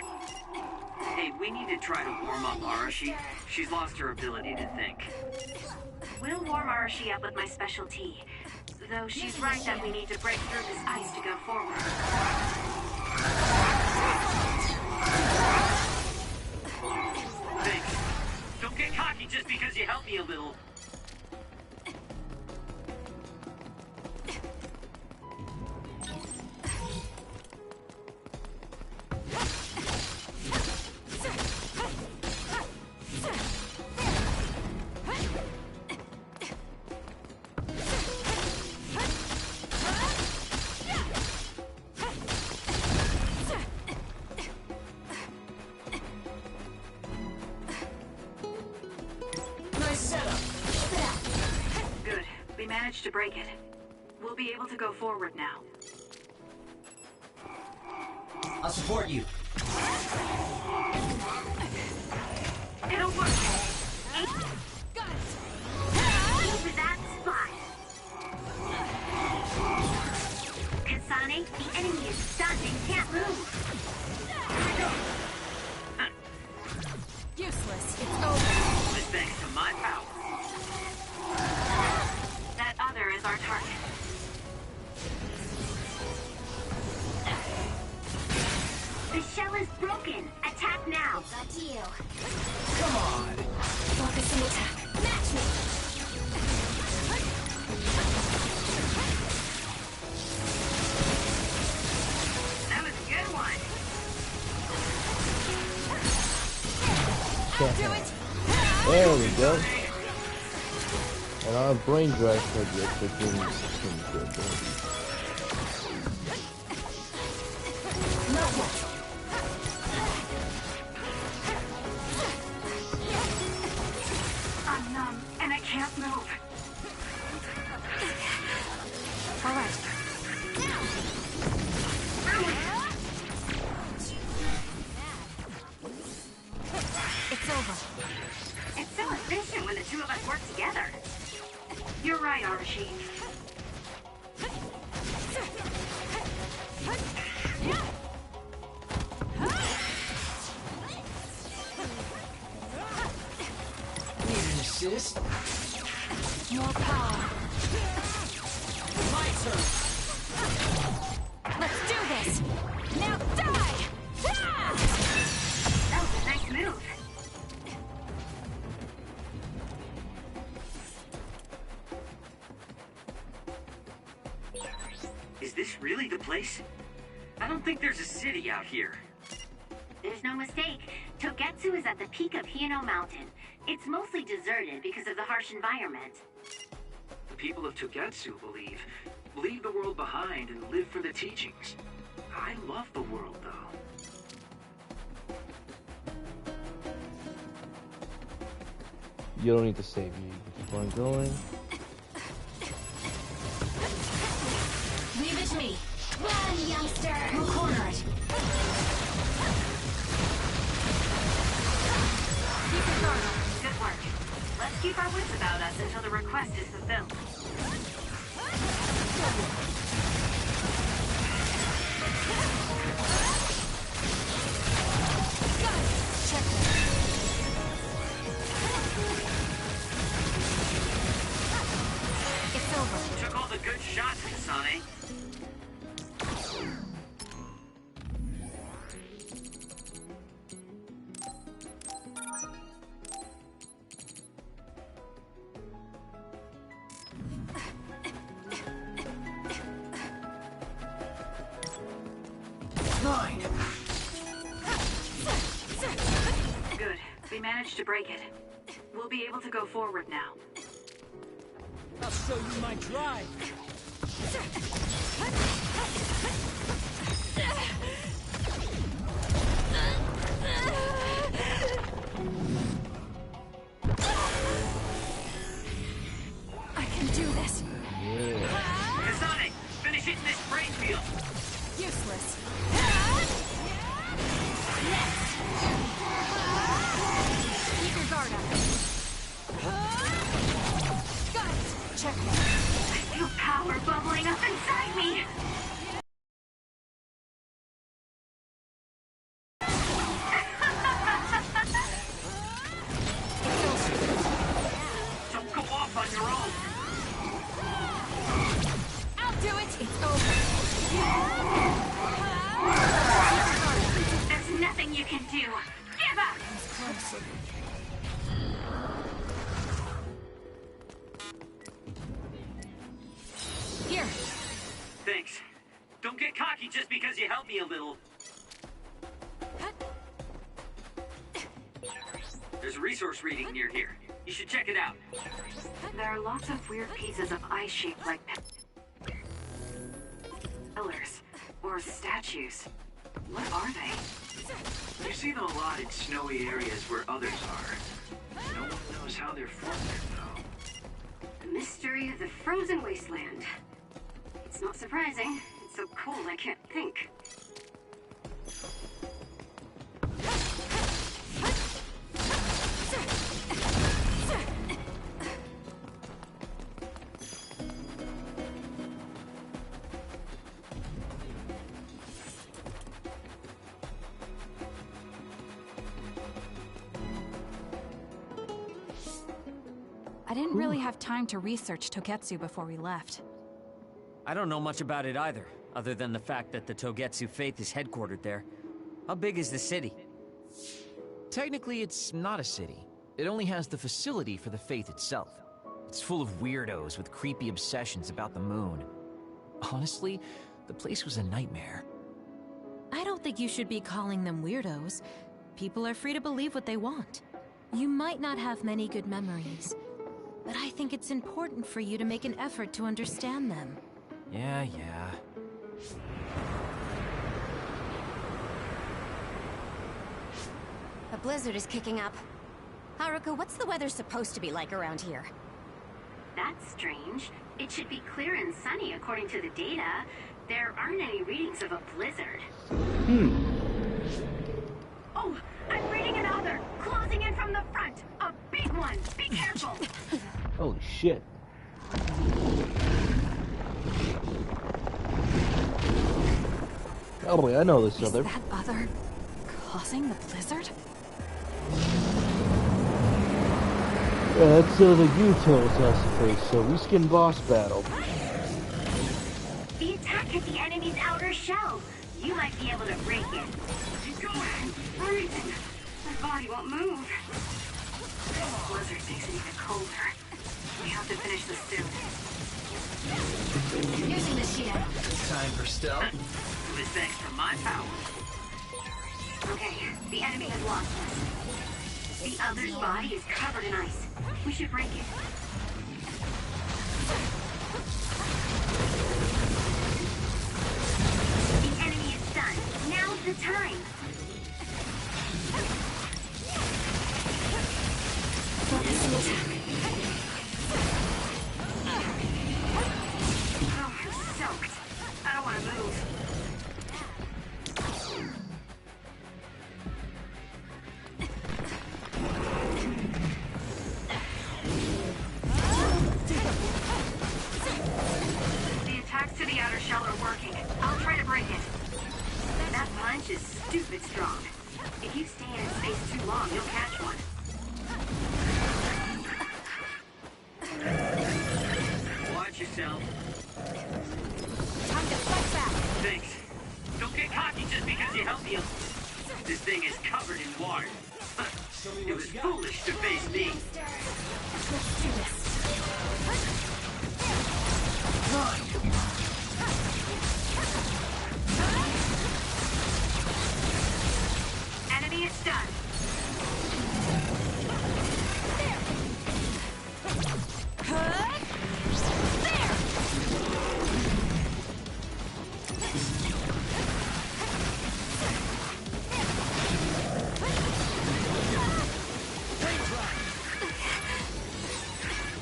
Hey, we need to try to warm up Arashi. She's lost her ability to think. We'll warm Arashi up with my special tea. Though she's right that we need to break through this ice to go forward. Thanks. Don't get cocky just because you helped me a little. Good. We managed to break it. We'll be able to go forward now. I'll support you. It'll work. Got it. Keep that spot. Kasane, the enemy is stunned and can't move. Useless. It's over. This thanks to my power. That other is our target. The shell is broken. Attack now. It's up to you. Come on. Focus and attack. Match me. That was a good one. I'll do it. There we go. And our brain drive project has been good. Not yet. I'm numb and I can't move. All right. It's over. It's so efficient when the two of us work together. You're right, Arashi. Nexus. More power. My turn. Let's do this! Now die! Ah! That was a nice move. Is this really the place? I don't think there's a city out here. There's no mistake. Togetsu is at the peak of Hino Mountain. It's mostly deserted because of the harsh environment. The people of Togetsu leave the world behind and live for the teachings. I love the world, though. You don't need to save me. Keep on going. Leave it to me. Run, youngster! We'll corner it. Keep your guard up. Good work. Let's keep our wits about us until the request is fulfilled. Check it's over. Took all the good shots, Kasane. Good. We managed to break it. We'll be able to go forward now. I'll show you my drive. I can do this. Kasane, finish it in this brain field. Useless. Keep your guard up. Got it. Check it. I feel power bubbling up inside me. Don't go off on your own. I'll do it. It's over. There's nothing you can do. Give up. Here. Thanks. Don't get cocky just because you helped me a little. There's a resource reading near here. You should check it out. There are lots of weird pieces of ice shaped like pillars or statues. What are they? You see them a lot in snowy areas where others are. No one knows how they're formed, though. The mystery of the frozen wasteland. It's not surprising. It's so cold I can't think. I didn't really have time to research Togetsu before we left. I don't know much about it either, other than the fact that the Togetsu faith is headquartered there. How big is the city? Technically, it's not a city. It only has the facility for the faith itself. It's full of weirdos with creepy obsessions about the moon. Honestly, the place was a nightmare. I don't think you should be calling them weirdos. People are free to believe what they want. You might not have many good memories, but I think it's important for you to make an effort to understand them. Yeah. A blizzard is kicking up. Haruka, what's the weather supposed to be like around here? That's strange. It should be clear and sunny according to the data. There aren't any readings of a blizzard. Oh, I'm reading another! Closing in from the front! A big one! Be careful! Holy shit. Oh boy, I know this other. Is that other causing the blizzard? That's the Yutos has to face, so reskin boss battle. The attack hit the enemy's outer shell. You might be able to break it. Keep going. Freezing. My body won't move. This blizzard makes it even colder. We have to finish this soon. Using the shield. Time for stealth. With thanks to my power. Okay, the enemy has lost us. The other's body is covered in ice. We should break it. The enemy is stunned. Now's the time. Focus on attack. Oh, I'm soaked. I don't want to move. The attacks to the outer shell are working. I'll try to break it. That punch is stupid strong. If you stay in its space too long, you'll catch one. Watch yourself. Time to fight back. Thanks. Don't get cocky just because you help me. This thing is covered in water. It was foolish to face me. Let's do this. Run! Enemy is stunned.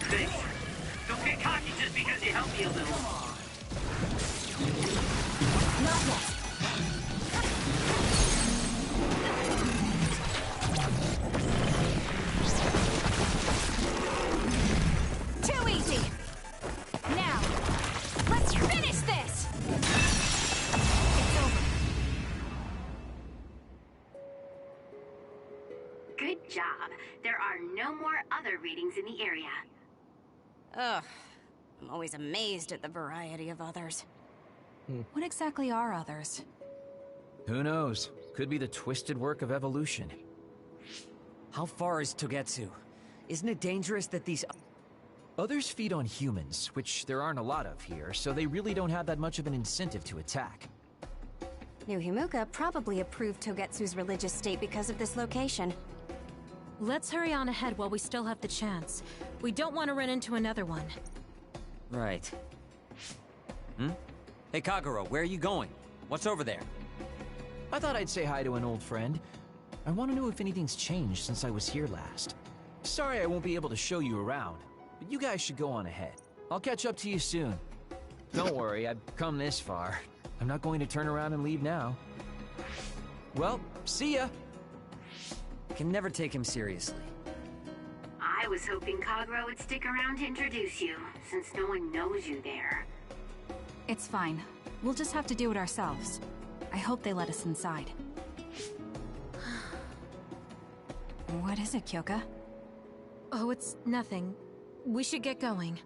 Thanks. Don't get cocky just because you help me a little. Not yet. Too easy. Now, let's finish this. It's over. Good job. There are no more other readings in the area. Ugh. I'm always amazed at the variety of others. What exactly are others? Who knows? Could be the twisted work of evolution. How far is Togetsu? Isn't it dangerous that these... Others feed on humans, which there aren't a lot of here, so they really don't have that much of an incentive to attack. New Himuka probably approved Togetsu's religious state because of this location. Let's hurry on ahead while we still have the chance. We don't want to run into another one. Right. Hey, Kagura, where are you going? What's over there? I thought I'd say hi to an old friend. I want to know if anything's changed since I was here last. Sorry I won't be able to show you around, but you guys should go on ahead. I'll catch up to you soon. Don't worry, I've come this far. I'm not going to turn around and leave now. Well, see ya! Can never take him seriously. I was hoping Kagura would stick around to introduce you, since no one knows you there. It's fine. We'll just have to do it ourselves. I hope they let us inside. What is it, Kyoka? Oh, it's nothing. We should get going.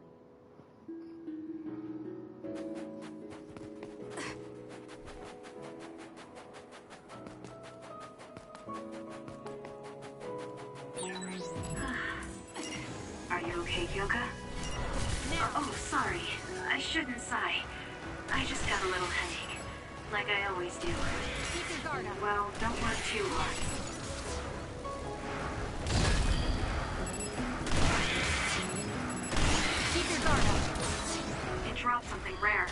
Are you okay, Kyoka? Oh, sorry. I shouldn't sigh. I just got a little headache. Like I always do. Well, don't work too hard. Keep your guard up. It dropped something rare.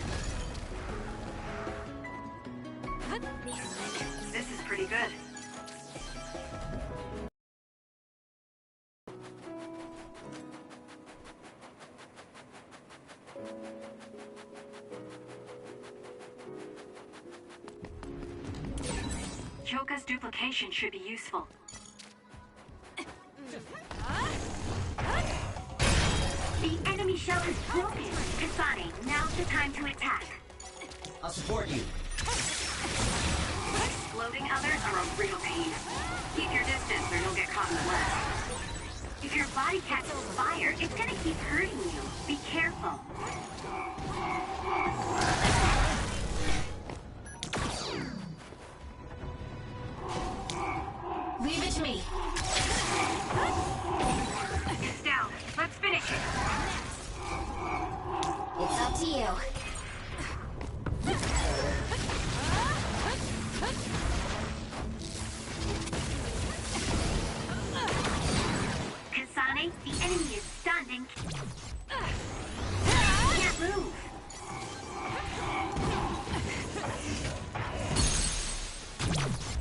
This is pretty good. Kyoka's duplication should be useful. The enemy shell is broken. Kasane, now's the time to attack. I'll support you. Exploding others are a real pain. Keep your distance or you'll get caught in the web. If your body body catches fire, it's gonna keep hurting you. Be careful. Leave it to me. It's down. Let's finish it. It's up to you. Kasane, the enemy is stunned and can't move.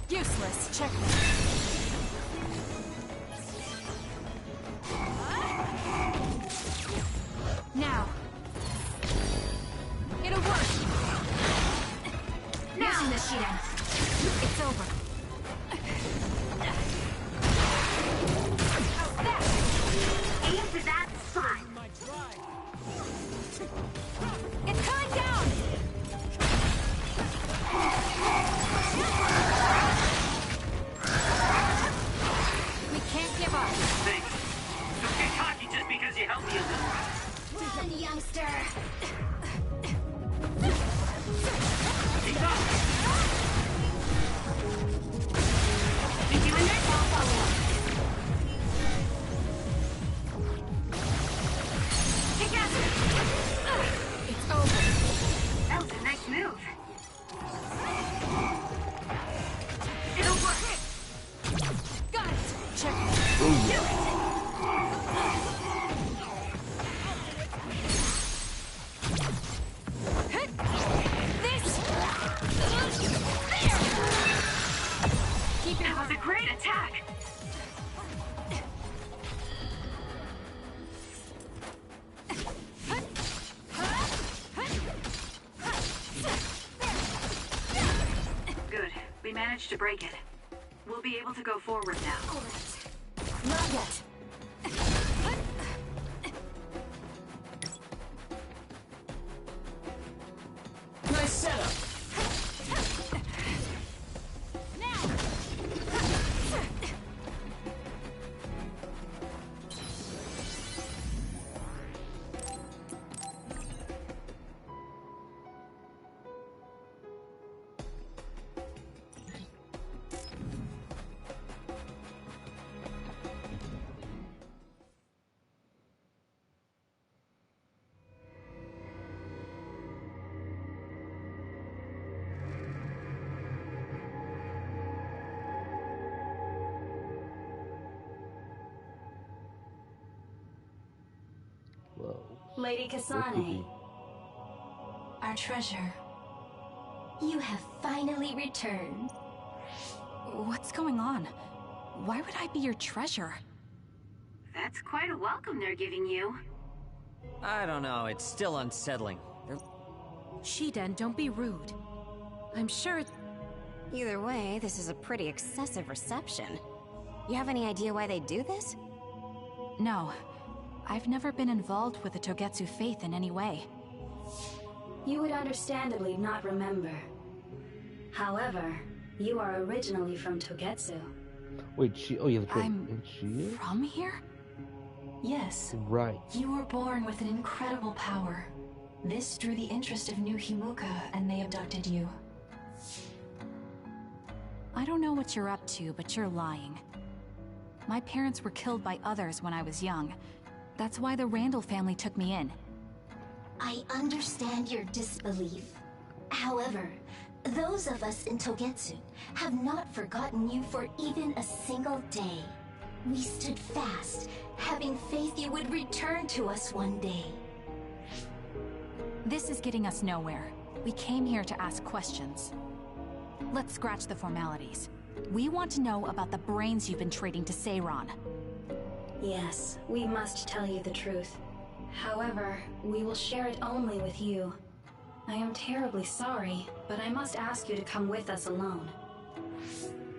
Useless. Checkmate. Now. It'll work. Now. Using the Shiden. It's over. Aim for that spot. It's coming down. We can't give up. Thanks. Don't get cocky just because you helped me a little. Run, youngster. Keep up! You doing this? I'll follow up. Together. It's over. That was a nice move. It'll work. Got it. Check. Do it. This. Keep it That was a great attack. Good. We managed to break it. We'll be able to go forward now. Not yet. Nice setup. Whoa. Lady Kasane, our treasure. You have finally returned. What's going on? Why would I be your treasure? That's quite a welcome they're giving you. I don't know, it's still unsettling. Shiden, don't be rude. I'm sure it's... Either way, this is a pretty excessive reception. You have any idea why they do this? No. I've never been involved with the Togetsu faith in any way. You would understandably not remember. However, you are originally from Togetsu. Wait, she. Oh, yeah, that's right. I'm And she is? from here? Yes. Right. You were born with an incredible power. This drew the interest of New Himuka, and they abducted you. I don't know what you're up to, but you're lying. My parents were killed by others when I was young. That's why the Randall family took me in. I understand your disbelief. However, those of us in Togetsu have not forgotten you for even a single day. We stood fast, having faith you would return to us one day. This is getting us nowhere. We came here to ask questions. Let's scratch the formalities. We want to know about the brains you've been trading to Seiran. Yes, we must tell you the truth. However, we will share it only with you. I am terribly sorry, but I must ask you to come with us alone.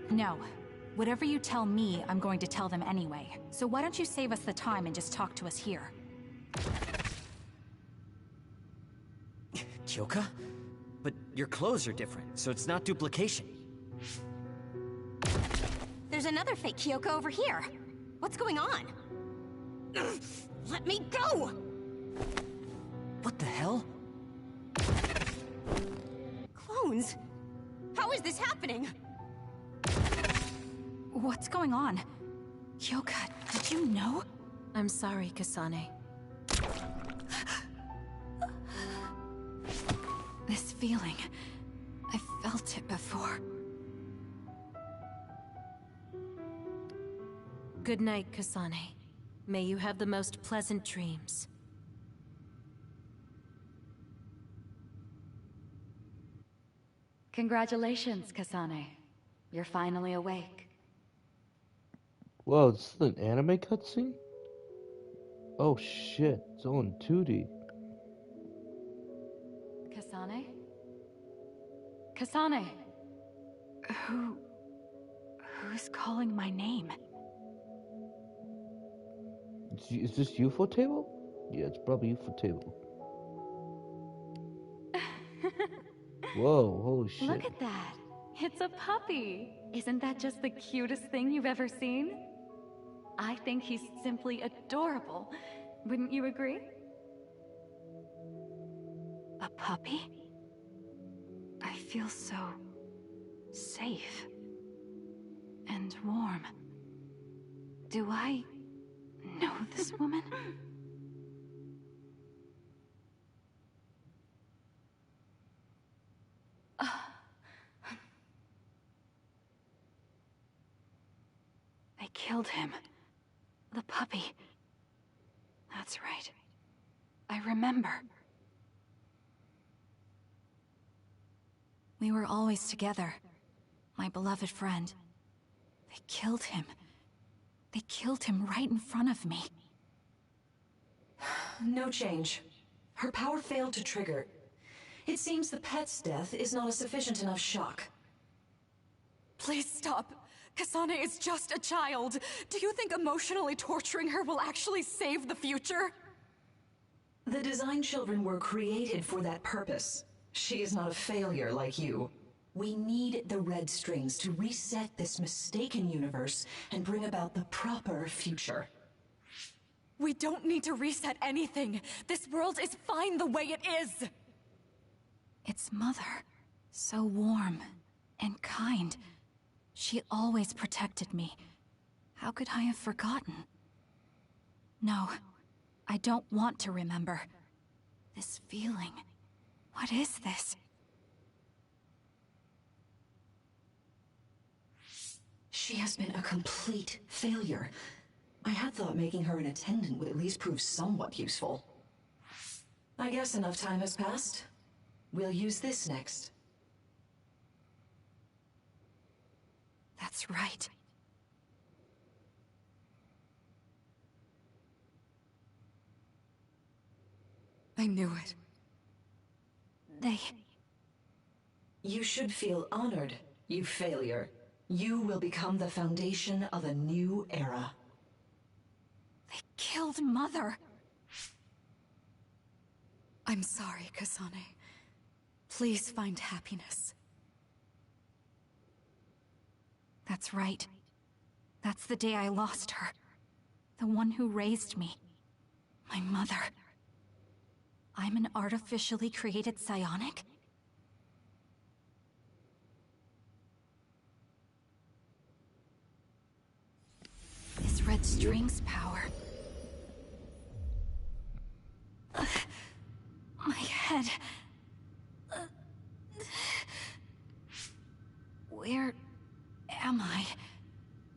No. Whatever you tell me, I'm going to tell them anyway. So why don't you save us the time and just talk to us here? Kyoka? But your clothes are different, so it's not duplication. There's another fake Kyoko over here. What's going on? Let me go! What the hell? Clones? How is this happening? What's going on? Kyoka, did you know? I'm sorry, Kasane. This feeling, I felt it before. Good night, Kasane. May you have the most pleasant dreams. Congratulations, Kasane. You're finally awake. Whoa, this is an anime cutscene? Oh shit, it's all in 2D. Kasane? Kasane! Who's calling my name? Is this UFO table? Yeah, it's probably UFO table. Whoa, holy shit. Look at that. It's a puppy. Isn't that just the cutest thing you've ever seen? I think he's simply adorable. Wouldn't you agree? A puppy? I feel so safe and warm. Do I know this woman? They killed him. The puppy. That's right. I remember. We were always together. My beloved friend. They killed him. They killed him right in front of me. No change. Her power failed to trigger. It seems the pet's death is not a sufficient enough shock. Please stop. Kasane is just a child. Do you think emotionally torturing her will actually save the future? The design children were created for that purpose. She is not a failure like you. We need the red strings to reset this mistaken universe and bring about the proper future. We don't need to reset anything. This world is fine the way it is. It's Mother. So warm and kind. She always protected me. How could I have forgotten? No, I don't want to remember. This feeling. What is this? She has been a complete failure. I had thought making her an attendant would at least prove somewhat useful. I guess enough time has passed. We'll use this next. That's right. I knew it. You should feel honored, you failure. You will become the foundation of a new era. They killed Mother. I'm sorry, Kasane. Please find happiness. That's right. That's the day I lost her. The one who raised me. My mother. I'm an artificially created psionic? This red string's power. My head. Where am I?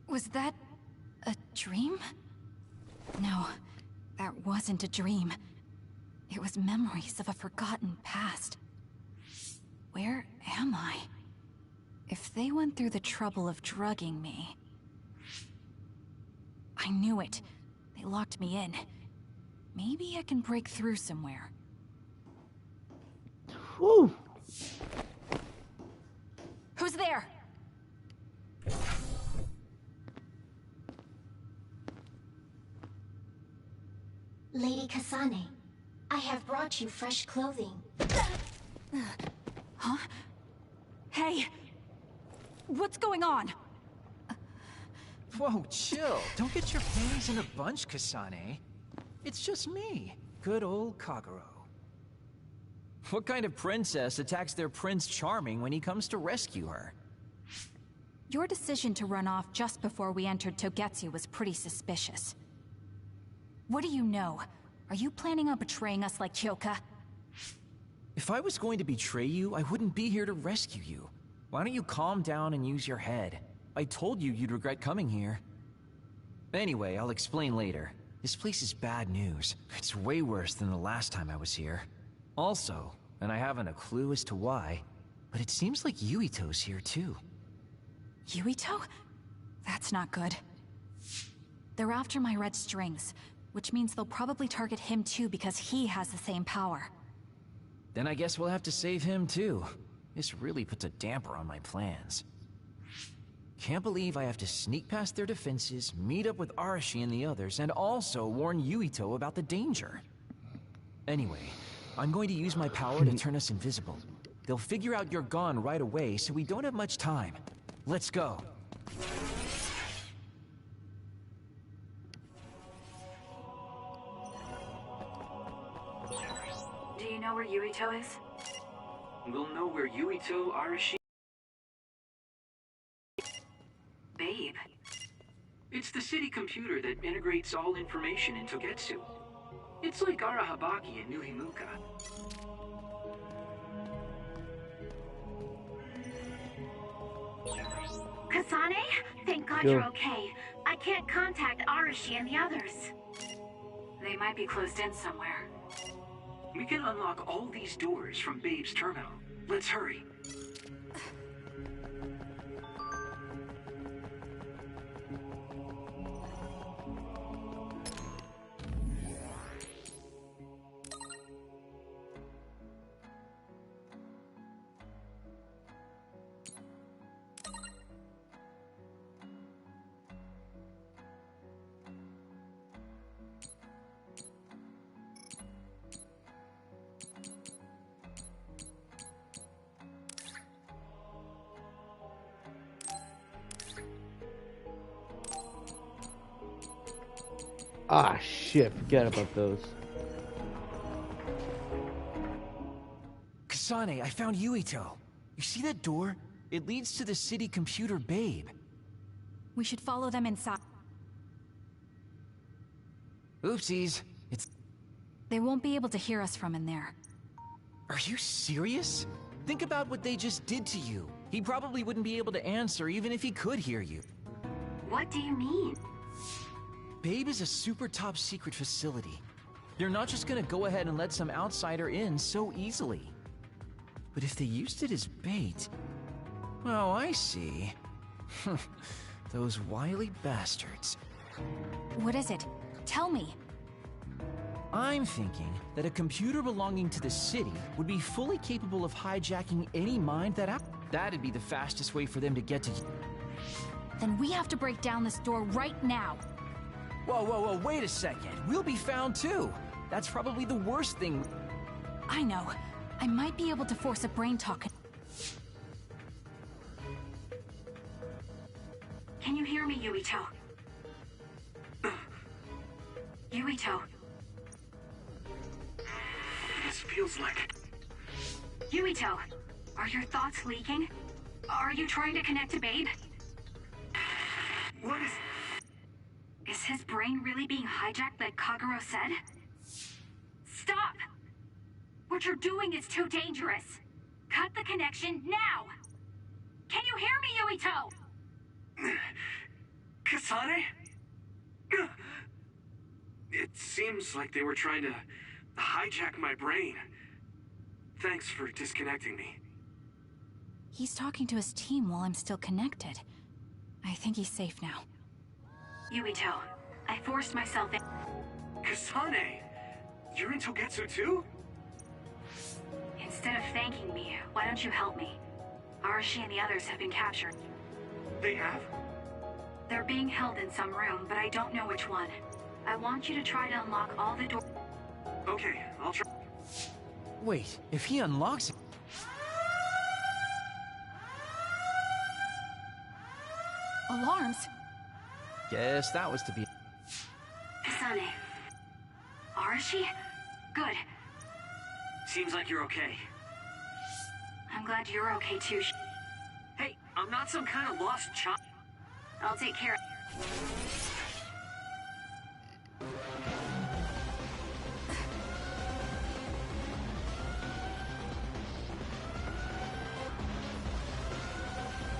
Was that a dream? No, that wasn't a dream. It was memories of a forgotten past. Where am I? If they went through the trouble of drugging me... I knew it. They locked me in. Maybe I can break through somewhere. Whew. Who's there? Lady Kasane, I have brought you fresh clothing. Huh? Hey! What's going on? Whoa, chill. Don't get your panties in a bunch, Kasane. It's just me. Good old Kagero. What kind of princess attacks their Prince Charming when he comes to rescue her? Your decision to run off just before we entered Togetsu was pretty suspicious. What do you know? Are you planning on betraying us like Kyoka? If I was going to betray you, I wouldn't be here to rescue you. Why don't you calm down and use your head? I told you you'd regret coming here. Anyway, I'll explain later. This place is bad news. It's way worse than the last time I was here. Also, and I haven't a clue as to why, but it seems like Yuito's here too. Yuito? That's not good. They're after my red strings, which means they'll probably target him too because he has the same power. Then I guess we'll have to save him too. This really puts a damper on my plans. Can't believe I have to sneak past their defenses, meet up with Arashi and the others, and also warn Yuito about the danger. Anyway, I'm going to use my power to turn us invisible. They'll figure out you're gone right away, so we don't have much time. Let's go. Do you know where Yuito is? We'll know where Yuito, Arashi... Babe. It's the city computer that integrates all information in Togetsu. It's like Arahabaki in New Himuka. Kasane? Thank God Yo. you're okay. I can't contact Arashi and the others. They might be closed in somewhere. We can unlock all these doors from Babe's terminal. Let's hurry. Ah, shit. Forget about those. Kasane, I found Yuito. You see that door? It leads to the city computer Babe. We should follow them inside. Oopsies. It's... They won't be able to hear us from in there. Are you serious? Think about what they just did to you. He probably wouldn't be able to answer even if he could hear you. What do you mean? Babe is a super top secret facility. They're not just gonna go ahead and let some outsider in so easily. But if they used it as bait... Oh, I see. Those wily bastards. What is it? Tell me. I'm thinking that a computer belonging to the city would be fully capable of hijacking any mind that'd be the fastest way for them to get to you. Then we have to break down this door right now. Whoa, whoa, whoa, wait a second. We'll be found too. That's probably the worst thing. I know. I might be able to force a brain talk. Can you hear me, Yuito? Yuito. This feels like... Yuito, are your thoughts leaking? Are you trying to connect to Babe? What is... Is his brain really being hijacked like Kagero said? Stop! What you're doing is too dangerous. Cut the connection now! Can you hear me, Yuito? Kasane? It seems like they were trying to hijack my brain. Thanks for disconnecting me. He's talking to his team while I'm still connected. I think he's safe now. Yuito, I forced myself in. Kasane! You're in Togetsu too? Instead of thanking me, why don't you help me? Arashi and the others have been captured. They have? They're being held in some room, but I don't know which one. I want you to try to unlock all the doors. Okay, I'll try. Wait, if he unlocks it... Alarms? Guess that was to be... Kasane. is she? Good. Seems like you're okay. I'm glad you're okay too. Hey, I'm not some kind of lost child. I'll take care of...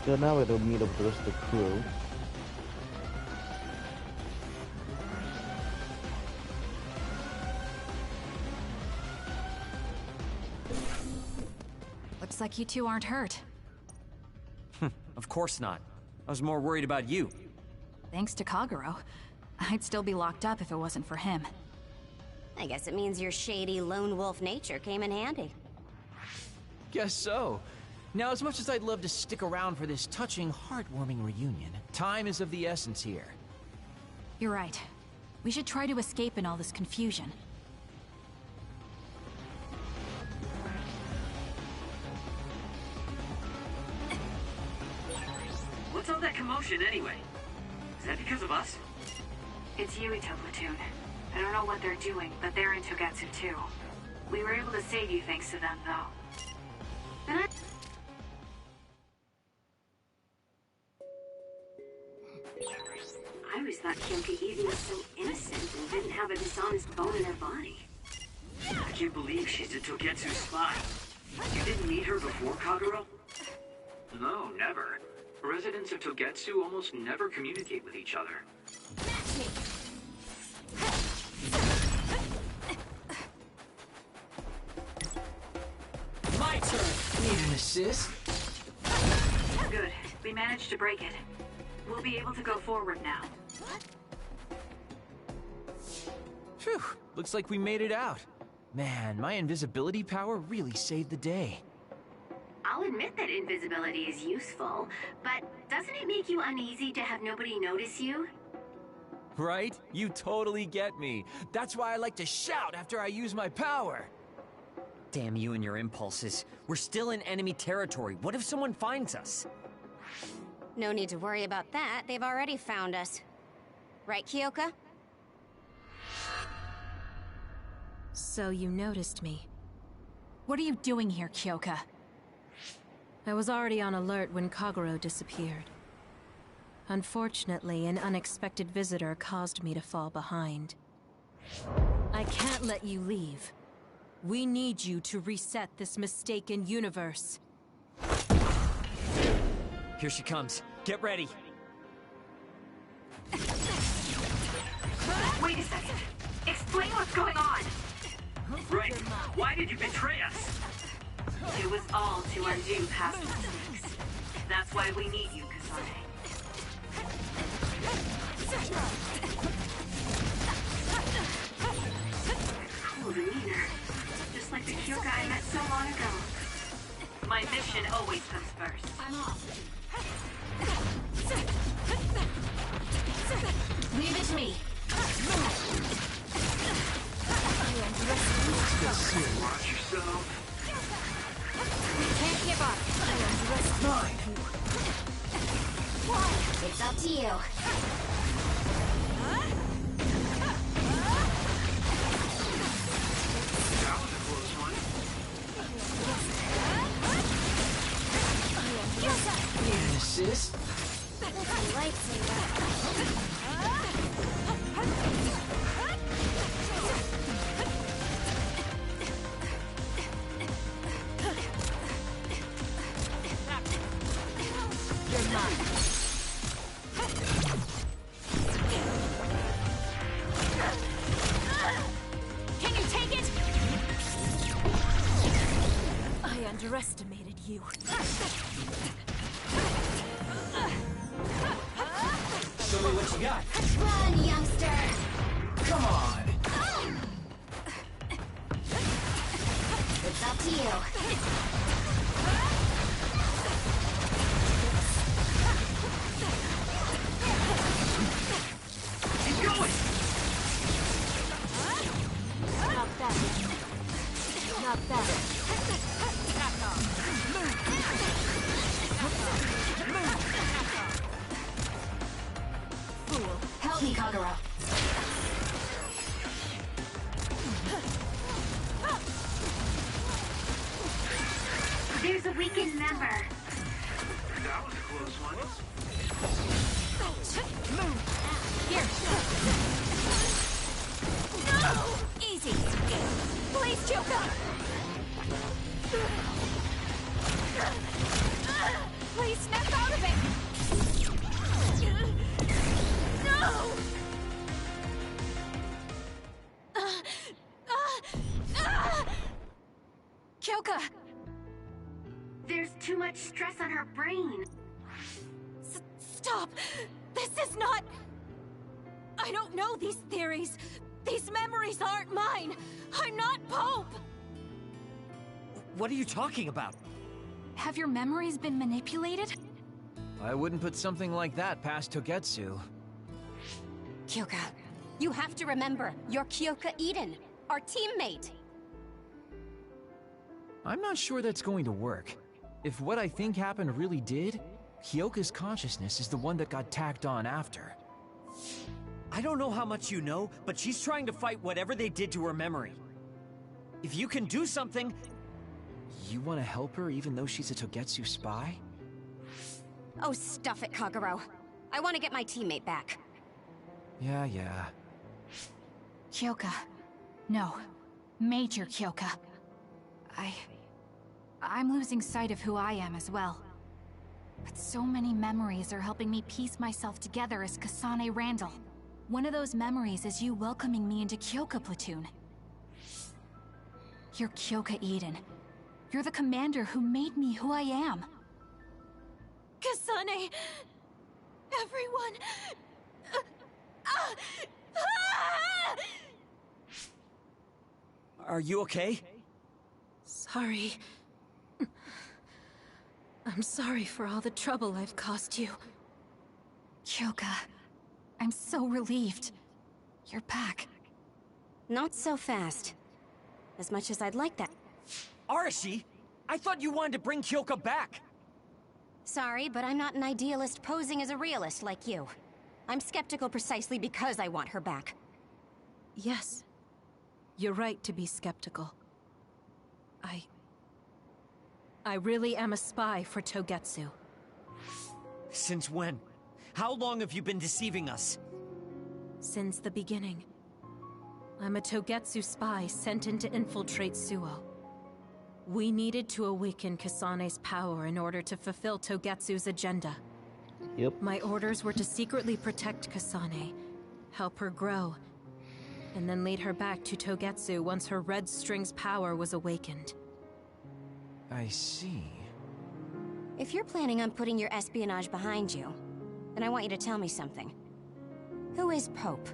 So now we're gonna meet up with the rest of the crew. Looks like you two aren't hurt. Of course not. I was more worried about you. Thanks to Kagero. I'd still be locked up if it wasn't for him. I guess it means your shady lone wolf nature came in handy. Guess so. Now, as much as I'd love to stick around for this touching, heartwarming reunion, time is of the essence here. You're right. We should try to escape in all this confusion. What's all that commotion anyway? Is that because of us? It's Yuito platoon. I don't know what they're doing, but they're in Togetsu too. We were able to save you thanks to them, though. And I always thought Kyoka Evie was so innocent and didn't have a dishonest bone in her body. I can't believe she's a Togetsu spy. You didn't meet her before, Kagero? No, never. Residents of Togetsu almost never communicate with each other. My turn! Need an assist? Good. We managed to break it. We'll be able to go forward now. Phew, looks like we made it out. Man, my invisibility power really saved the day. I'll admit that invisibility is useful, but doesn't it make you uneasy to have nobody notice you? Right? You totally get me. That's why I like to shout after I use my power. Damn you and your impulses. We're still in enemy territory. What if someone finds us? No need to worry about that. They've already found us. Right, Kyoka? So you noticed me. What are you doing here, Kyoka? I was already on alert when Kagero disappeared. Unfortunately, an unexpected visitor caused me to fall behind. I can't let you leave. We need you to reset this mistaken universe. Here she comes. Get ready. Wait a second. Explain what's going on. Right. Why did you betray us? It was all to undo past mistakes. That's why we need you, Kasane. Cool demeanor. Just like the Kyoka I met so long ago. My mission always comes first. I'm off. Leave it to me. Watch yourself. Can't give up. It's up to you. That was a close one. Need an assist? You're mine. Can you take it? I underestimated you. Show me what you got. Run, youngster! Come on! It's up to you. Keep going! Not bad. Not bad. Help me, Kagero. weakened member. That was a close one. Move! Here! No! Easy! Please, Kyoka! Please snap out of it! No! Kyoka! There's too much stress on her brain. Stop! This is not... I don't know these theories. These memories aren't mine. I'm not Pope! What are you talking about? Have your memories been manipulated? I wouldn't put something like that past Togetsu. Kyoka, you have to remember, you're Kyoka Eden, our teammate. I'm not sure that's going to work. If what I think happened really did, Kyoka's consciousness is the one that got tacked on after. I don't know how much you know, but she's trying to fight whatever they did to her memory. If you can do something... You want to help her even though she's a Togetsu spy? Oh, stuff it, Kagero. I want to get my teammate back. Yeah. Kyoka. No. Major Kyoka. I'm losing sight of who I am as well. But so many memories are helping me piece myself together as Kasane Randall. One of those memories is you welcoming me into Kyoka Platoon. You're Kyoka Eden. You're the commander who made me who I am. Kasane! Everyone! Are you okay? Sorry. I'm sorry for all the trouble I've caused you. Kyoka, I'm so relieved. You're back. Not so fast. As much as I'd like that. Arashi! I thought you wanted to bring Kyoka back! Sorry, but I'm not an idealist posing as a realist like you. I'm skeptical precisely because I want her back. Yes. You're right to be skeptical. I really am a spy for Togetsu. Since when? How long have you been deceiving us? Since the beginning. I'm a Togetsu spy sent in to infiltrate Suo. We needed to awaken Kasane's power in order to fulfill Togetsu's agenda. Yep. My orders were to secretly protect Kasane, help her grow, and then lead her back to Togetsu once her red string's power was awakened. I see. If you're planning on putting your espionage behind you, then I want you to tell me something. Who is Pope?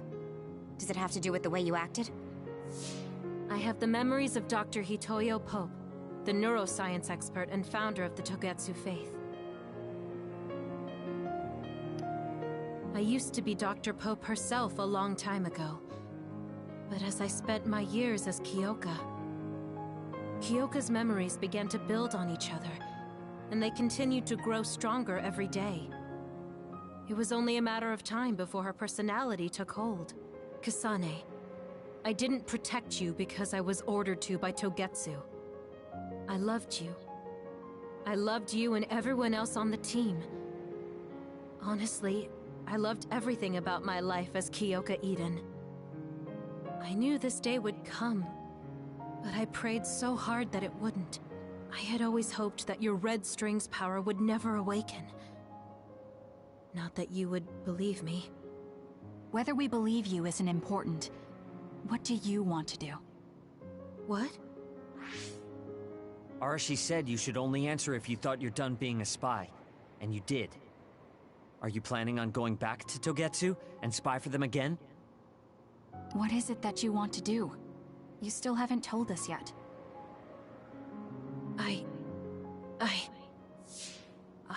Does it have to do with the way you acted? I have the memories of Dr. Hitoyo Pope, the neuroscience expert and founder of the Togetsu faith. I used to be Dr. Pope herself a long time ago. But as I spent my years as Kyoka's memories began to build on each other, and they continued to grow stronger every day. It was only a matter of time before her personality took hold. Kasane, I didn't protect you because I was ordered to by Togetsu. I loved you. I loved you and everyone else on the team. Honestly, I loved everything about my life as Kyoka Eden. I knew this day would come, but I prayed so hard that it wouldn't. I had always hoped that your red string's power would never awaken. Not that you would believe me. Whether we believe you isn't important. What do you want to do? What? Arashi said you should only answer if you thought you're done being a spy. And you did. Are you planning on going back to Togetsu and spy for them again? What is it that you want to do? You still haven't told us yet. I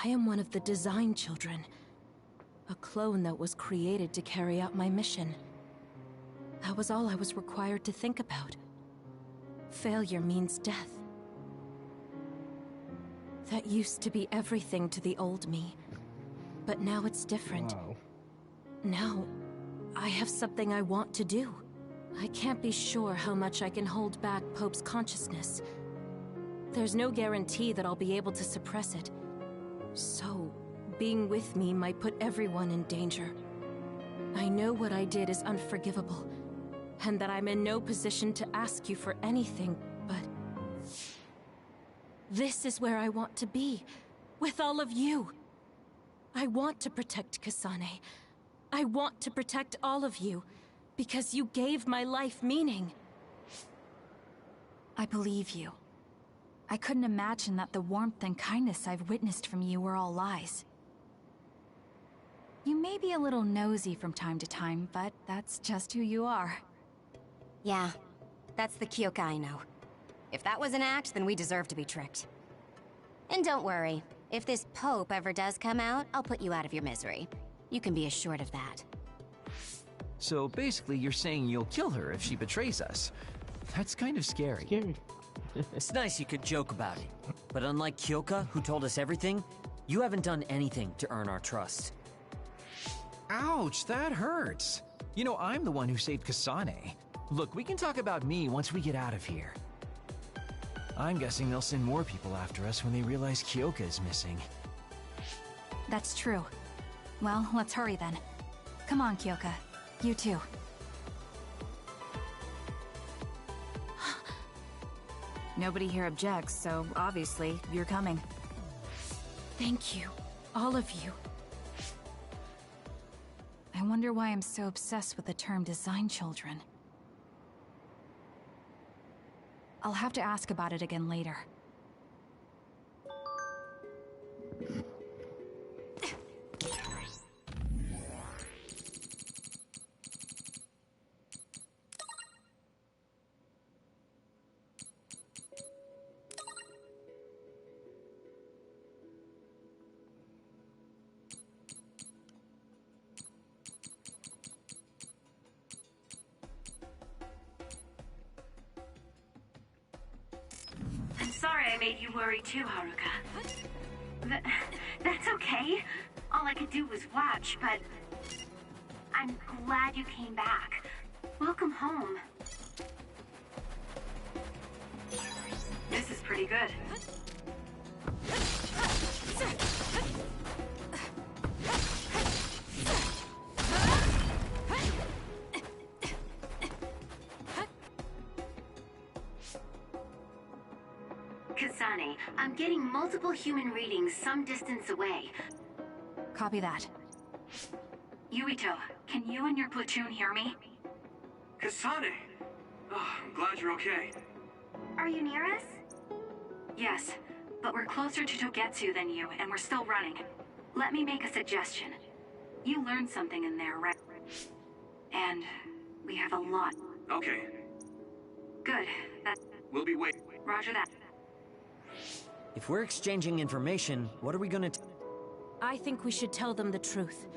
am one of the design children. A clone that was created to carry out my mission. That was all I was required to think about. Failure means death. That used to be everything to the old me. But now it's different. Wow. Now, I have something I want to do. I can't be sure how much I can hold back Pope's consciousness. There's no guarantee that I'll be able to suppress it. So, being with me might put everyone in danger. I know what I did is unforgivable, and that I'm in no position to ask you for anything, but... this is where I want to be, with all of you. I want to protect Kasane. I want to protect all of you, because you gave my life meaning. I believe you. I couldn't imagine that the warmth and kindness I've witnessed from you were all lies. You may be a little nosy from time to time, but that's just who you are. Yeah, that's the Kyoka I know. If that was an act, then we deserve to be tricked. And don't worry, if this Pope ever does come out, I'll put you out of your misery. You can be assured of that. So basically, you're saying you'll kill her if she betrays us. That's kind of scary. It's nice you could joke about it. But unlike Kyoka, who told us everything, you haven't done anything to earn our trust. Ouch, that hurts. You know, I'm the one who saved Kasane. Look, we can talk about me once we get out of here. I'm guessing they'll send more people after us when they realize Kyoka is missing. That's true. Well, let's hurry then. Come on, Kyoka. You too. Nobody here objects, so obviously you're coming. Thank you, all of you. I wonder why I'm so obsessed with the term design children. I'll have to ask about it again later. Sorry I made you worry too, Haruka. That's okay. All I could do was watch, but... I'm glad you came back. Welcome home. This is pretty good. Kasane, I'm getting multiple human readings some distance away. Copy that. Yuito, can you and your platoon hear me? Kasane! Oh, I'm glad you're okay. Are you near us? Yes, but we're closer to Togetsu than you, and we're still running. Let me make a suggestion. You learned something in there, right? And we have a lot. Okay. Good. We'll be waiting. Roger that. If we're exchanging information, what are we gonna I think we should tell them the truth.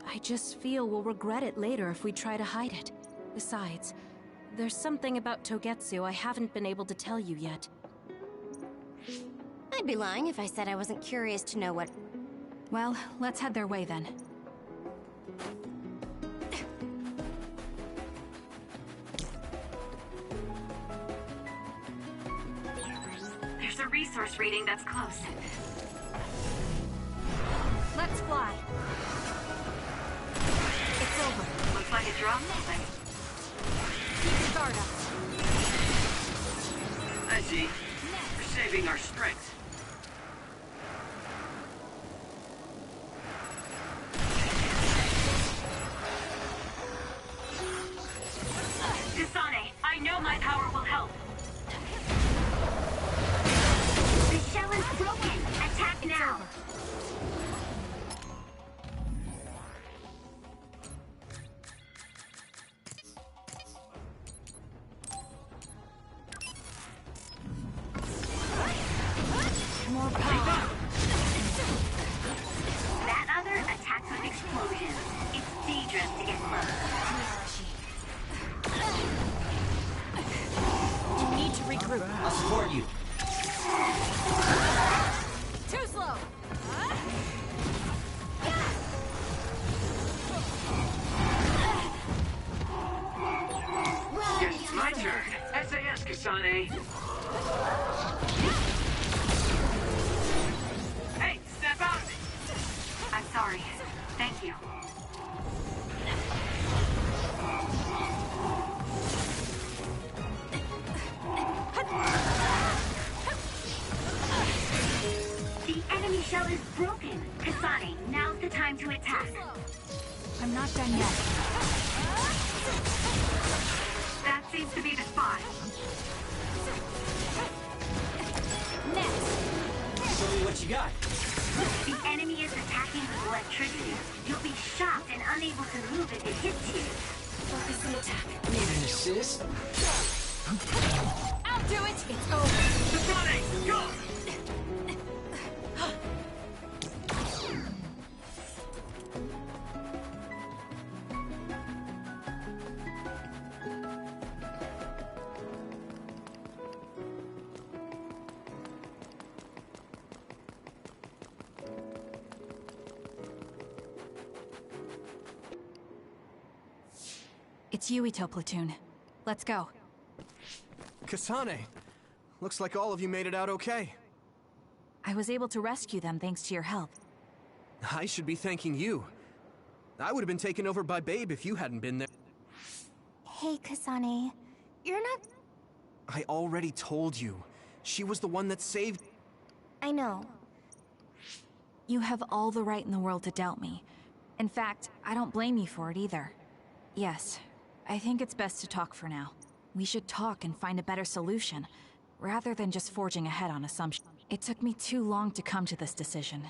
I just feel we'll regret it later if we try to hide it. Besides, there's something about Togetsu I haven't been able to tell you yet. I'd be lying if I said I wasn't curious to know what... Well, let's head their way then. There's a resource reading that's close. Let's fly. It's over. Looks like a drop something. Keep your guard up. I see. We're saving our strength. Kasane, I know my power will help. The shell is broken. Attack now. More power. That other attacks with explosions. It's dangerous to get close. You need to regroup. I'll support you. Too slow. Guess it's my turn. SAS, Kasane. Hey, snap out of it! I'm sorry. Thank you. The enemy shell is broken. Kasane, now's the time to attack. I'm not done yet. That seems to be the spot. Next! Show me what you got. The enemy is attacking with electricity. You'll be shocked and unable to move if it hits you. Focus the attack. Need an assist? I'll do it! It's over. Kasane, go! It's Yuito platoon. Let's go. Kasane, looks like all of you made it out okay. I was able to rescue them thanks to your help. I should be thanking you. I would have been taken over by Babe if you hadn't been there. Hey, Kasane. You're not... I already told you. She was the one that saved... I know. You have all the right in the world to doubt me. In fact, I don't blame you for it either. Yes, I think it's best to talk for now. We should talk and find a better solution, rather than just forging ahead on assumption. It took me too long to come to this decision.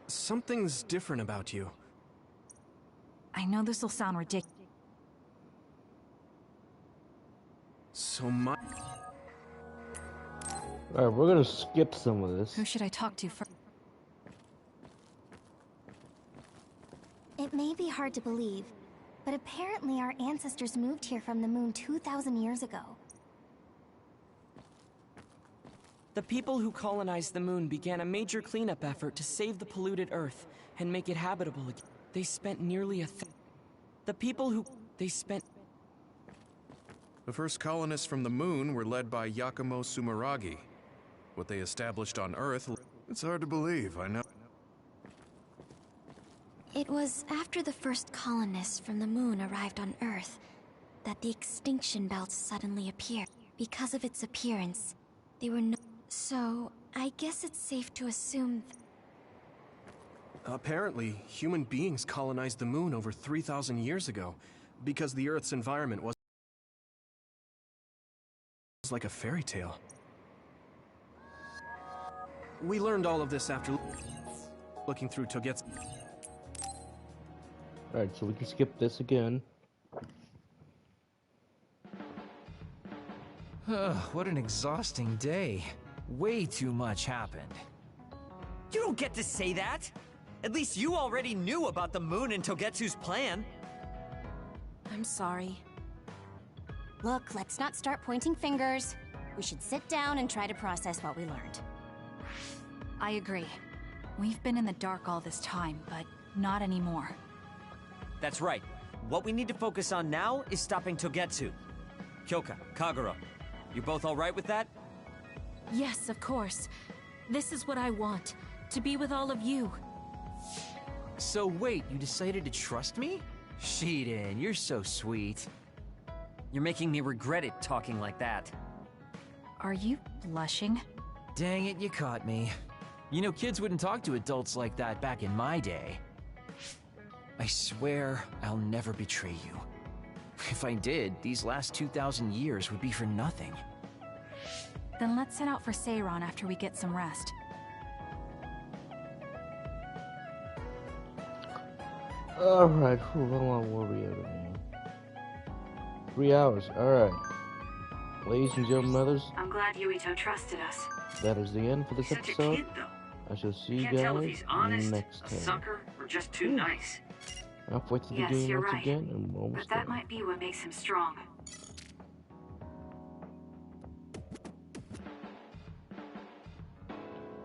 Something's different about you. I know this will sound ridiculous. So much. Alright, we're gonna skip some of this. Who should I talk to first? It may be hard to believe, but apparently our ancestors moved here from the moon 2,000 years ago. The people who colonized the moon began a major cleanup effort to save the polluted Earth and make it habitable again. They spent nearly The first colonists from the moon were led by Yakumo Sumeragi. What they established on Earth... It's hard to believe, I know. It was after the first colonists from the moon arrived on Earth that the extinction belt suddenly appeared. Because of its appearance, they were no... So, I guess it's safe to assume... Apparently, human beings colonized the moon over 3,000 years ago, because the Earth's environment was like a fairy tale. We learned all of this after looking through Togetsu. Alright, so we can skip this again. What an exhausting day. Way too much happened. You don't get to say that! At least you already knew about the moon and Togetsu's plan. I'm sorry. Look, let's not start pointing fingers. We should sit down and try to process what we learned. I agree. We've been in the dark all this time, but not anymore. That's right. What we need to focus on now is stopping Togetsu. Kyoka, Kagura, you both alright with that? Yes, of course. This is what I want. To be with all of you. So wait, you decided to trust me? Shiden, you're so sweet. You're making me regret it talking like that. Are you blushing? Dang it, you caught me. You know, kids wouldn't talk to adults like that back in my day. I swear I'll never betray you. If I did, these last 2,000 years would be for nothing. Then let's set out for Seiron after we get some rest. Alright, how long were we at? 3 hours, alright. Ladies and gentlemen, others, I'm glad Yuito trusted us. that is the end for this He's such a episode. kid, though. I shall see you Can't tell if guys he's honest, next a time. sucker, or just too nice. Halfway through the Yes, game you're once right. again, and we're almost But that done. might be what makes him strong.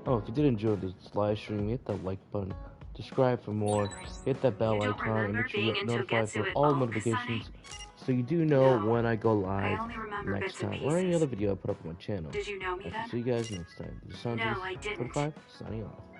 Oh, if you did enjoy this live stream, hit that like button to subscribe for more, hit that bell icon, and make sure you get notified for all notifications so you do know when I go live next time, or any other video I put up on my channel. Did you know me then? See you guys next time. This is Sanjay, No, I didn't. 45, signing off.